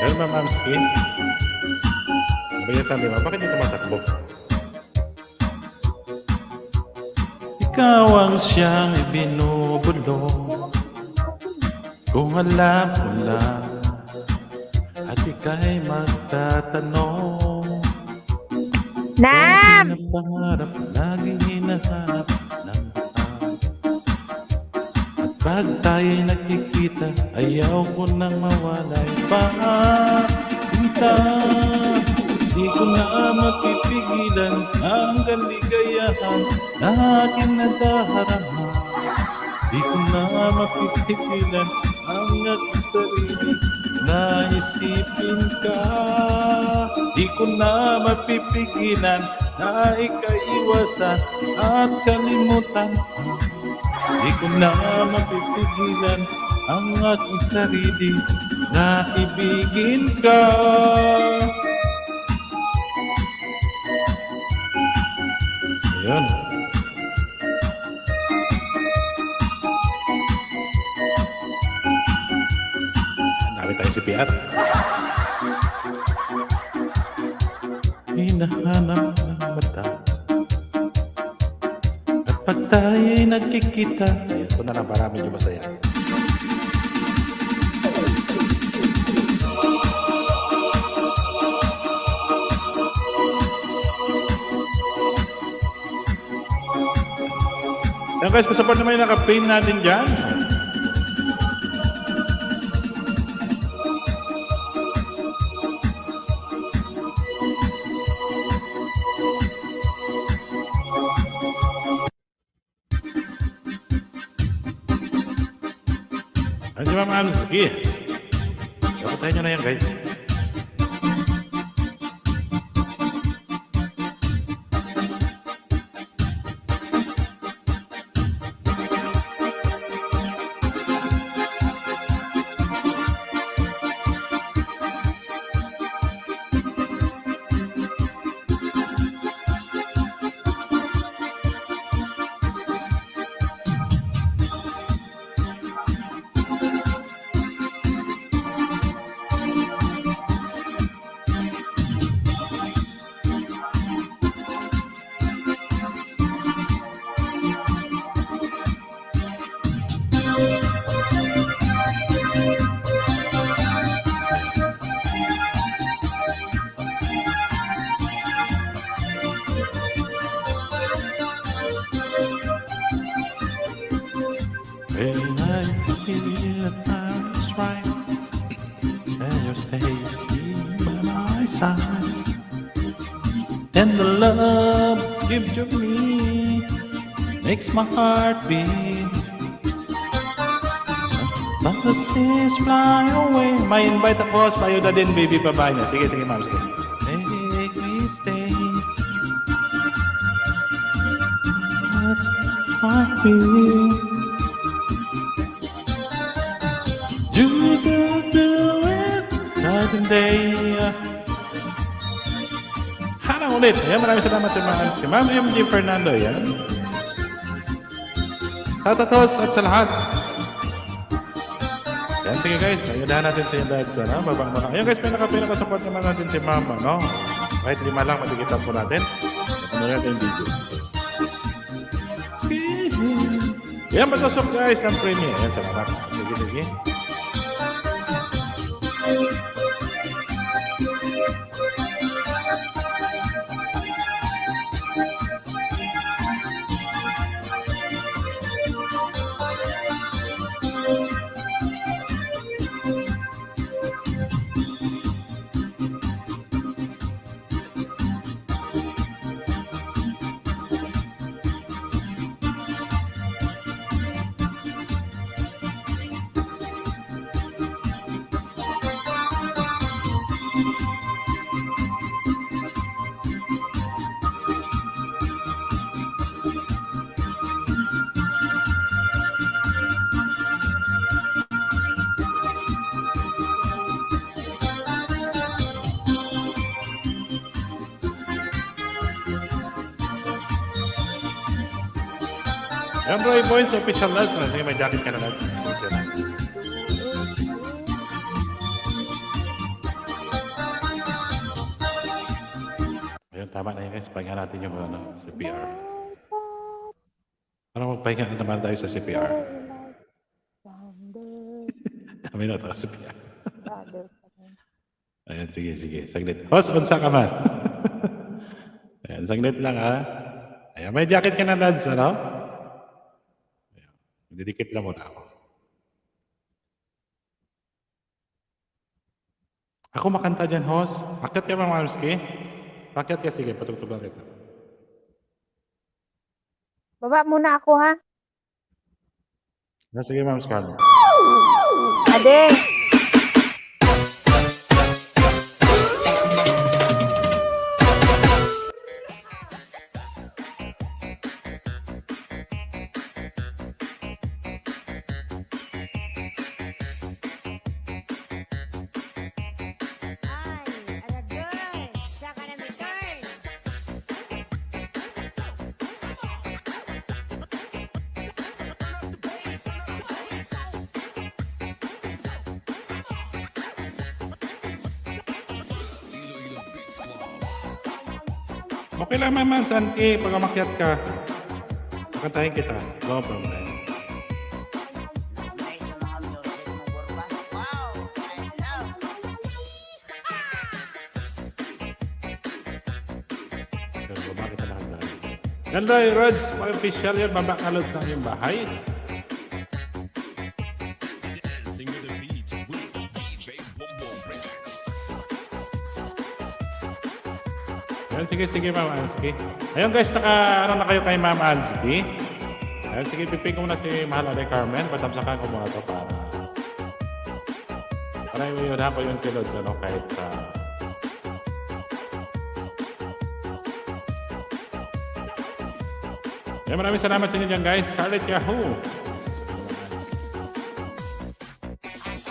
Ayan ba, Mamski? Bayatan, di ba? Bakit ito matakbo? Ikaw ang siyang ibinubulong, kung alam mo lang, at ika'y magtatanong. Nam! Kung pinapangarap, laging hinahanap ng pag tayo'y nagkikita, ayaw ko nang mawalay pa. Sinta, di ko na mapipigilan ang kaligayahan na aking nadarama. Di ko na mapipigilan ang aking sarili na isipin ka. Di ko na mapipigilan na ikaiwasan at kalimutan. Di ko na mapipigilan ang aking sarili na ibigin ka. Ayun. Hanapin tayo si PR. Hinahanap ng mata. Pag tayo'y nagkikita, ito na lang para medyo masaya. Ayan guys, pasupport naman yung naka-pin natin dyan. Ayan si Ma'am Anski. Sagutin nyo na yan, guys. When I feel the time is right, and you stay by my side, and the love you give me makes my heart beat. But the seas fly away. May invite ako, payo na din, baby, baba niya. Sige, sige, ma'am, sige. Make me stay. That's my feeling. You do it night and day. Hanang ulit. Ayan, maraming salamat sa mga si Ma'am MG Fernando. Yan. Tatatos at sa lahat. Yan, sige guys. Ayudahan natin sa yung dahil sa babang mga. Ayan guys, pinaka-support naman natin si Mama, no? Kahit 5 lang, matigitan po natin. Ano natin yung video. Yan, patusok guys ang premium. Ayan, salamat. Sige, sige. Yan Roy Boys, official lads. Sige, may jacket ka na lads. Ayun, tama na yun guys. Pahinga natin yung CPR. Parang magpahinga naman tayo sa CPR. Dami na ito sa CPR. Ayan, sige, sige. Saglit. Host, unsa ka man? Ayan, saglit lang ha. Ayan, may jacket ka na lads, ano? Didikit lang muna ako. Ako makanta dyan, host. Akyat ka, Ma'am Anski? Akyat ka, sige, patugtugan kita. Baba muna ako, ha? Sige, Ma'am Anski. Ade! Okay lang, Ma'am Anski. Pag umakyat ka, pakantahin kita. No problem. Yan Roy, Rods, official yan, babakalot na yung bahay. Dancing with the beat with DJ Bombom Records. Yan, sige, sige, Ma'am Anski. Ayun guys, ano na kayo kay Ma'am Anski? Ayun, sige, pipin ko muna si Mahal Ate Carmen. Patamsakan ko muna ito para Parang yun ha pa yun kay Lods, ano, kahit maraming salamat sa inyo dyan, guys. Scarlett Yahoo!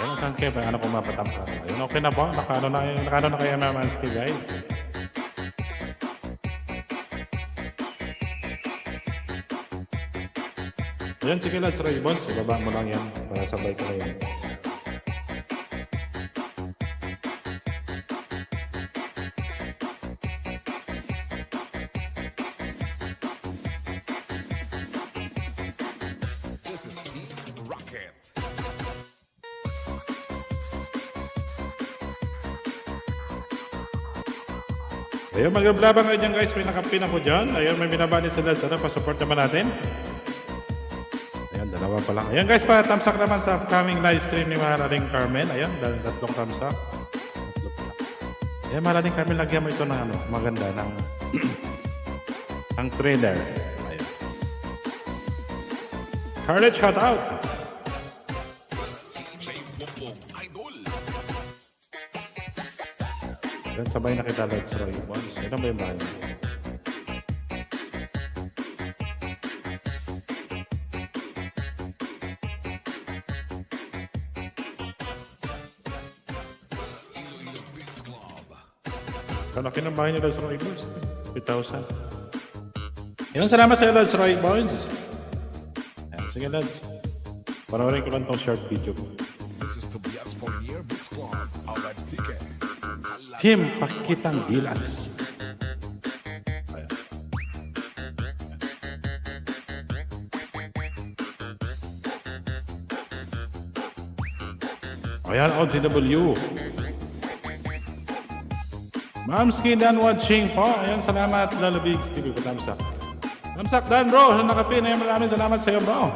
Ayun, saan kayo ba? Ano kung mapatampa? Ayun, okay na po. Nakaano na kayo Mamanski, guys. Ayun, sige Lods, Roy Boss. Ibaba mo lang yan para sabay ko na yan. This is Team Rocket. Ayun, maglaban kayo dyan, guys. May nakapin ako dyan. Ayun, may binabani sila. Sana pa-support naman natin. Ayan, dalawa pa lang. Ayan, guys, pa-thumbs up naman sa upcoming live stream ni Mahaling Carmen. Ayan, tatlong thumbs up. Tatlo pa lang. Ayan, Mahaling Carmen, lagyan mo ito ng ano, maganda, ng ang trailer. Ayan. Scarlett, shout out! DJ Bongbong Idol. Ayan, sabay na kita, Lods Roy Boss. Ayan ba yung bahay mo? Iloilo Beats Club. Kalaki ng bahay ni Lods Roy Boss. 3,000. Ayan, salamat sa iyo, Lods Roy Boss. Ayan, sige, Lods. Panoorin ko lang tong short video ko. This is Tobias Fournier Beats Club. Alright, ticket. Team Pakitang Gilas. Ayan. Ayan, OTW. Mamski Dan watching po. Ayan, salamat. Lalabig. TV ko, thumbs up. Thumbs up, Dan, bro. Nakapin. Ayan, maraming salamat sa iyo, bro.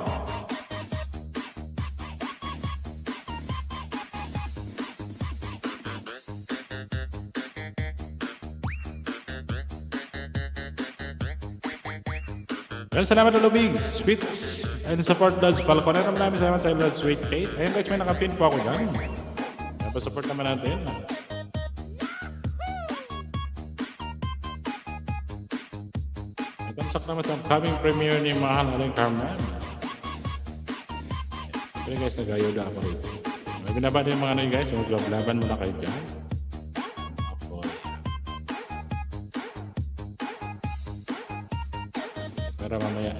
Ayan, salamat na Lubigs, Sweet, and support Lods Falcon. Ayan, maraming salamat tayo Lods Sweet Kate. Ayan guys, may nakapin po ako dyan. Tapos support naman natin. Itamsak naman sa upcoming premiere ni Mahaling Carmen. Ayan guys, nag-ayoda ako rito. May binaba din yung mga ano yun guys, yung maglaban muna kayo dyan. Para mamaya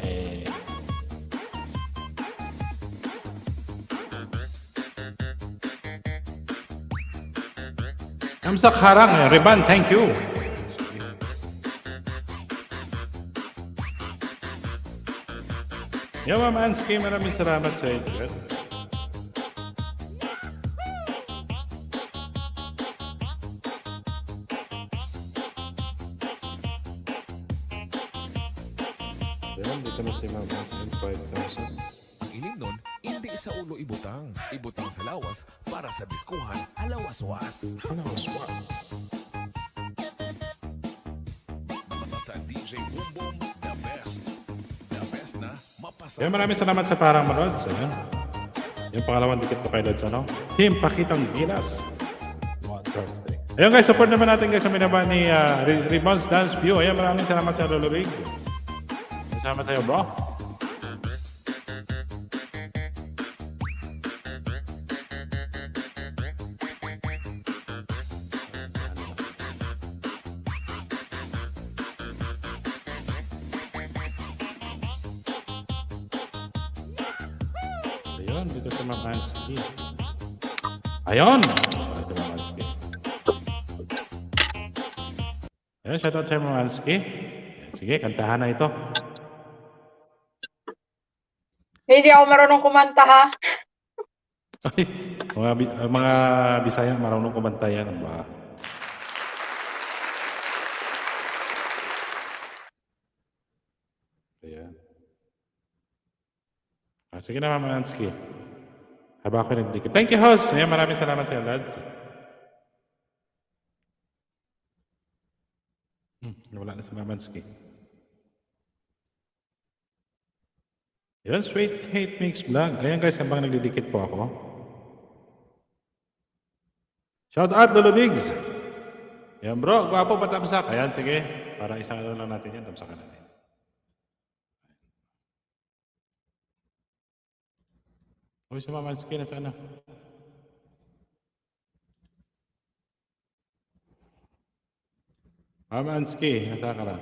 Kamsak harang, Reban, thank you. Yo, Mamanski, maraming salamat sa inyo. Ayan, dito na si Mama, 5,000. Ang inig nun, hindi sa ulo ibutang. Ibutang sa lawas para sa diskuhan, alawas-was. Alawas-was. Basta DJ Bongbong, the best. The best na mapasa. Ayan, maraming salamat sa parang manood. Ayan. Yung pangalawang dikit po kay Lods, ano? Team Pakitang Gilas. 1, 2, 3. Ayan guys, support naman natin guys sa minaba ni Ribbons Dance View. Ayan, maraming salamat sa Lolo Riggs. Salamat sa'yo, bro. Ayun, dito sa Mamanski. Ayun! Dito sa Mamanski. Ayun, shoutout sa Mamanski. Sige, kantahan na ito. Hindi ako marunong kumanta ha. mga Bisaya marunong kumanta yan. Ano ba? Ayan. Sige na, Mama Ansky. Haba ako nagdikit. Thank you, host. Ayan, maraming salamat sa iyo, lads. Wala na si Mama Ansky. Ayan, Sweet Hate Mix Vlog. Ayan guys, habang nagdidikit po ako. Shout out, Lolo Bigs. Yan bro, gwapo patamsak. Ayan, sige. Para isang ano lang natin yan, tamsakan natin. Uy, si Mama Anski na sana. Mama Anski, nasa ka na?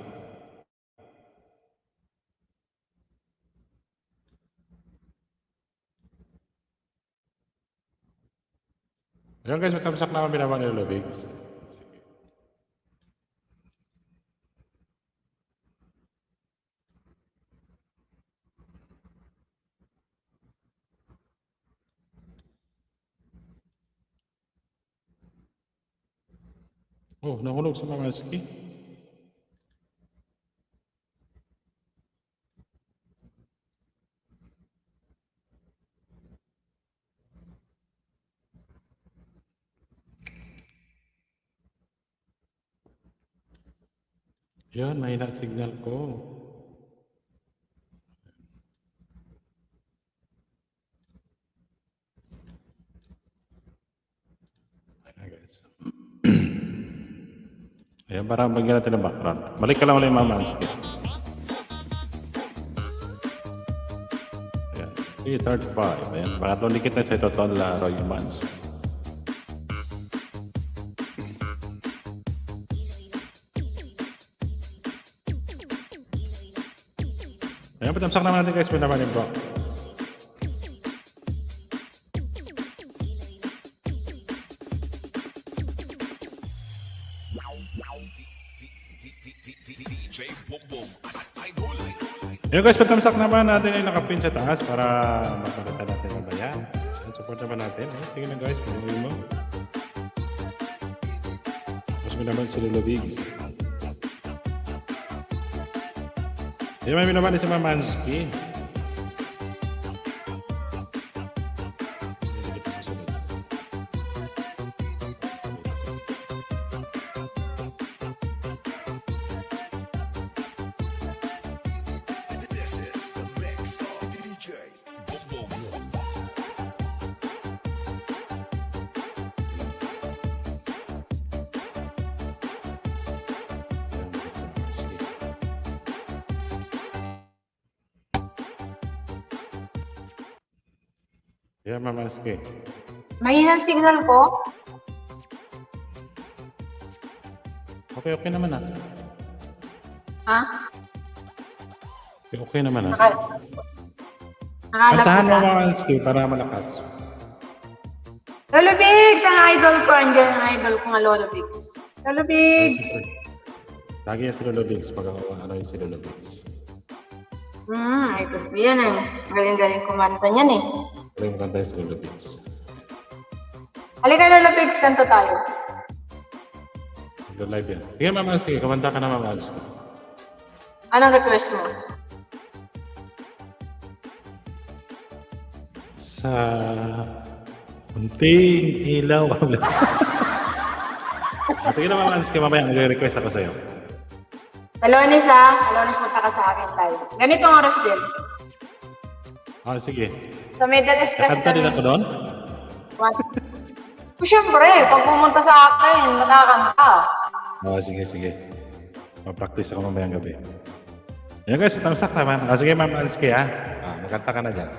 Ayan guys, matamsak na kami naman ni Lolo Bigs. Oh, nahulog si Mama Anski. Yan, mahina signal ko. Ayan guys. Ayan, para magyan natin ng background. Balik ka lang ulit, Mama Anski. Ayan. 335. Ayan, pangatlong dikit na sa total Roy Mans. Ayan, patamsak naman natin guys, may naman yung bro. DJ Boom Boom, idol. Ayan guys, patamsak naman natin yung nakapin sa taas para mapalitan natin ang bayan. Ayan, support naman natin. Ayan, sige na guys, pinuhin mo. Tapos may naman si Lolo Bigs. Ayan, may naman si Mama Anski. This is the mix of DJ Boom Boom. Ayan, Mama Anski. Mahina signal ko. Okay, okay naman ah. Ha? Okay, okay naman ah. Nakalap Kantahan mo, ka. Mama Anski, para malakas. Lolo Bigs, ang idol ko. Andiyan ang idol ko nga, Lolo Bigs. Lolo Bigs. Siyempre. Lagi yan si Lolo Bigs pag ano yung si Lolo Bigs. Idol ko yan eh. Galing-galing kumanta niyan eh. Kaya yung kanta yung si Lolo Bigs. Halika, Lolo Bigs, kanto tayo. Go live yan. Sige, Mama Anski, kumanta ka na, Mama Anski. Anong request mo? Sa unting ilaw. Sige na, Mama Anski, mamaya mag-request ako sa'yo. Alonis ha. Alonis, punta ka sa akin tayo. Ganitong oras din. Ah, sige. Sa middle stress Kakanta din ako doon? Siyempre, pag pumunta sa akin, nakakanta. Ah, sige, sige. Ma-practice ako mamayang gabi. Yan guys, tamsak naman. Ah, sige, Mama Anski, ha? Ah, magkanta ka na dyan.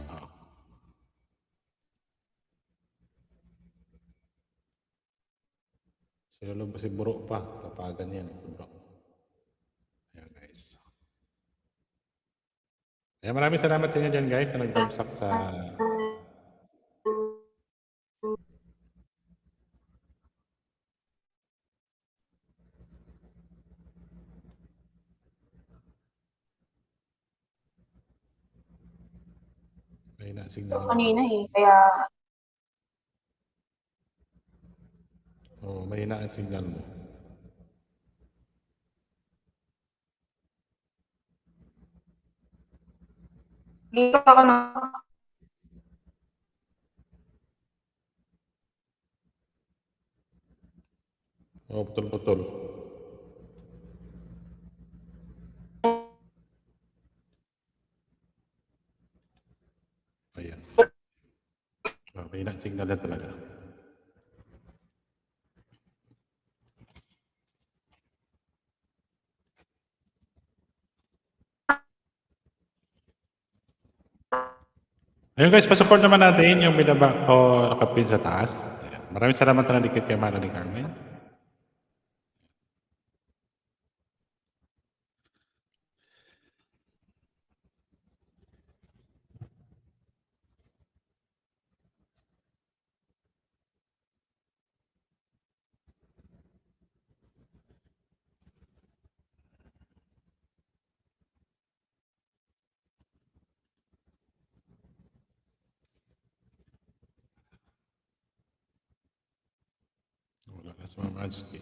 Ah. Si Buro pa. Tapagan yan, si Buro. Ayan, guys. Ayan, maraming salamat sa inyo dyan, guys, sa nagtamsak sa... May na-signal. Kanina eh, kaya Oo, mahina ang signal mo. dito ako na. Oo, putol-putol. Ayan. Mahina ang signal Ayun guys, pa-support naman natin yung binaba o nakapin sa taas. Ayan. Maraming salamat na nandikit kay Madeline Carmen. Wala na sa mga Mansky.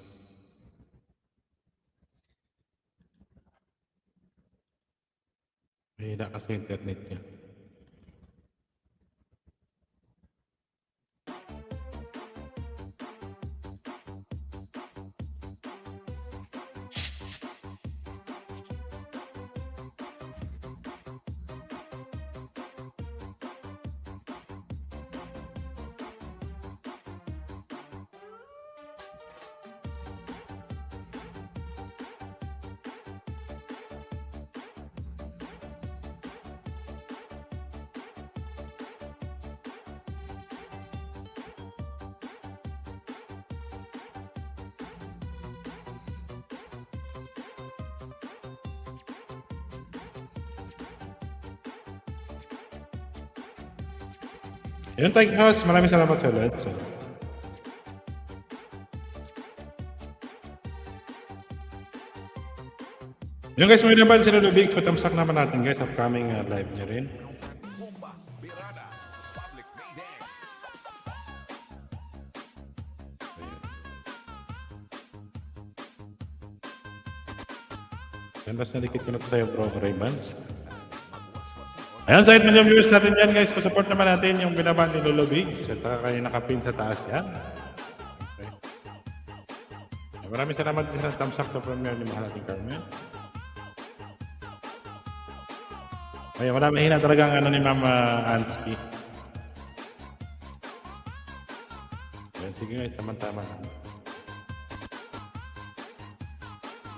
Mahina kasi internet niya. Yun, thank you, host. Maraming salamat sa ulit. So, yun guys, may naman sila Lubig. Patamsak naman natin guys. Upcoming live niya rin. Bomba, Birada, Public Meetings. Yan, basta nalikit ko na ito sa'yo, bro, Ray-Bans. Ayan, sa 8 million viewers natin dyan, guys. Pa-support naman natin yung binaba ni Lolo Bigs. At saka kayo nakapin sa taas dyan. Okay. Maraming salamat din sa thumbs up sa premiere ni Mahal natin Carmen. Ay, wala mahina talaga ang ano ni Mama Ansky. Ayan, sige guys, tama-tama.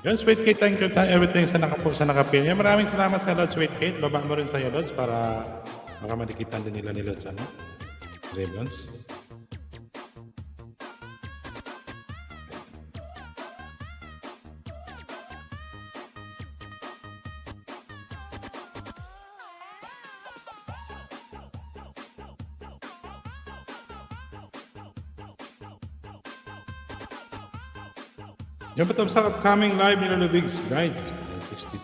Yun, Sweet Kate, thank you everything sa nakapin. Yan, maraming salamat sa Lord Sweet Kate. Baba mo rin sa'yo, Lodge, para makamadikitan din nila ni Lodge, ano? Ribbons. Yan, but sa upcoming live ni Lolo Bigs, guys. 62.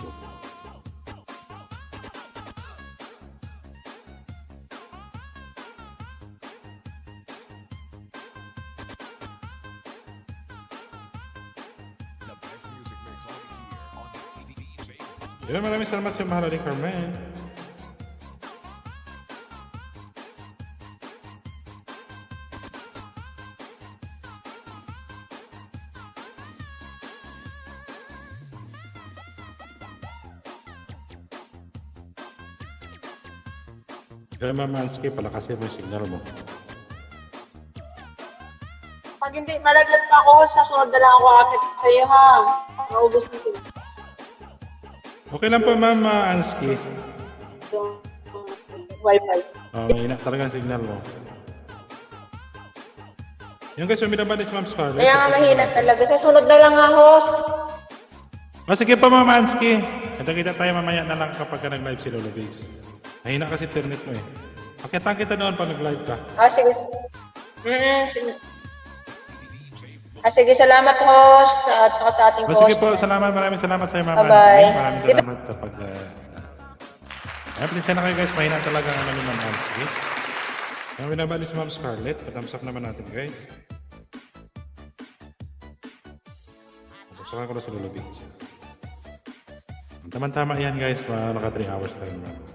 The best music mix only here on DJ. Yan, maraming salamat sa Mahal ni Carmen. Kaya Mansky, palakasin mo yung signal mo. Pag hindi malaglag pa ako, sa sunod na lang ako akit sa'yo ha. Naubos na sila. Okay lang po, Ma'am Ansky. Yung wifi. Mahina talaga ang signal mo. Yung guys, umidaba ni Ma'am Scarlett. Kaya nga mahina talaga. Sa sunod na lang ha, host. Sige pa, Ma'am Ansky. Kita tayo mamaya na lang kapag nag-live si Lolo Bigs. Mahina kasi internet mo eh. Pakitaan kita noon pag nag-live ka. Sige. Sige, salamat host. At saka sa ating host. Sige po, salamat. Maraming salamat sa iyo, Ma'am Bye-bye. Ansky. Maraming salamat sa pag... Ay, pasensya na kayo guys. Mahina talaga ang ano ni Ma'am Ansky. Ang binabali si Ma'am Scarlett. Patamsak naman natin guys. Patamsakan ko na sa Lolo Bigs. Tama-tama yan guys. Naka 3 hours pa rin ma'am.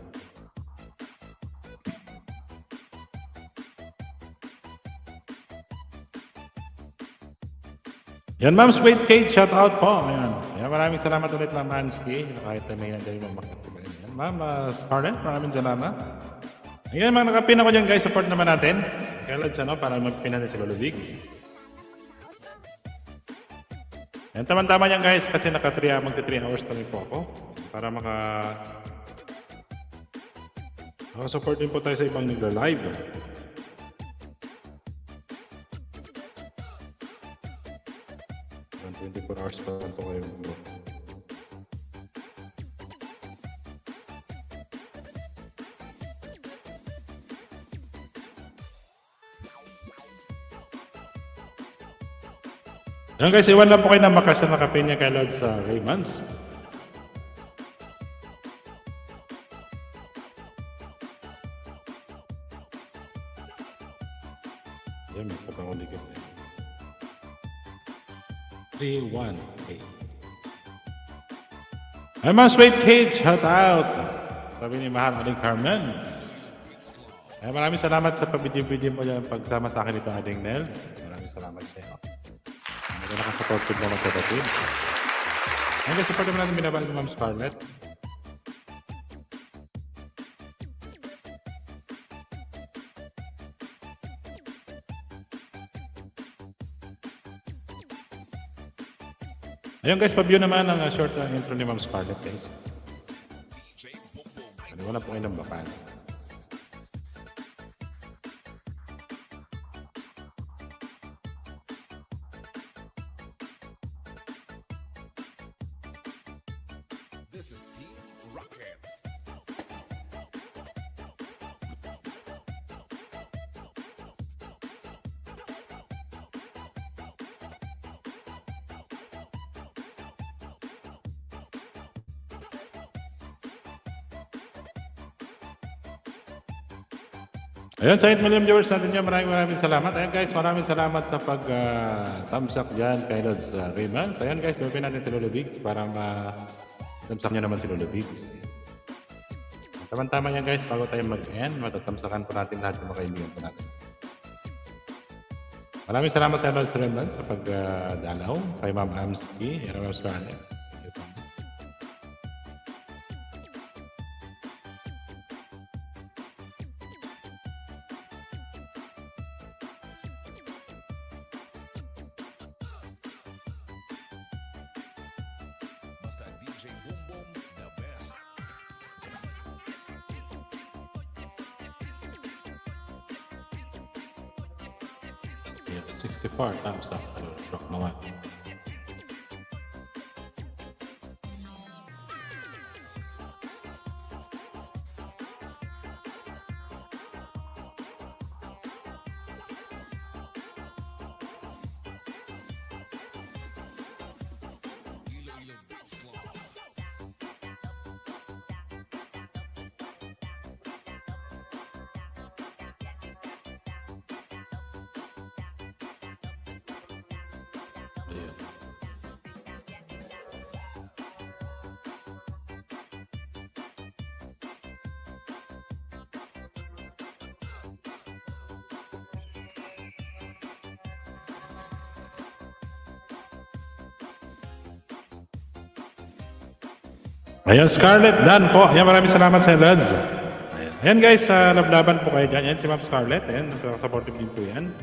Yan ma'am, Sweet Kate, shout out po. Ayan. Yan, maraming salamat ulit ma'am Ansky. Kahit may nandiyan yung mga yan. Ma'am Scarlett, maraming salamat. Ayan, mga nakapin ako dyan guys. Support naman natin. Kaya let's ano, para magpin natin si Lolo Bigs. Yan, tama-tama yan guys. Kasi magti 3 hours kami po ako. Para Nakasupport din po tayo sa ibang nagla-live. Around 24 hours pa lang ito kayo. Yan guys, iwan lang po kayo ng makasya na kape niya kay Lord sa Raymond's. Yan, may isa pang ulitin. 318. Ay, mga sweet kids, shout out! Sabi ni Mahal Aling Carmen. Ay, maraming salamat sa pabidyo-bidyo mo dyan pagsama sa akin ito, Aling Nel. Maraming salamat sa iyo. Hindi ka nakasupported na magkakatid. Hanggang support naman natin binabalik ni Ma'am Scarlett. Ayun guys, pa-view naman ang short intro ni Ma'am Scarlett guys. Wala po kayo ng bakas. This is Team Rocket. Ayun, sa 8 million viewers natin dyan, maraming salamat. Ayun guys, maraming salamat sa pag-thumbs up dyan kay Lord sa Raymond. Ayun guys, gawin natin si Lolo Bigs para ma-thumbs up nyo naman si Lolo Bigs. Tama-tama yan guys, bago tayo mag-end, matathamsakan po natin lahat ng mga kaibigan po natin. Maraming salamat sa Lord sa Raymond sa pag-dalaw kay Ma'am Amski, kay Ma'am Scarlett. Basta DJ Boom Boom, the best. Yeah, 64 thumbs up. Rock naman. Ayan. Ayan, Scarlett, done po. Ayan, maraming salamat sa Lods. Ayan guys, lablaban po kayo dyan. Ayan si Ma'am Scarlett. Ayan, supportive din po yan.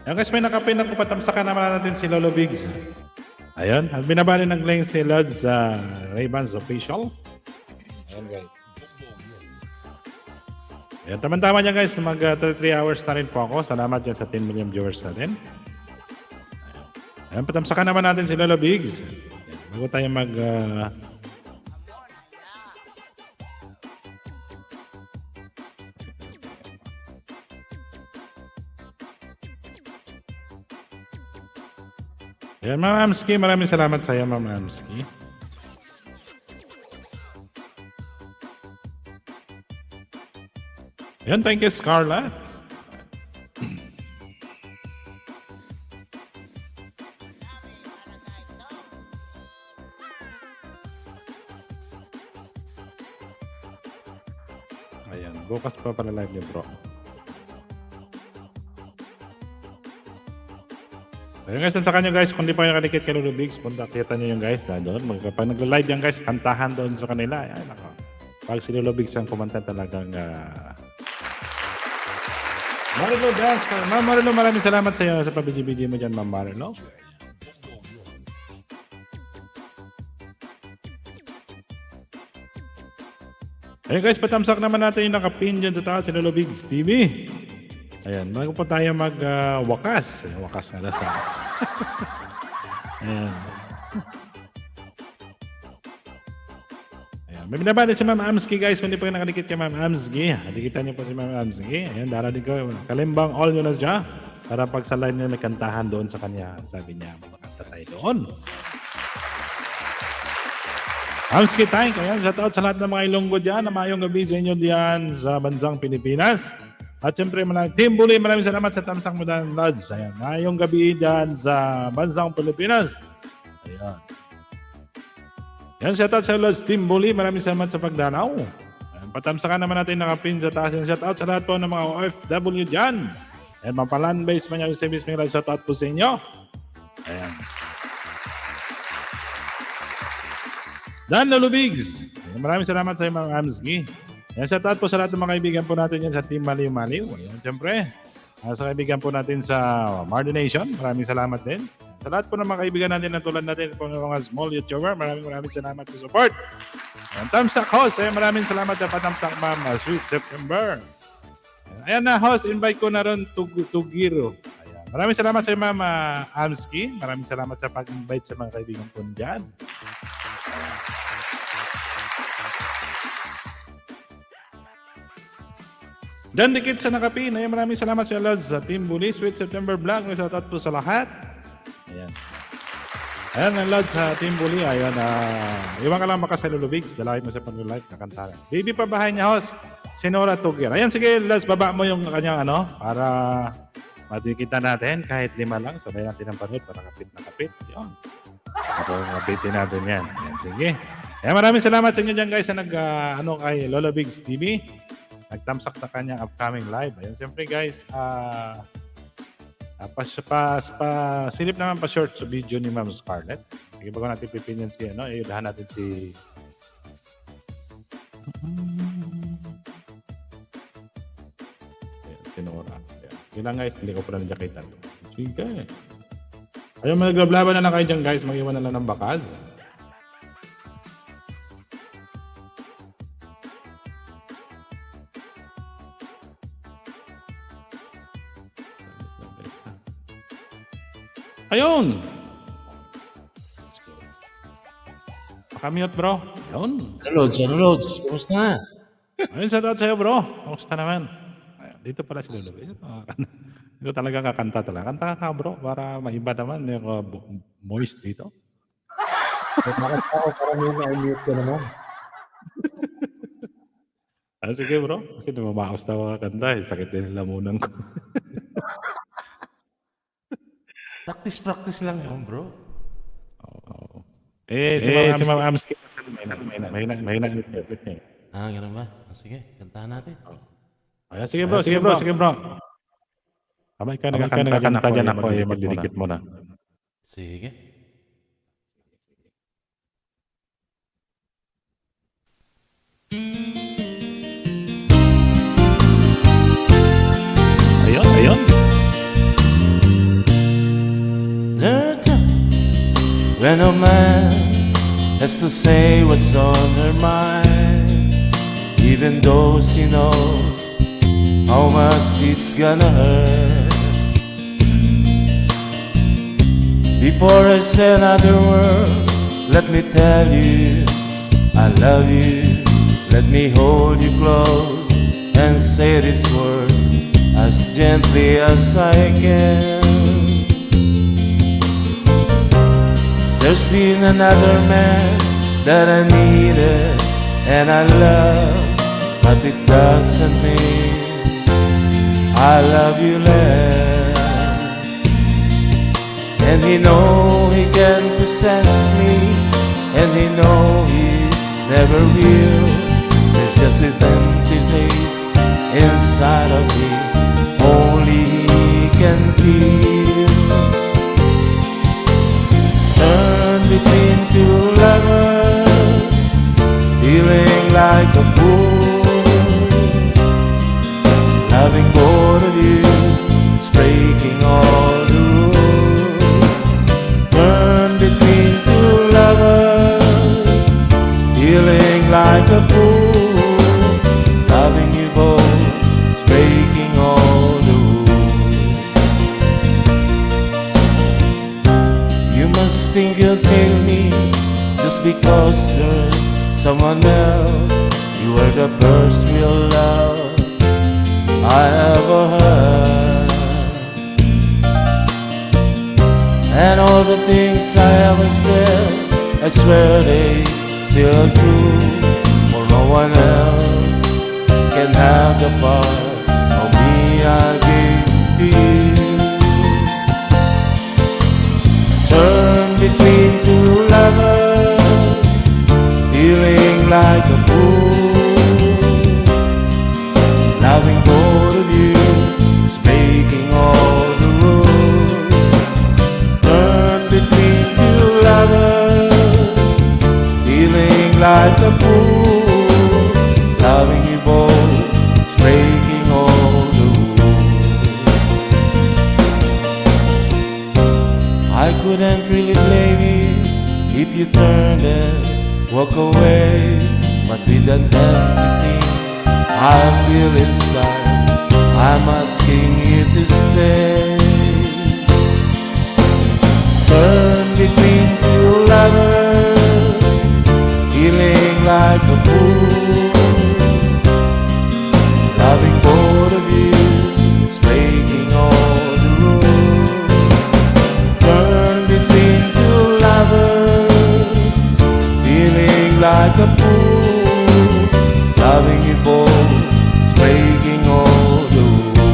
Ayan guys, may nakapin na kupatamsakan naman natin si Lolo Bigs. Ayan, at binabali ng link si Lods sa Ray-Bans Official. Ayan guys. Ayan, tama-tama dyan guys, mag 3 hours na rin po ako. Salamat dyan sa 10 million viewers natin. Ayan, patamsakan naman natin si Lolo Bigs. Ayan, bago tayo mag... Ayan, Ma'am Amski, maraming salamat sa iyo, Ma'am Amski. Ayan, thank you, Scarlett. Ayan, bukas pa pala live niyo, bro. Ayun guys, sa kanyo guys, kung di pa kayo nakalikit kay Lolo Bigs, punta kita nyo yung guys na doon. Pag nagla-live yan guys, kantahan doon sa kanila. Ay, nako. Pag si Lolo Bigs ang kumanta talagang... Marilo Dance. Ma'am Marilo, maraming salamat sa iyo sa pabidyo-bidyo mo dyan, Ma'am Marilo. Ayun guys, patamsak naman natin yung nakapin dyan sa taas si Lolo Bigs TV. Ayan, bago po tayo mag-wakas. Wakas nga na sa... Ayan. Ayan. May binabali si Ma'am Amski guys. Kung hindi po kayo nakadikit kay Ma'am Amski, dikitan niyo po si Ma'am Amski. Ayan, darating ko. Kalimbang all yun na siya. Para pag sa line niya may kantahan doon sa kanya. Sabi niya, makasta tayo doon. Amski Tank, ayan, shout out sa lahat ng mga Ilonggo dyan, na mayong gabi sa inyo diyan sa bansang Pilipinas. At syempre, Team Bully, maraming salamat sa tamsak mo dyan, Lods. Ayan, mayong gabi dyan sa bansang Pilipinas. Ayan. Ayan, shout out sa Lods, Team Bully, maraming salamat sa pagdanaw. Ayan, patamsakan naman natin nakapin sa taas. Shout out sa lahat po ng mga OFW dyan. Ayan, mga land base man yung service, may shout out po sa inyo. Ayan. Dan Lolo Bigs. Maraming salamat sa mga Amski. Yan, shout out po sa lahat ng mga kaibigan po natin yan sa Team Maliw Maliw. Yan, siyempre. Sa kaibigan po natin sa Mardi Nation, maraming salamat din. Sa lahat po ng mga kaibigan natin na tulad natin po ng mga small YouTuber, maraming salamat sa support. Yan, Tamsak Host, maraming salamat sa patamsak Ma'am Sweet September. Ayan na host, invite ko na ron Tugiro. Ayan. Maraming salamat sa Ma'am Amski. Maraming salamat sa pag-invite sa mga kaibigan po dyan. Dan dikit sa nakapin. Ayan, maraming salamat sa Lods sa Team Bully. Sweet September Vlog. May shoutout po sa lahat. Ayan. Ayan ang Lods sa Team Bully. Ayan. Iwan ka lang baka sa Lolo Bigs. Dalahin mo sa panulike na kantara. Baby pa bahay niya, host. Sinora Tugir. Ayan, sige Lods. Baba mo yung kanyang para matikita natin. Kahit 5 lang. Sabay natin ang panit para kapit na kapit. Ayan. So, mabitin natin yan. Ayan, sige. Ayan, maraming salamat sa inyo dyan guys na kay Lolo Bigs TV. Nagtamsak sa kanyang upcoming live. Ayun, siyempre guys, silip naman pa short sa video ni Ma'am Scarlett. Sige, bago natin pipinyan si, iudahan natin si... Ayan, Sinora. Yun lang guys, hindi ko pala na-jacket ito. Sige. Ayun, maglaban na lang kayo dyan guys, mag-iwan na lang ng bakas. Ayun! Pakamute bro. Ayun. Ano Lods? Kumusta na? Ayun, sa sa'yo bro. Kumusta naman? Ayun, dito pala si Lolo. Ito talaga kakanta talaga. Kanta ka bro para maiba naman yung moist dito. Bakit ako parang yung na-mute ko naman? Sige bro. Kasi namamaos na mga kanta eh. Sakit din ang lamunan ko. Practice lang yun, bro. Oo. Si Ma'am Amski. Mahina interpret niya. Ganun ba? Sige, kantahan natin. Ayan, sige bro. Abay ka nagkakanta dyan ako magdidikit mo na. Sige. Ayun. There are times when a man has to say what's on her mind, even though she knows how much it's gonna hurt. Before I say another word, let me tell you I love you. Let me hold you close and say these words as gently as I can. There's been another man that I needed and I love, but it doesn't mean I love you less. And he know he can possess me, and he know he never will. There's just this empty place inside of me, only he can feel. Turn between two lovers, feeling like a fool. Loving both of you, it's breaking all the rules. Turn between two lovers, feeling like a fool. must think you'll kill me just because you're someone else. You were the first real love I ever heard. And all the things I ever said, I swear they still true. For no one else can have the part of me I gave to you. Turn between two lovers, feeling like a fool. Loving both of you is breaking all the rules. Turn between two lovers, feeling like a fool. Loving you both is breaking all the rules. I couldn't really blame you if you turned and walk away, but with that empty I feel inside, I'm asking you to stay. Turn between two lovers, feeling like a fool. Loving both of you is breaking all the rules. Turn between two lovers, feeling like a fool. Loving you both is breaking all the rules.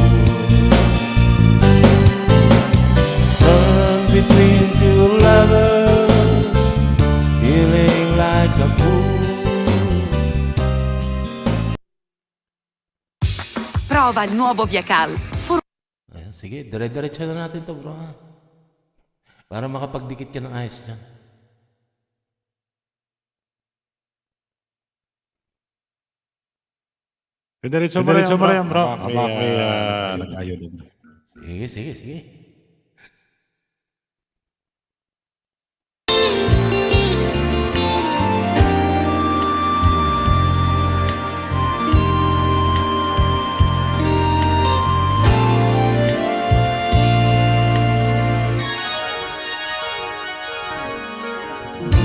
Turn between two lovers, feeling like a fool. Prova il nuovo Via Cal. Sige, dire-diretso na natin to, bro. Para makapagdikit ka ng ayos dyan. Diretso mo rin, bro. May nag-ayo din. Sige.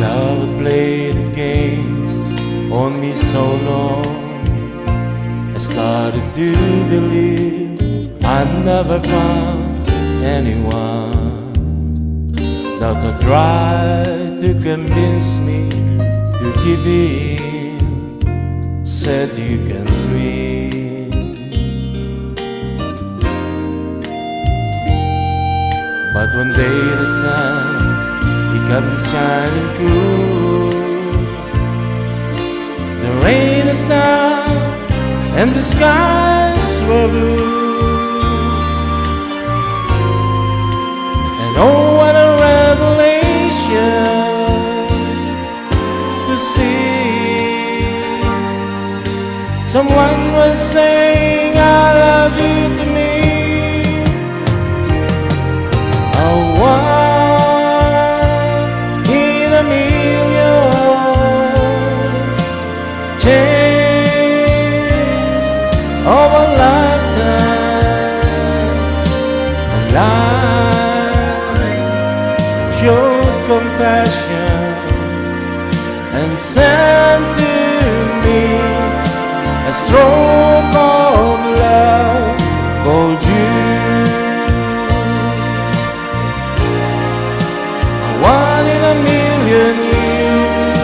Love played the games on me so long, I started to believe I never found anyone that would try to convince me to give in. Said you can dream, but one day the sun, it comes shining through. The rain is down and the skies were blue. And oh, what a revelation to see someone was saying I love you to me. Oh, one in a million chance of a lifetime. A life showed compassion and sent to me a stroke of love called you. One in a million years.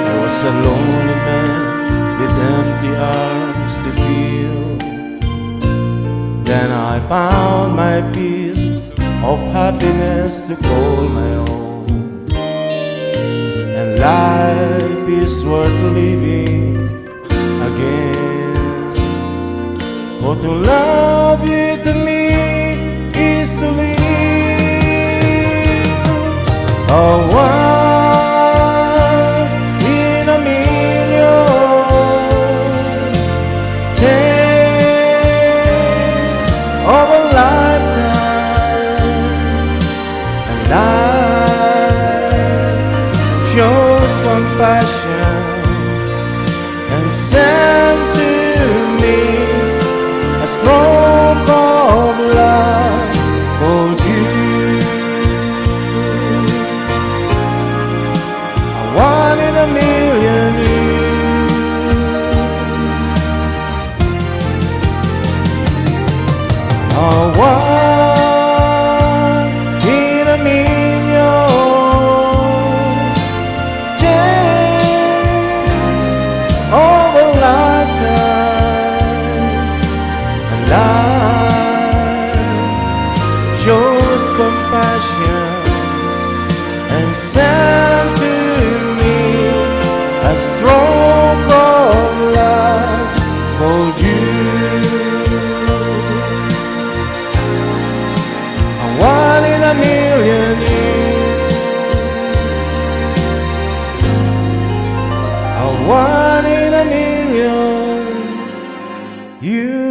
I was a lonely man with empty arms to feel. Then I found my piece of happiness to call my own. And life is worth living again. For to love you to me is to live. A one in a million chance of a lifetime. And I showed compassion and sent to me a stroke of love. one in a million chance of a lifetime. A life showed compassion and sent to me a stroke of love called you. A one in a million years, a one in a million you.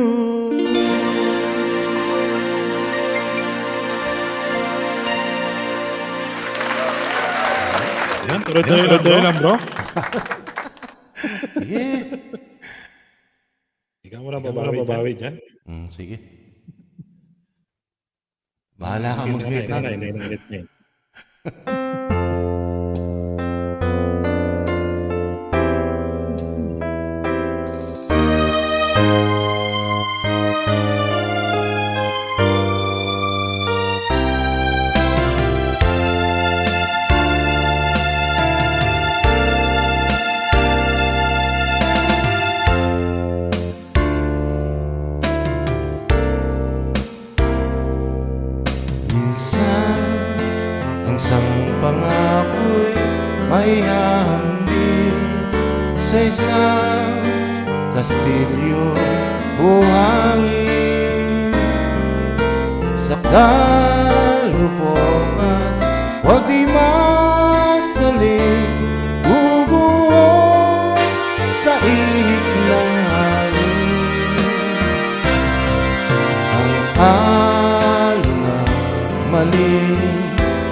Yan, tuloy-tuloy lang, bro. Sige. Ikaw mo na babawi dyan. Sige. Bahala ka Sige, mag-sweet sana, ha. hindi na ulit niya. Minsan, ang isang pangako'y may hahambing sa isang kastilyo buhangin. Sa kalupokan, huwag di masaling guguho sa ihip ng hangin. Ang alon na maling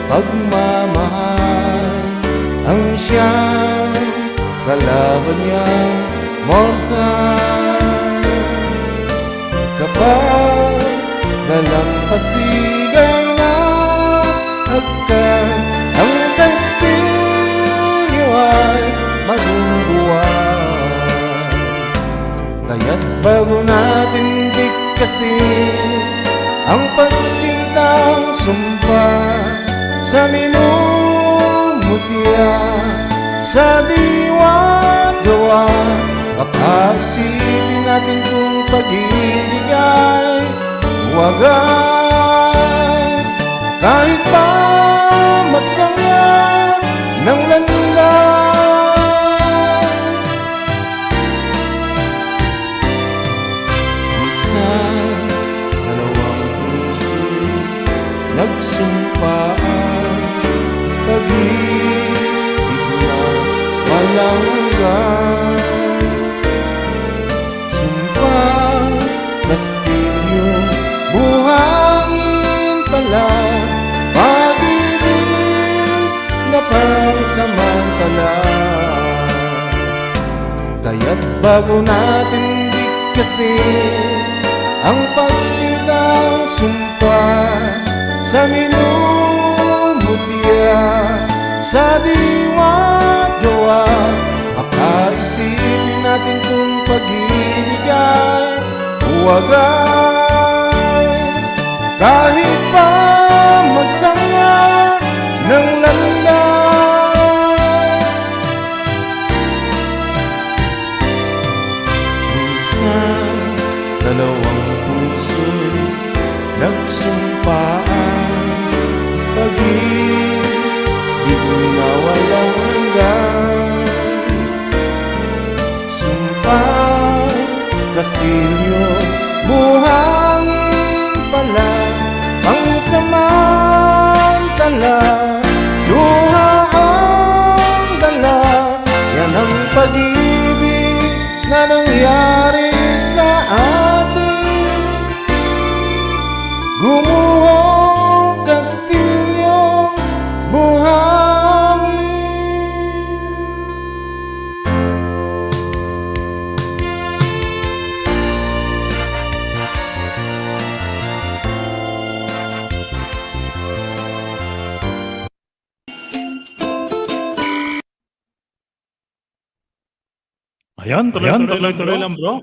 pagmamahal ang siyang kalaban niyang mortal. Kapag nalampasigan na agkan ang kastilyo ay maguguwan. Kaya't bago natin bigkasin ang pagsintang sumpa sa minumutya sa diwa gawa, baka isipin natin kung pag-ibig ay wagas. Kahit pa magsangya ng landas, minsan dalawang puso nagsumpaan, pag-ibig na walang hanggan. Sumpah kastilyo, buhangin pala, pag-ibig na pansamantala. Kaya't bago natin bigkasin ang pagsintang sumpa sa minumutya sa diwa't gawa, baka isipin natin kung pag-ibig ay wagas. Kahit pa magsanga ng landas, minsan dalawang puso'y nagsumpaan, pag-ibig na walang hanggan. Sumpah kastilyo, buhangin pala, pangsamantala, luha ang dala. Yan ang pag-ibig na nangyari sa atin. Gumuhong kastilyo, buhangin. Ayan, tuloy-tuloy lang, bro.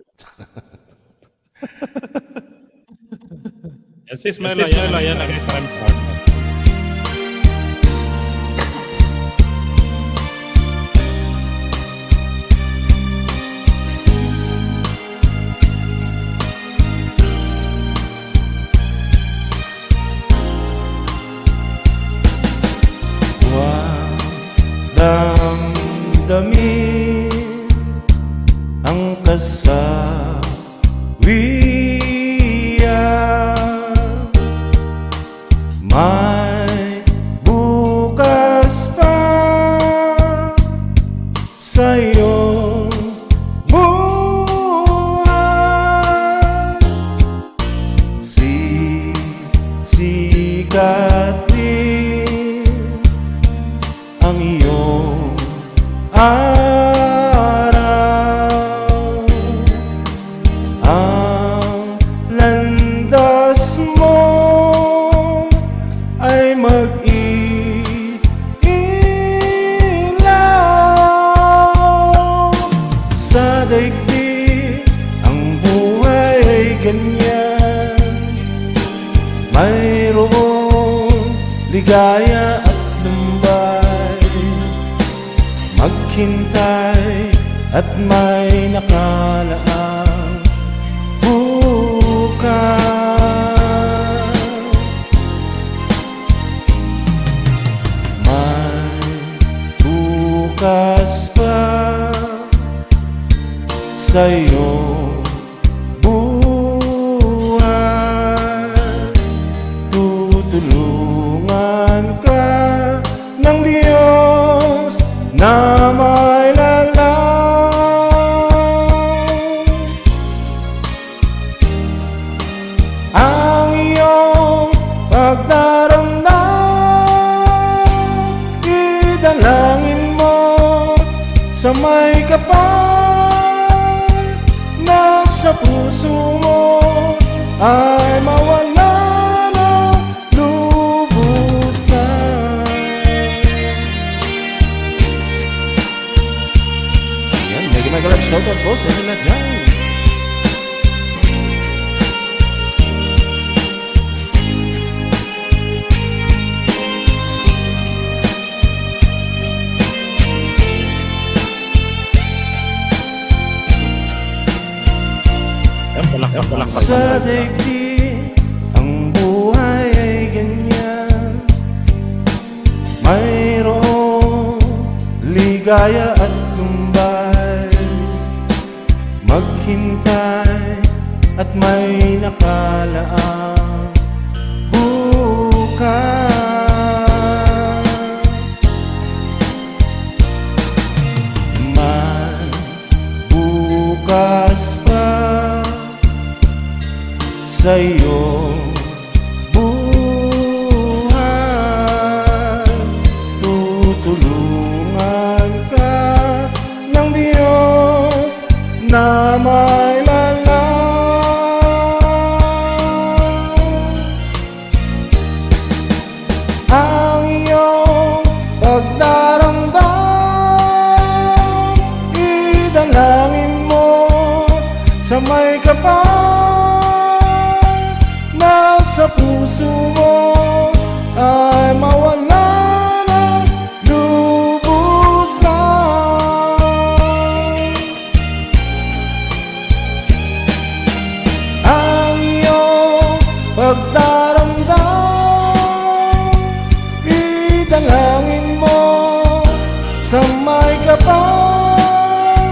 Yan si Ismael, yan na guys. Maraming salamat. Damdamin ang kasawian. May bukas pa sa iyong buhay. Sisikatin ang iyong araw. Ang landas mo ay mag-iilaw. Sa daigdig ang buhay ay ganyan. Mayroong ligaya at lumbay. Maghintay at may nakalaang bukas. May bukas pa sa iyong buhay. Tutulungan ka ng Diyos na may lalang. Ang iyong pagdaramdam, idalangin mo sa may kapal na sa puso mo ay mawala ng lubusan. Yan, may galat shoutout po sa inyo lahat dyan. Palak. Sa daigdig ang buhay ay ganyan. Mayroong ligaya at tumbay. Maghintay at may nakalaang bukas. May bukas pa sa iyong buhay. Tutulungan ka ng Diyos na may lalang. Ang iyong pagdaramdam, idalangin mo sa may kapal na sa puso mo ay mawala ng lubusan. Ang iyong pagdaramdam, idalangin mo sa may kapal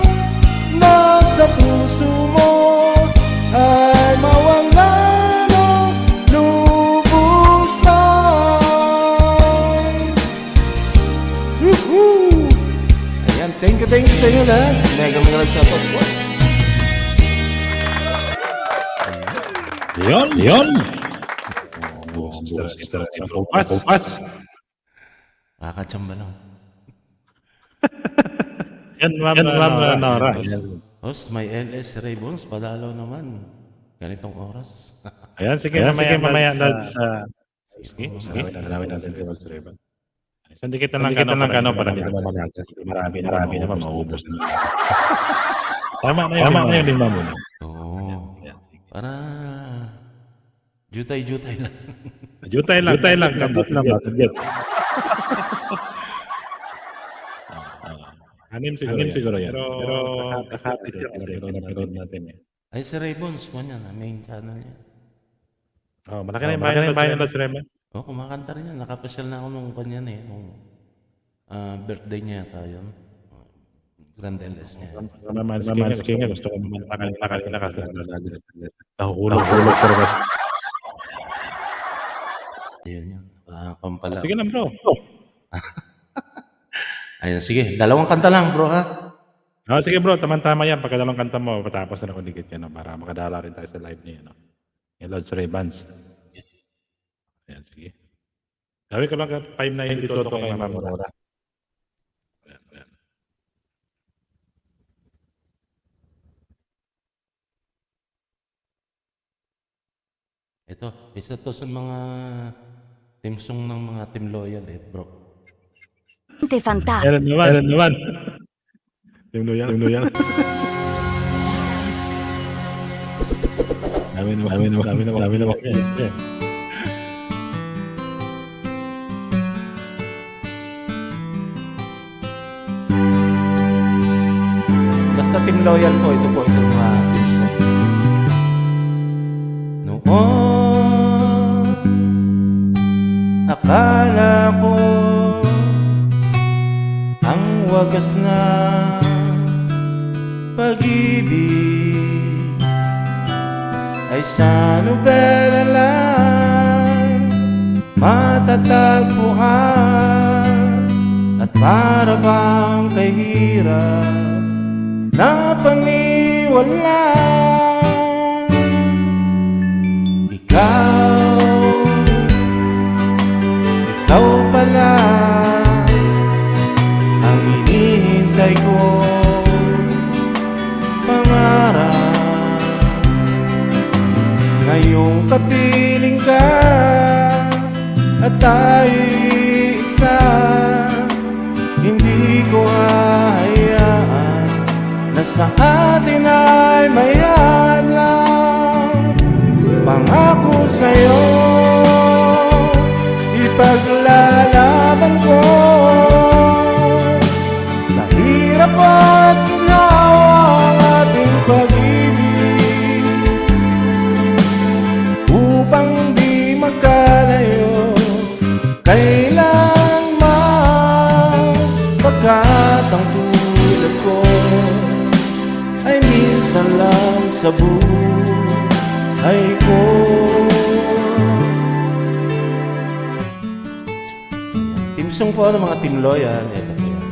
na sa puso mo ay mawala ng lubusan. Woohoo! Ayan, thank you sa inyo lahat. Mega shoutout po. Yon. Pulpas. Kakachamba lang. Yan, ma'am Nora. Host, may LS Raybons, padalaw naman. Ganitong oras. Ayan, sige, mamaya sa... Sige, dalawin natin si Boss Raven. Sandi kita ng kano para hindi naman magas. Marami naman, maubos na. Tama na yun, lima muna. Oo. Para Jutay-jutay lang. Jutay lang, kabut lang ba? Jet. Anim siguro yan. Pero kakapit yan. Napanood natin eh. Ay, si Raybons, kanya na, main channel niya. Oh, malaki na yung bayan ng Los Raymond. Oo, kumakanta rin yan. Nakapasyal na ako nung kanya na nung birthday niya yata yun. Grand LS niya. Mansking nga, gusto ko naman nahulog sa labas. Ayun yun. Kumpala. Sige na bro. Ayun, sige. Dalawang kanta lang, bro, ha? Sige bro, tama yan. Pagkadalawang kanta mo, patapos na nakudikit yan para makadala rin tayo sa live niya. No? Yung Lodge Ray-Bans. Ayan, sige. Sabi ko lang 5 na yung dito ko kay Mamora. Ayan. Ito, isa to sa mga team song ng mga team loyal bro. Fantastic. Meron naman. Team loyal. Dami naman. Yeah. Basta team loyal po, ito po isa sa mga team song. Noon, akala ko ang wagas na pag-ibig ay sa nobela lang matatagpuan at para bang kahirap na paniwalaan. Ikaw pala ang hinihintay ko pangarap. Ngayong kapiling ka at tayo'y isa, hindi ko hahayaan na sa atin ay mayan lang. Pangako sa'yo, ipaglalaban ko sa hirap at ginawa ang ating pag-ibig, upang di magkalayo kailanman. Pagkat ang tulad ko ay minsan lang sa buhay ko. Team song po ng mga team loyal. Ito po yan.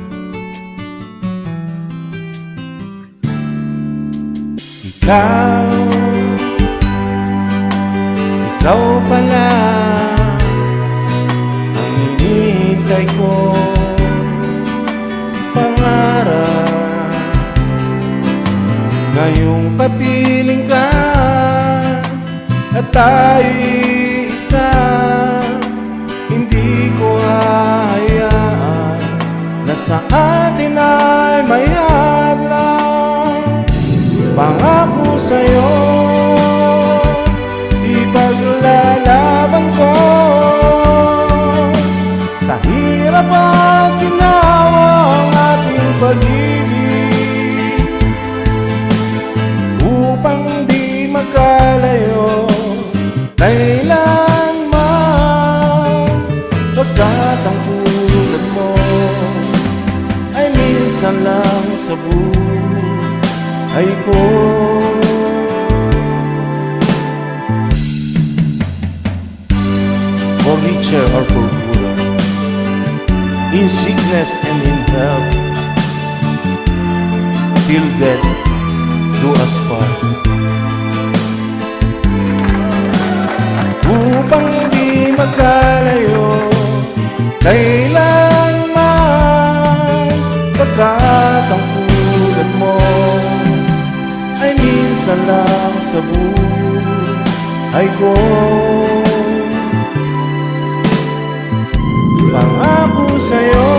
Ikaw pala ang hinihintay ko pangarap. Ngayong kapiling ka at tayo'y isa, hindi ko hahayaan na sa atin ay mayan lang. Pangako sa'yo, ipaglalaban ko sa hirap at ginawa ang ating pag-ibig, upang di magkalayo kailanman. Pagkat ang tulad mo ay minsan lang sa buhay ko. For richer or for poorer, in sickness and in health, till death do us part. Upang di magkalayo kailanman. Pagkat ang tulad mo ay minsan lang sa buhay ko. Pangako sa'yo,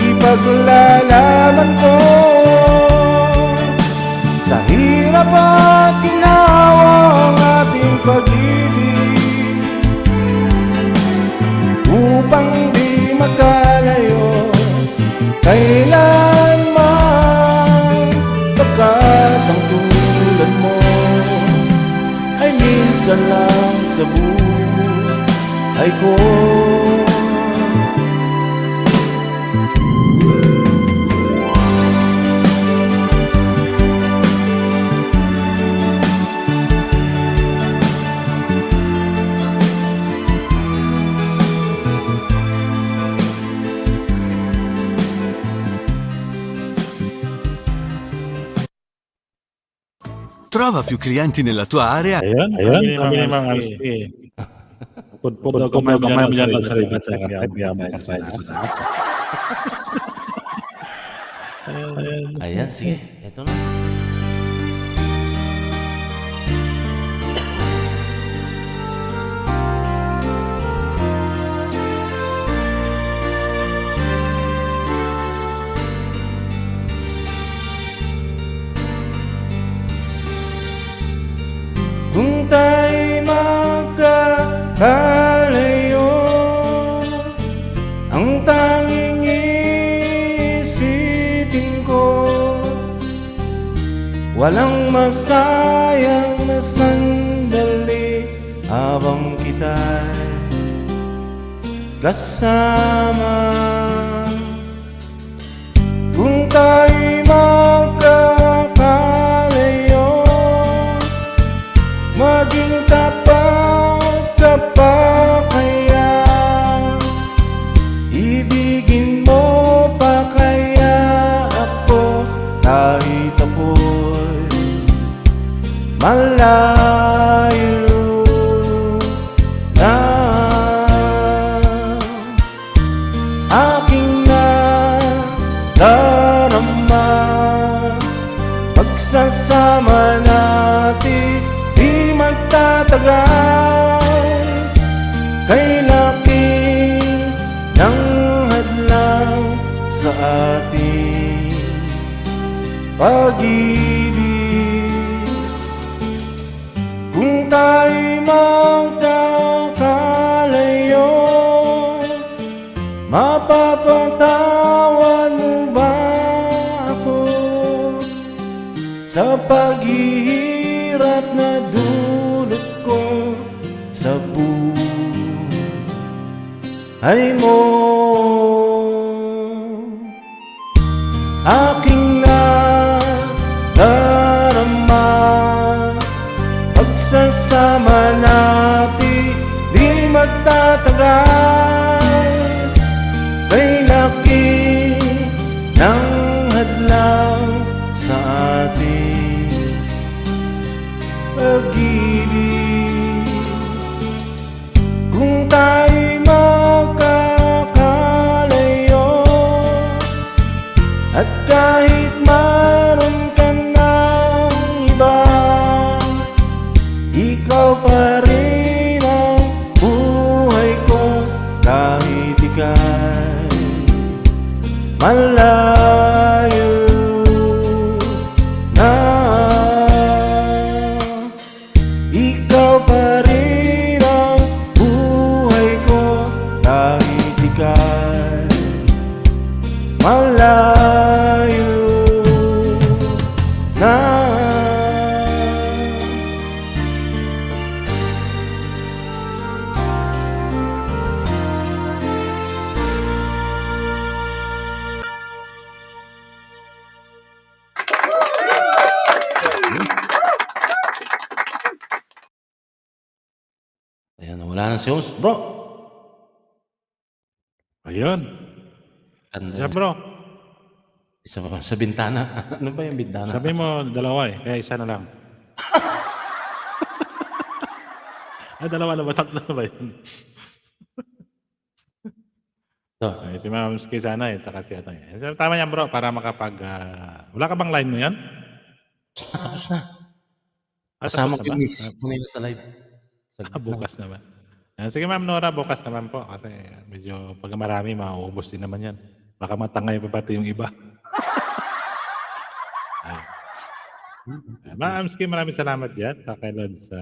ipaglalaban ko sa hirap at ginawa ang upang di makalayo kailanman, pagkat ang tulad mo ay minsan lang sa buhay ko. Trova più clienti nella tua area. Ayun, sabi ni Mang Alski. Pud daw kumay mo dyan sa libat sa kaya mo sa taas. Ayan, sige. Ito na. Kung tayo'y magkakalayo, ang tanging isipin ko, walang masayang na sandali habang kita'y kasama. Kung tayo'y magkakalayo, maging tapat ka pa kaya, ibigin mo pa kaya ako kahit ako'y malayo na. Aking nadarama, pagsasama natin di magtatagal, kay laki ng hadlang sa ating pag-ibig. Kung tayo'y magkakalayo, mapapatawad mo ba ako sa paghihirap na dulot ko sa buhay mo? Aking nadarama, pagsasama natin di magtatagal, kay laki ng hadlang sa ating pag-ibig. Kung tayo'y magkakalayo, at kahit maroon ka ng iba, ikaw pa rin ang buhay ko kahit ika'y malayo na. Ikaw pa rin ang buhay ko kahit ika'y malayo na. Ayan, wala na si host, bro. Ayun. Isa bro. Isa pa sa bintana. Ano ba yung bintana? Sabi mo dalawa eh, kaya isa na lang. Ay, dalawa na ba? Tatlo na ba yun? Ito. Ay, si Ma'am Ski sana eh, taka si Atay. Tama yan bro, para makapag... wala ka bang line mo yan? Tapos na. Ah, Kasama tapos ko na ba? yung misis ko nila sa live. Bukas naman. Sige Ma'am Nora, bukas naman po. Kasi medyo pag marami, mauubos din naman yan. Baka matangay pa pati yung iba. Ma'am Ski, maraming salamat dyan sa kay Lord sa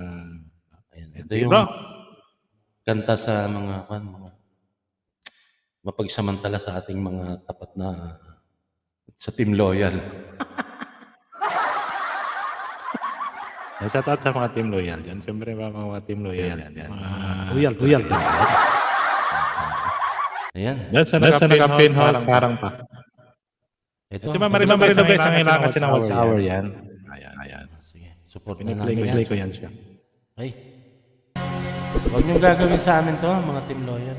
Ayan. Ito Sige, yung bro. kanta sa mga mapagsamantala sa ating mga tapat na sa Team Loyal. Shout out sa mga team loyal dyan. Siyempre mga team loyal yan. Mga loyal talaga. Ayan. Yan sa naka-pin house, harang pa. Ito. Si Mama Rino guys, ang kailangan kasi ng watch hour yan. Ayan. Sige. Support na Piniplay namin yan. ko yan siya. Ay. Huwag niyong gagawin sa amin to, mga Team Loyal.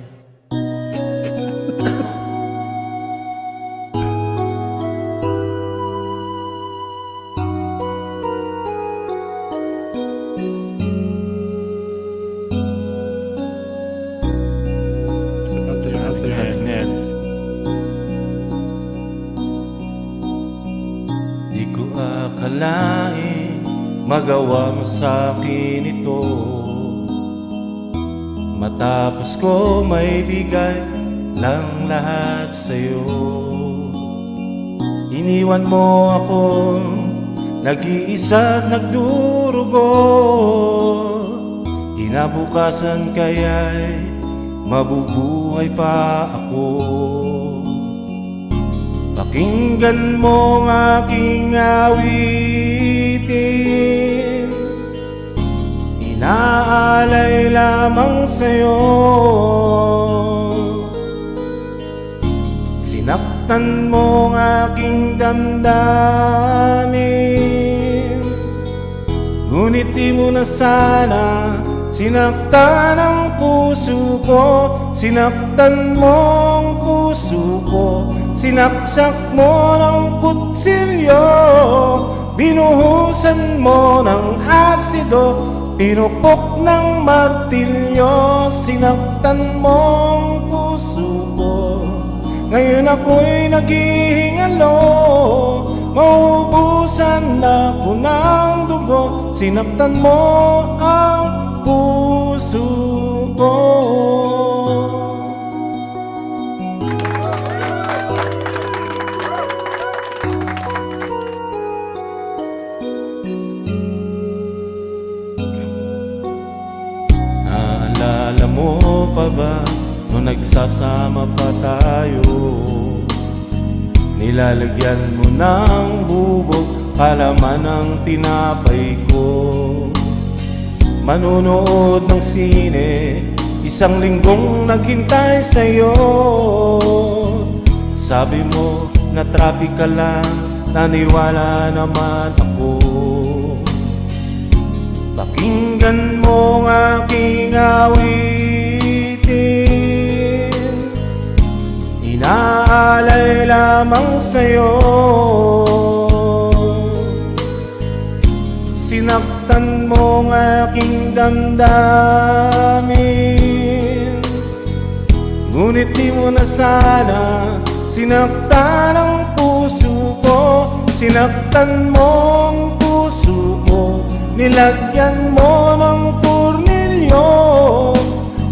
Yan. Di ko akalain magawa mo sa akin ito. Matapos ko may bigay lang lahat sa'yo. Iniwan mo ako, nag-iisa at nagdurugo. Inabukasan kaya'y mabubuhay pa ako. Pakinggan mo ang aking awitin, inaalay lamang sa'yo. Sinaktan mo ang aking damdamin, ngunit di mo na sana sinaktan ang puso ko. Sinaktan mo ang puso ko, sinaksak mo ng kutsilyo, binuhusan mo ng asido, pinupok ng martilyo. Sinaktan mo ang puso ko, ngayon ako'y naghihingalo, maubusan na ako ng dugo. Sinaktan mo ang puso ko. Naalala mo pa ba nung nagsasama pa tayo? Nilalagyan mo ng bubog palaman ng tinapay ko. Manunood ng sine, isang linggong naghintay sa'yo. Sabi mo na traffic ka lang, naniwala naman ako. Pakinggan mo ang aking awitin, inaalay lamang sa'yo. Sinaktan mo ang aking damdamin, ngunit di mo na sana sinaktan ang puso ko. Sinaktan mo ang puso ko, nilagyan mo ng tornilyo,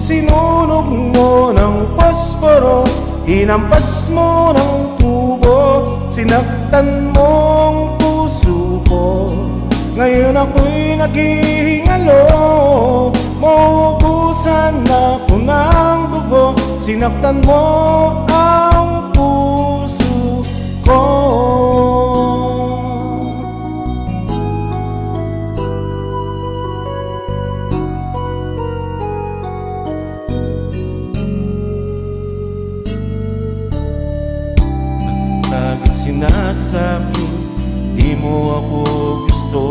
sinunog mo ng posporo, hinampas mo ng tubo. Sinaktan mo ang puso ko, ngayon ako'y naghihingalo, maubusan na ako ng dugo. Sinaktan mo ang puso ko. Lagi sinasabi, di mo ako gusto.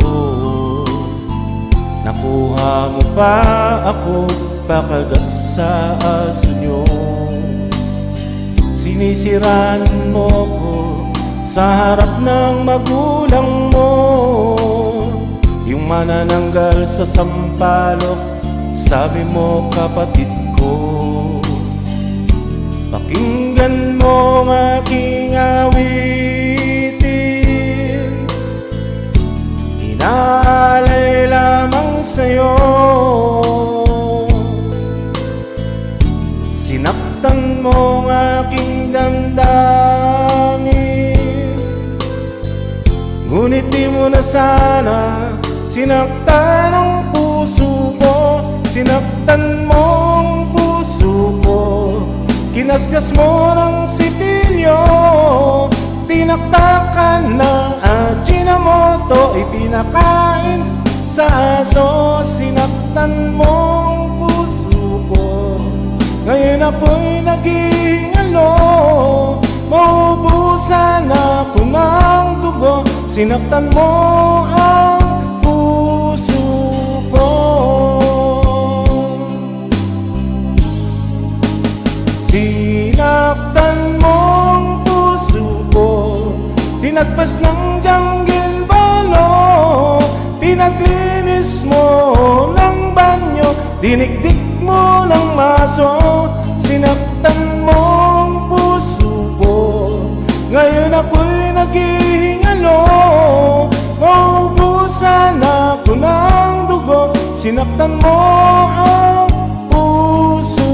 Nakuha mo pa ako, pakagat sa aso nyo. Sinisiraan mo ko sa harap ng magulang mo. Yung manananggal sa sampalok, sabi mo kapatid ko. Pakinggan mo ang aking awitin, inaalay lamang sa'yo. Sinaktan mo ang aking damdamin, ngunit di mo na sana sinaktan ang puso ko. sinaktan mong puso ko. Kinasgas mo ng sipilyo, tinaktakan ng Ajinomoto, ipinakain sa aso. Sinaktan mong puso ko, ngayon ako'y naghihingalo. Maubusan ako ng dugo, sinaktan mo ang puso ko. Sinaktan mong puso ko, tinagpas ng jungle balo, pinaglinis mo ng banyo, dinikdik mo ng maso. Sinaktan mong puso ko, ngayon ako'y naghihingalo. Maubusan ako ng dugo, sinaktan mo ang puso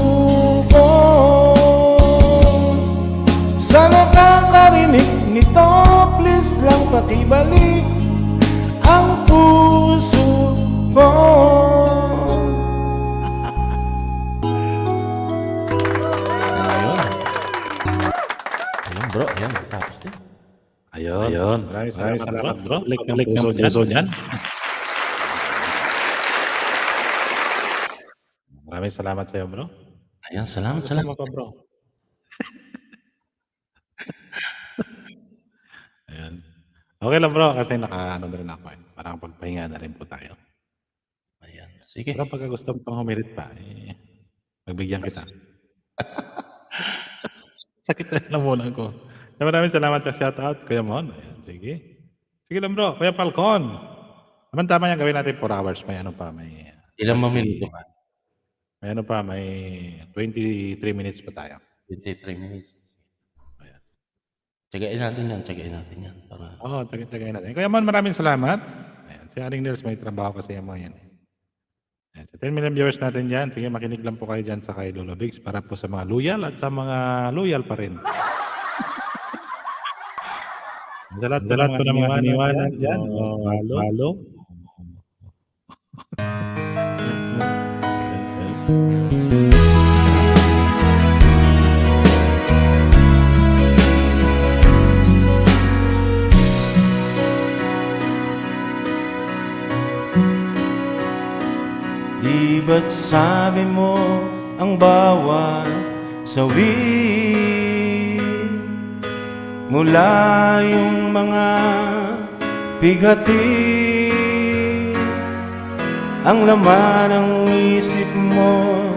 ko. Sa nakakarinig nito, please lang pakibalik ang puso ko. Ayun bro, ayun, tapos din. Ayun. Maraming salamat bro. Click ng puso dyan. Maraming salamat sa iyo bro. Ayun, salamat. Salamat bro. Ayan. Okay lang bro, kasi naka-ano na rin ako eh. Parang pagpahinga na rin po tayo. Ayan, sige. Pero pagka gusto mo pang humirit pa, magbigyan kita. Sakit na lang muna ko. Maraming salamat sa shoutout, Kuya Mon. Ayan, sige. Sige lang bro, Kuya Falcon. Naman tama yan, gawin natin 4 hours. May ano pa, may... Ilang minuto pa? May ano pa, may 23 minutes pa tayo. 23 minutes. Ayan. Tsagain natin yan. Oo, tagay natin. Kuya Mon, maraming salamat. Ayan, si Aling Nels, may trabaho kasi yung mga yan. Ayan, sa 10 million viewers natin dyan, sige, makinig lang po kayo dyan sa kay Lolo Bigs para po sa mga loyal at sa mga loyal pa rin. Sa lahat po ng mga iniwanan dyan, follow. Di ba't sabi mo ang bawat sawi mula yung mga bigati, ang laman ng isip mo,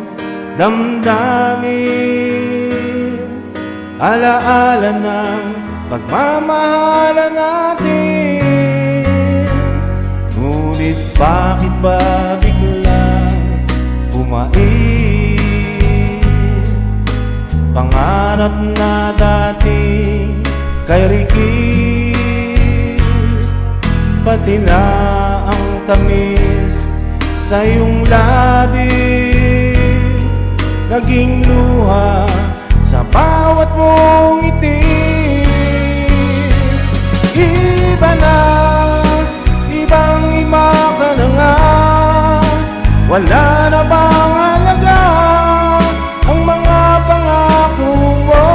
damdamin, alaala ng pagmamahalan natin. Ngunit bakit ba biglang bumait pangarap na dati kay Ricky, pati na ang tamis sa iyong labi, naging luha sa bawat mong ngiti. Iba na, ibang-iba ka na nga, wala na bang halaga ang mga pangako mo?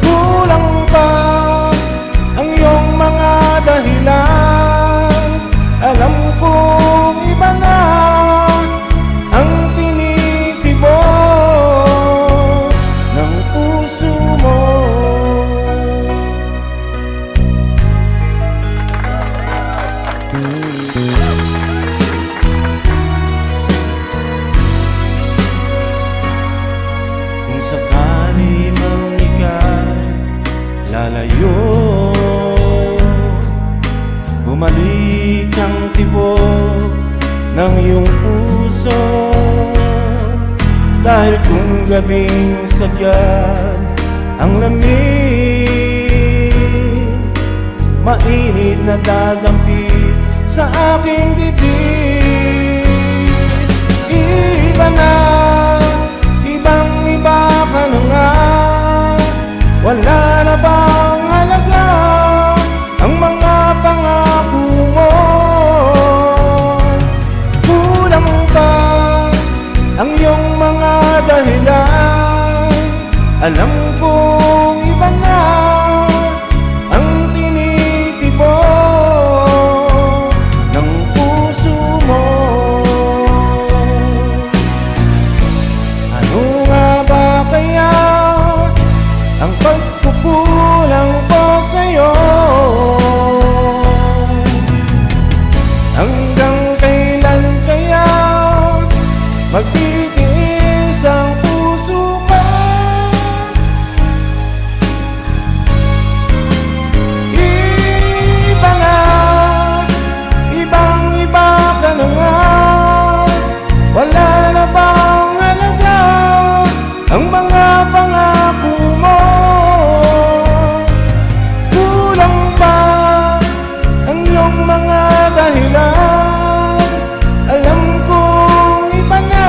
Kulang pa ang iyong mga dahilan, alam kong iba na ang tinitibok ng puso mo. Kung sakali mang ika'y lalayo, bumalik ang tibok ng iyong puso. Dahil kung gabing sagad ang lamig, mainit na dadampi sa aking bibig. Iba na, ibang-iba ka na nga, wala na bang halaga ang mga pangako mo? Kulang ang iyong mga dahilan. Alam kong iba na ang tinitibok ng puso mo. Ano nga ba kaya ang pagkukulang ko sa'yo? Hanggang kailan kaya magtitiis ang puso ko? Iba na, ibang-iba ka na nga. Wala na bang halaga ang mga pangako mo? Kulang ba ang iyong mga dahilan? Alam kong iba na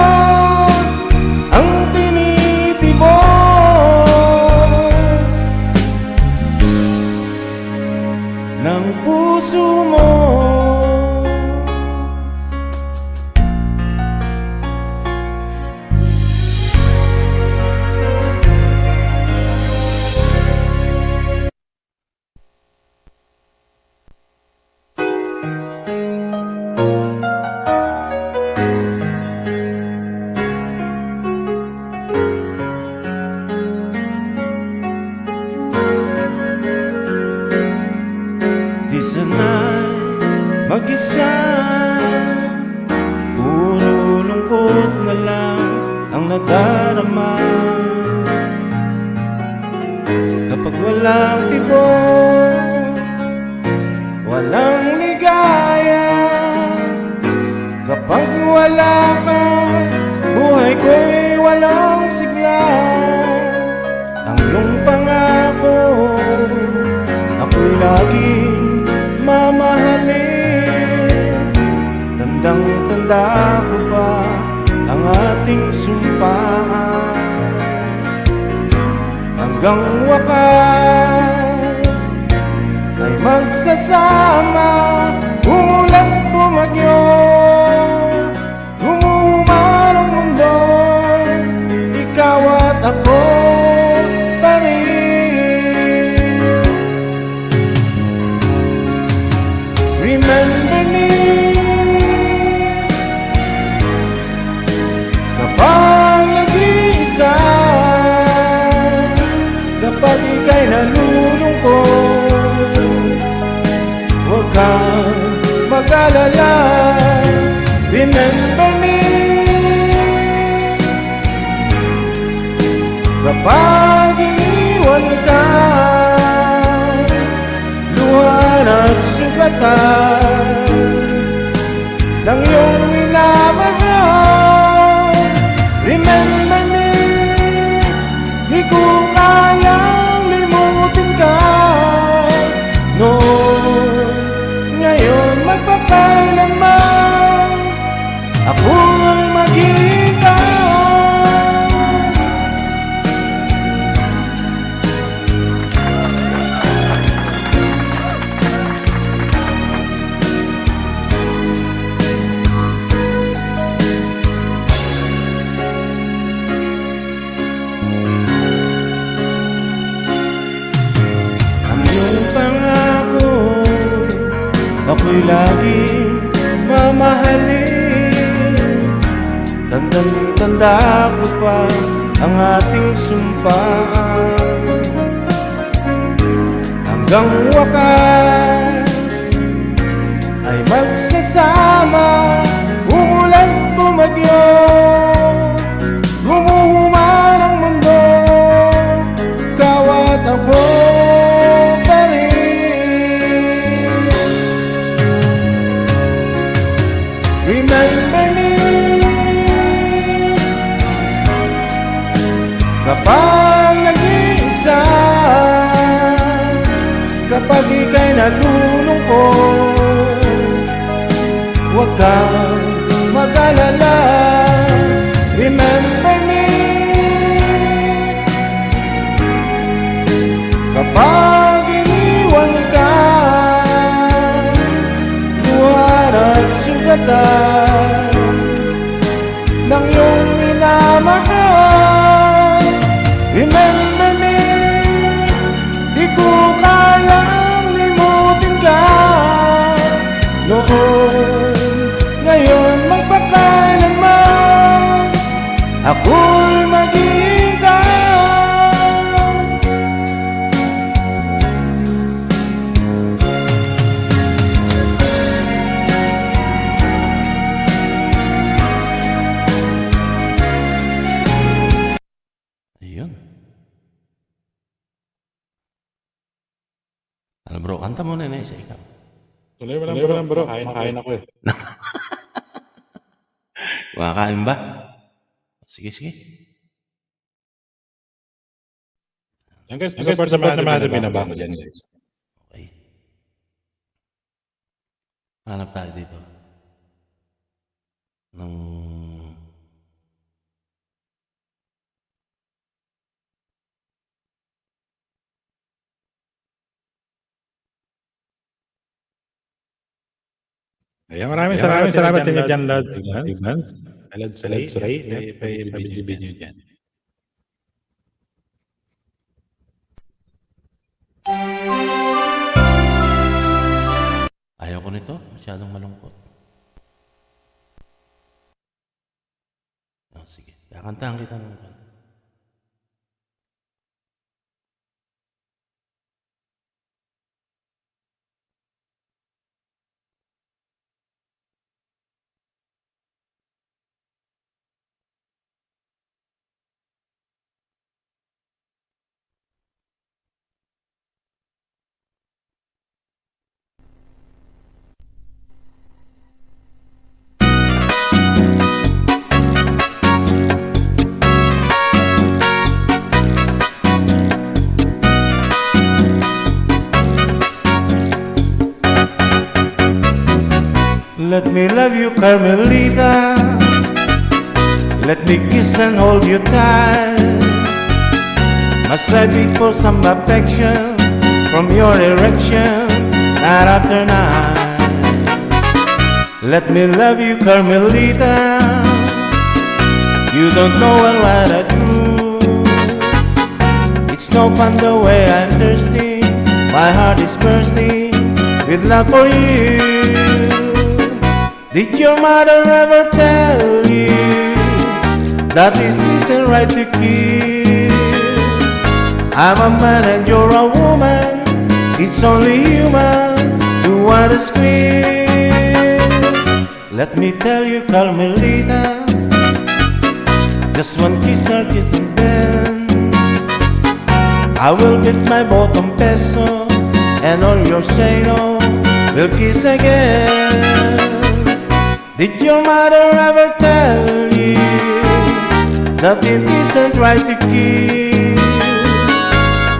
ang tinitibok ng puso mo. Di sana'y mag-isa, puro lungkot na lang ang nadarama. Kapag walang tibok, walang ligaya. Kapag wala ka, buhay ko'y walang sigla. Ang iyong pangako, ako'y laging mamahalin. Tandang-tanda ko pa ang ating sumpaan. Hanggang wakas ay magsasama. Umulan bumagyo, gumuman ang mundo, ikaw at ako pa rin. Remember me kapag nag-iisa, kapag ika'y nalulungkot, huwag kang mag-alala. Remember me kapag iniwan ka, luhan at sugatan ng iyong minamahal. Remember me, di ko kayang limutin ka noon. Ngayon magpakailanman ako ay mag-iingay. Ang iyong pangako, ako'y laging mamahalin. Tandang-tanda ko pa ang ating sumpaan. Hanggang wakas ay magsasama. Umulan bumagyo, gumuman ang mundo, ikaw at ako pa rin. Remember me kapag nag-iisa, kapag ika'y nalulungkot, huwag kang mag-alala. Remember me kapag iniwan ka, luhan at sugatan ng iyong kanta muna na isa ikaw. Tuloy mo lang bro. Kain ako eh. Makakain ba? Sige, sige. Yan guys, support naman natin binabago dyan guys. Okay. Hanap tayo dito. Ayan, maraming salamat sa inyo dyan, Lods. Lods Ray. Pabibigyan nyo dyan. Ayaw ko nito. Masyadong malungkot. Oh, sige. Kakantahan kita ng kanta. Let me love you, Carmelita. Let me kiss and hold you tight. Must I be for some affection from your erection night after night? Let me love you, Carmelita. You don't know what I do. It's no fun the way I'm thirsty. My heart is bursting with love for you. Did your mother ever tell you that this isn't right to kiss? I'm a man and you're a woman. It's only human to want to squeeze. Let me tell you, Carmelita, just one kiss, or kiss and then I will get my bottom peso, and all your say no will kiss again. Did your mother ever tell you that it isn't right to kiss?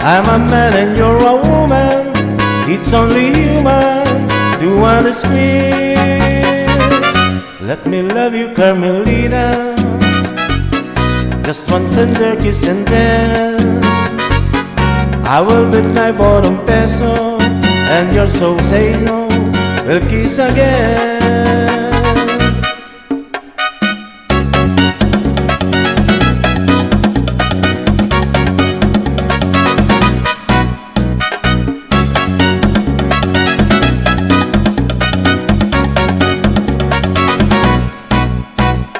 I'm a man and you're a woman. It's only human to want to squeeze. Let me love you, Carmelita. Just one tender kiss and then I will bet my bottom peso, and your soul say no will kiss again.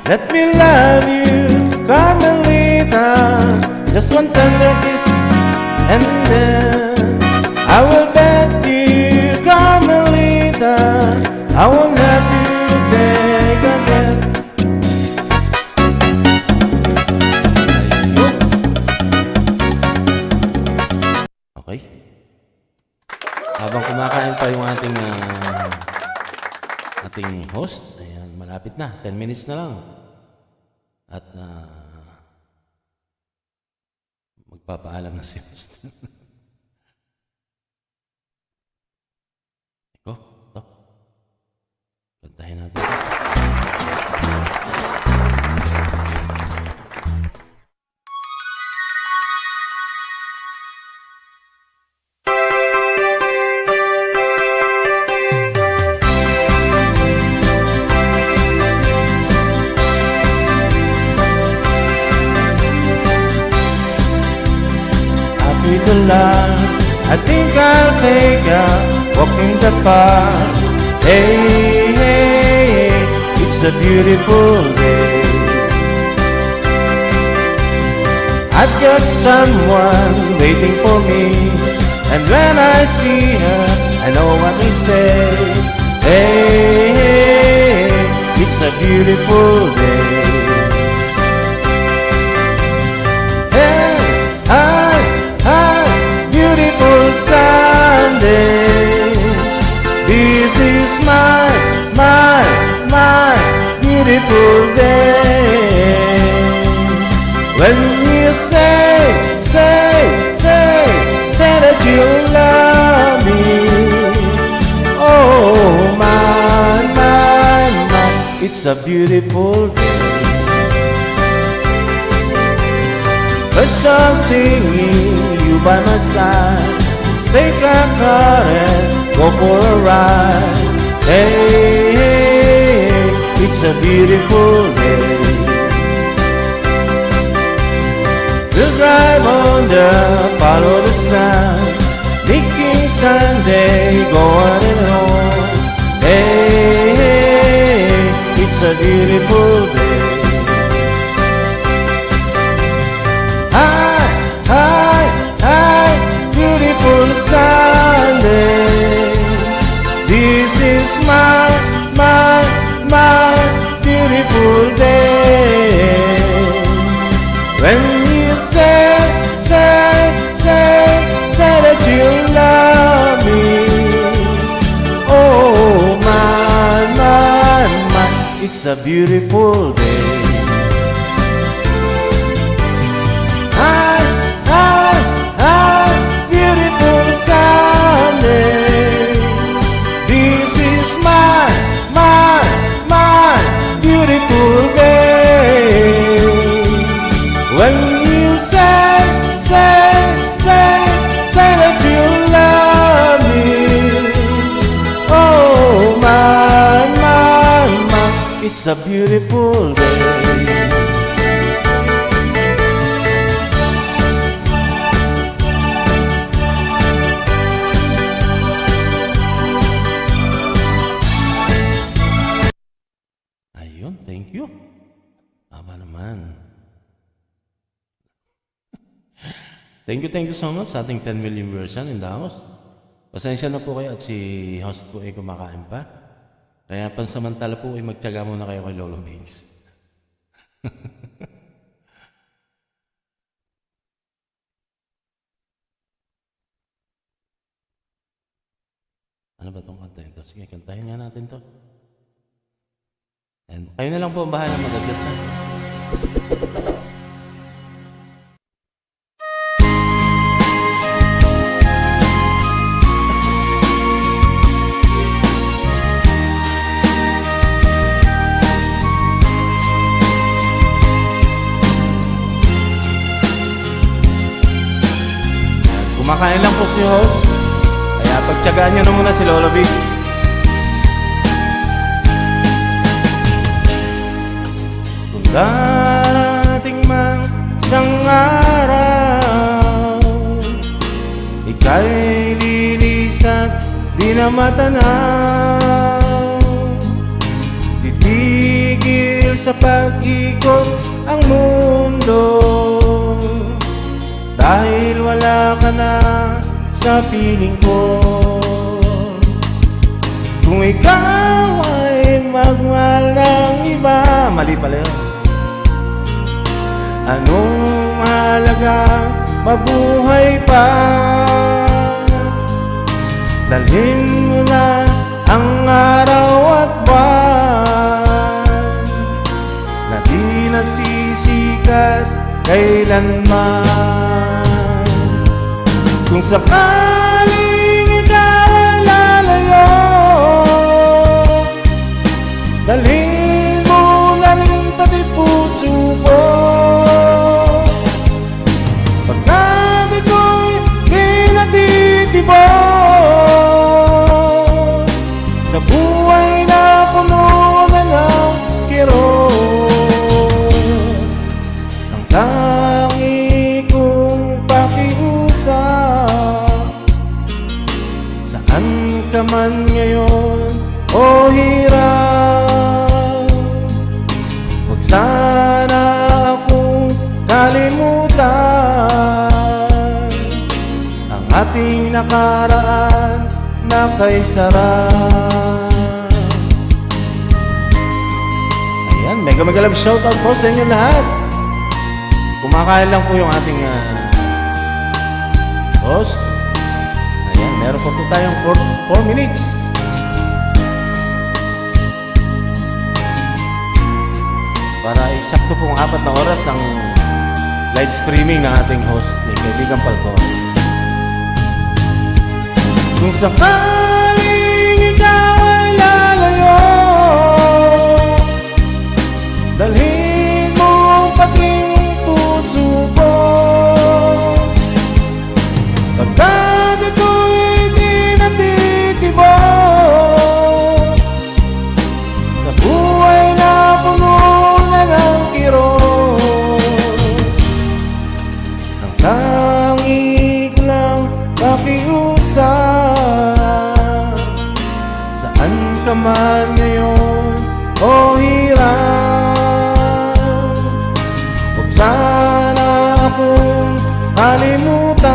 Let me love you, Carmelita. Just one tender kiss and then I will bet you, Carmelita, I won't have you beg again. Okay. Habang kumakain pa yung ating host, ayan, malapit na. 10 minutes na lang. At magpapaalam na si host. Ito. Kantahin natin. With the light, I think I'll take a walk in the park. Hey, hey, it's a beautiful day. I've got someone waiting for me, and when I see her, I know what they say. Hey, hey, it's a beautiful day. Beautiful Sunday. it's a beautiful day. Birds are singing, you by my side. Stay calm, and go for a ride. Hey, hey, it's a beautiful day. We'll drive on the follow the sun, making Sunday go on and on. Hey, hey, it's a beautiful day. Hi, hi, hi, beautiful Sunday. This is my beautiful day. When you say that you love me. Oh, my, it's a beautiful day. Hi, beautiful Sunday. This is my beautiful day. When you say that you love me. Oh, my, it's a beautiful day. Ayun, thank you. Tama naman. Thank you so much sa ating 10 million version in the house. Pasensya na po kayo at si host po ay kumakain pa. Kaya pansamantala po ay magtiyaga muna kayo kay Lolo Bings. Ano ba itong kanta ito? Sige, kantahin nga natin to. And kayo na lang po ang bahala mag-adjust. Kumakain lang po si host. Kaya pagtiyagaan nyo na muna si Lolo Big. Kung darating man isang araw, ika'y lilis at di na matanaw. Titigil sa pag-ikot ang mundo, dahil wala ka na sa piling ko. Kung ikaw ay magmahal ng iba, mali pala yun. Anong halaga mabuhay pa? Dalhin mo na ang araw at buwan na di nasisikat kailanman. Kung sakaling ikaw ay lalayo, dalhin mo na rin pati puso ko. Pagkat ito'y pinatitibok sa buhay na puno na ng kirot, ang tangi kong pakiusap, saan ka man ngayon o hirap, huwag sana akong kalimutan ang ating nakaraan na kay sarap. Ayan, mega love shoutout po sa inyo lahat. Kumakain lang po yung ating host. Ayan, meron pa po tayong 4 minutes. Para eksakto pong 4 na oras ang live streaming ng ating host ni Kaibigan Falcon. Kung sakaling ikaw ay lalayo, makalimutan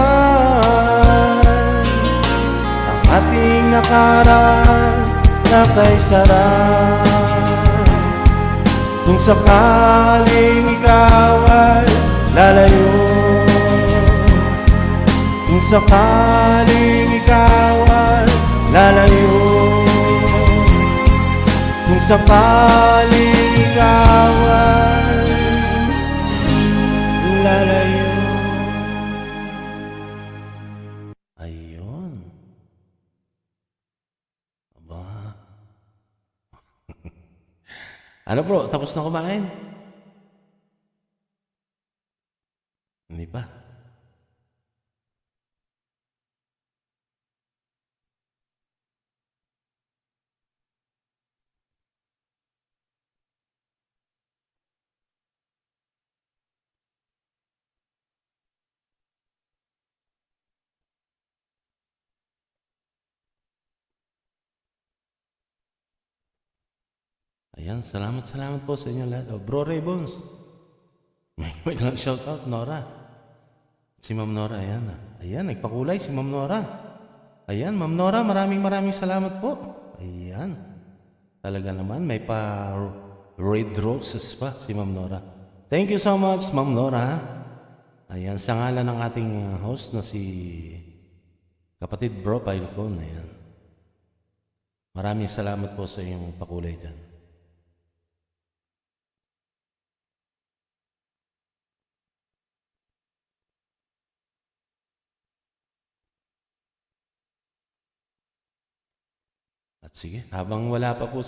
ang ating nakaraan na kay sarap. Kung sakaling ikaw ay lalayo, kung sakaling ikaw ay lalayo, kung sakaling ikaw ay lalayo. Ayun. Aba. Ano bro, tapos na kumain? Hindi pa. Ayan, salamat po sa inyo lahat. Oh, Bro Ray Bones. May lang shoutout, Nora. Si Ma'am Nora, ayan. Ayan, nagpakulay si Ma'am Nora. Ayan, Ma'am Nora, maraming salamat po. Ayan. Talaga naman, may pa red roses pa si Ma'am Nora. Thank you so much, Ma'am Nora. Ayan, sa ngalan ng ating host na si kapatid Bro Pilcon. Ayan. Maraming salamat po sa iyong pakulay dyan. At sige, habang wala pa po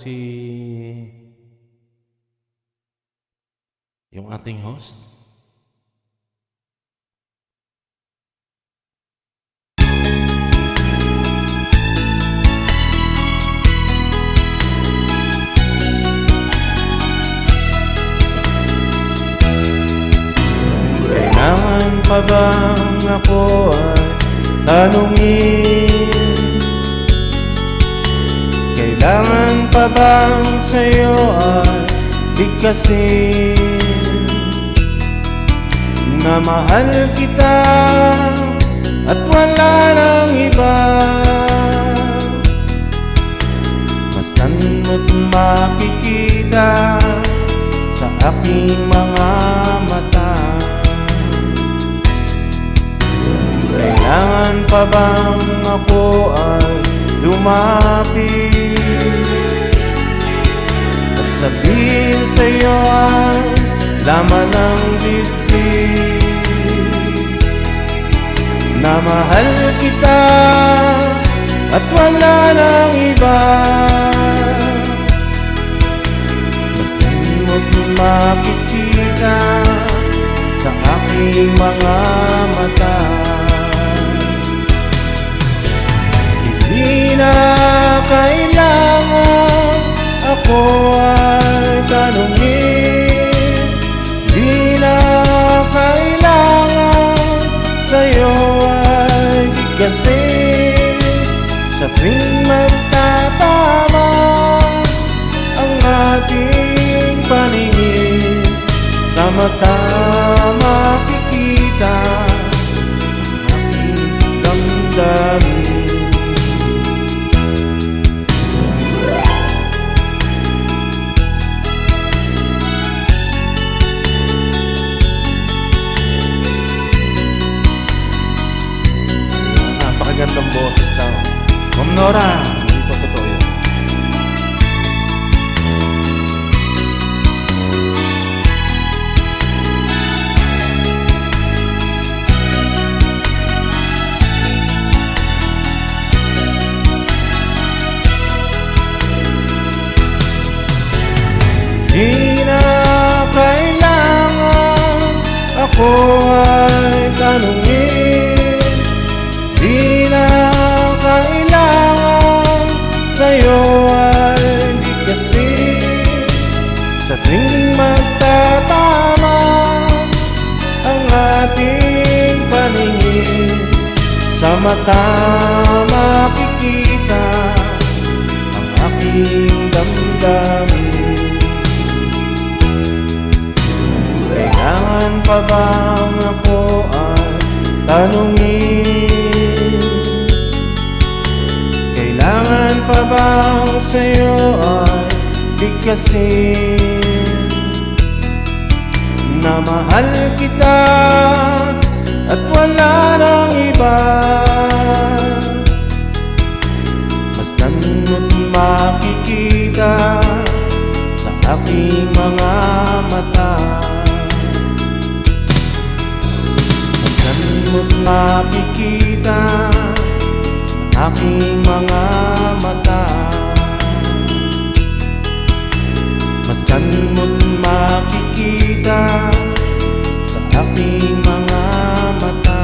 yung ating host, kailangan pa bang ako ay tanungin? Kailangan pa bang sa'yo ay bigkasin na mahal kita at wala nang iba? Basta't mo't makikita sa aking mga mata. Kailangan pa bang ako ay lumapit at sabihin sa'yo ang laman ng dibdib na mahal kita at wala nang iba? Basta mo't makikita sa aking mga mata. Hindi na kailangan ako ay tanungin, di na kailangan sa'yo ay bigkasin. Sa tuwing magtatama ang ating paningin, sa mata makikita ang aking damdamin. Napakagandang boses daw. Ma'am Nora, hindi pa totoo yun. Di na kailangan ako ay tanungin, di na kailangan sa'yo ay bigkasin. Sa tuwing magtatama ang ating paningin, sa mata makikita ang aking damdamin. Kailangan pa bang ako ay tanungin, kailangan pa bang sa'yo ay bigkasin na mahal kita at wala nang iba? Basta't makikita sa aking mga mata, basta't makikita sa aking mga mata, basta't makikita sa aking mga mata.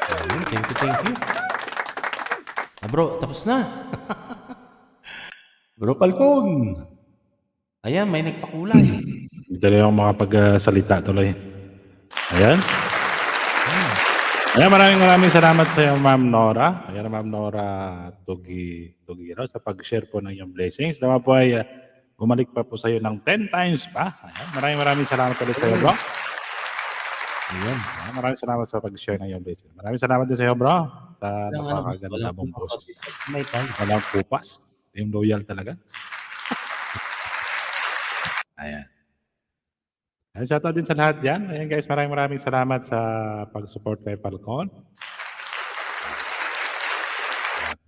Ayun, thank you, thank you. Bro, tapos na. Bro Falcon. Ayan, may nagpakulay. Hindi talaga ako makapagsalita tuloy. Ayan. Ayan, maraming salamat sa iyo, Ma'am Nora. Ayan, Ma'am Nora Tugiro sa pag-share po ng iyong blessings. Naman po ay bumalik pa po sa iyo ng 10 times pa. Ayan, maraming salamat ulit sa iyo, bro. Ayan. Ayan, maraming salamat sa pag-share ng iyong blessings. Maraming salamat din sa iyo, bro. Sa napakaganda mong boses. May time. Walang kupas. Yung loyal talaga. Ayan. Ayan, shoutout din sa lahat dyan. Ayan guys, maraming salamat sa pag-support kay Falcon.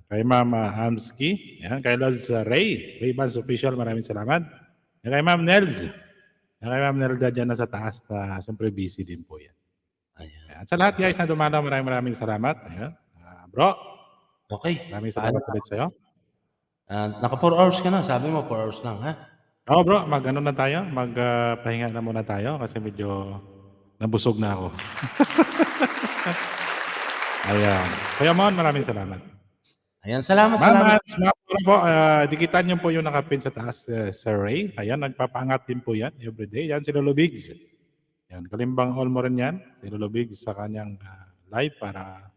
Kay Ma'am Amski. Ayan, kay Lods Ray Vans Official, maraming salamat. Ayan, kay Ma'am Nels. Ayan, kay Ma'am Nelda dyan na sa taas na siyempre busy din po yan. Ayan. Sa lahat guys na dumalaw, maraming salamat. Ayan. Bro. Okay. Maraming salamat ulit sa'yo. Naka 4 hours ka na. Sabi mo 4 hours lang, ha? Oo bro, mag-ano na tayo? Magpahinga na muna tayo kasi medyo nabusog na ako. Ayan. Kuya Mon, maraming salamat. Ayan, salamat. Po, dikitan niyo po yung nakapin sa taas, Sir Ray. Ayan, nagpapangat din po yan everyday. Yan, si Lolo Biggs. Yan, Kalimbang all mo rin yan. Si Lolo Biggs sa kanyang live para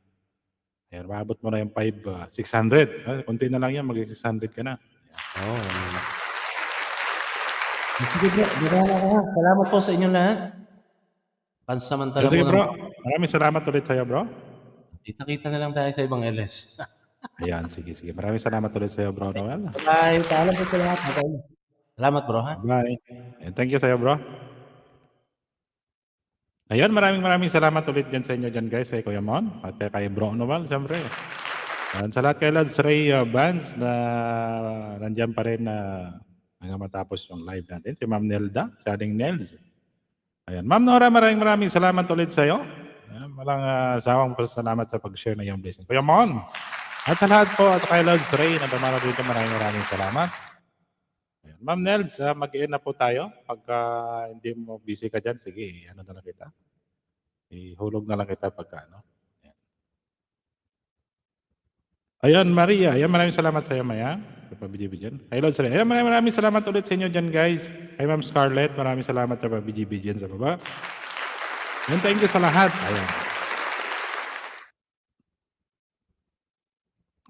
ayan, maabot mo na yung 600. Kunti na lang yan, mag-600 ka na. Oo. Sige bro, salamat po sa inyong lahat. Pansamantala Sige muna. bro, maraming salamat ulit sa iyo bro. Kita-kita na lang tayo sa ibang LS. Ayan, sige. Maraming salamat ulit sa iyo bro Noel. Bye, paalam po sa lahat. Salamat bro ha. Bye. And thank you sa iyo bro. Ayun, maraming salamat ulit dyan sa inyo dyan guys, kay Kuya Mon, at kay Bro Noel, siyempre. At sa lahat kay Lods Ray Vans na nandyan pa rin na hanggang matapos yung live natin. Si Ma'am Nelda, si Aling Nels. Ayan. Ma'am Nora, maraming salamat ulit sa iyo. Walang sawang pasalamat sa pag-share na yung blessing. Kuya Mon. At sa lahat po, sa kay Lods Ray na dumalo dito, maraming salamat. Ayan. Ma'am Nels, mag-i-end na po tayo. Pagka hindi mo busy ka dyan, sige, ano na lang kita. Ihulog na lang kita pagka ano. Ayan, Maria. Ayan, maraming salamat sa iyo, Maya. Sa pabijibid dyan. Kay Lods Ray. Ayan, maraming salamat ulit sa inyo dyan, guys. Kay Ma'am Scarlett, maraming salamat sa pabijibid dyan sa baba. Ayan, thank you sa lahat. Ayan.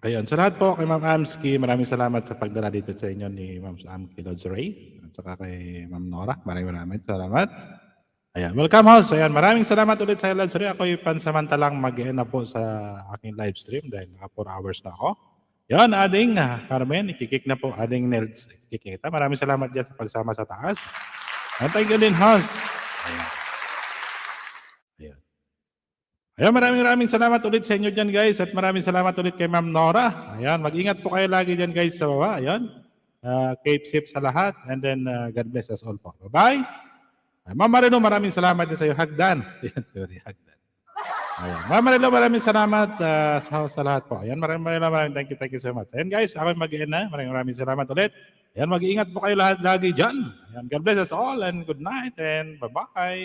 Ayan, sa lahat po, kay Ma'am Amski, maraming salamat sa pagdala dito sa inyo ni Ma'am Amski Lods Ray. At saka kay Ma'am Nora, maraming salamat. Ayan, welcome host. Ayan, maraming salamat ulit sa Lods Ray. Ako'y pansamantalang mag-end na po sa aking live stream dahil naka 4 hours na ako. Yan, Ading Carmen, ikikik na po, Ading Nels, ikikik kita. Maraming salamat dyan sa pagsama sa taas. At thank you din, host. Ayan. Ayan, maraming salamat ulit sa inyo dyan, guys. At maraming salamat ulit kay Ma'am Nora. Ayan, mag-ingat po kayo lagi dyan, guys, sa baba. Ayan. Keep safe sa lahat. And then, God bless us all po. Bye-bye. Ma'am Marino, maraming salamat din sa iyo. Hagdan. Ayan, sorry, Hagdan. Ayan. Ma'am Marino, maraming salamat sa lahat po. Ayan, maraming thank you so much. Ayan, guys, ako mag-end na. Maraming salamat ulit. Ayan, mag-ingat po kayo lahat lagi dyan. Ayan, God bless us all and good night and bye-bye.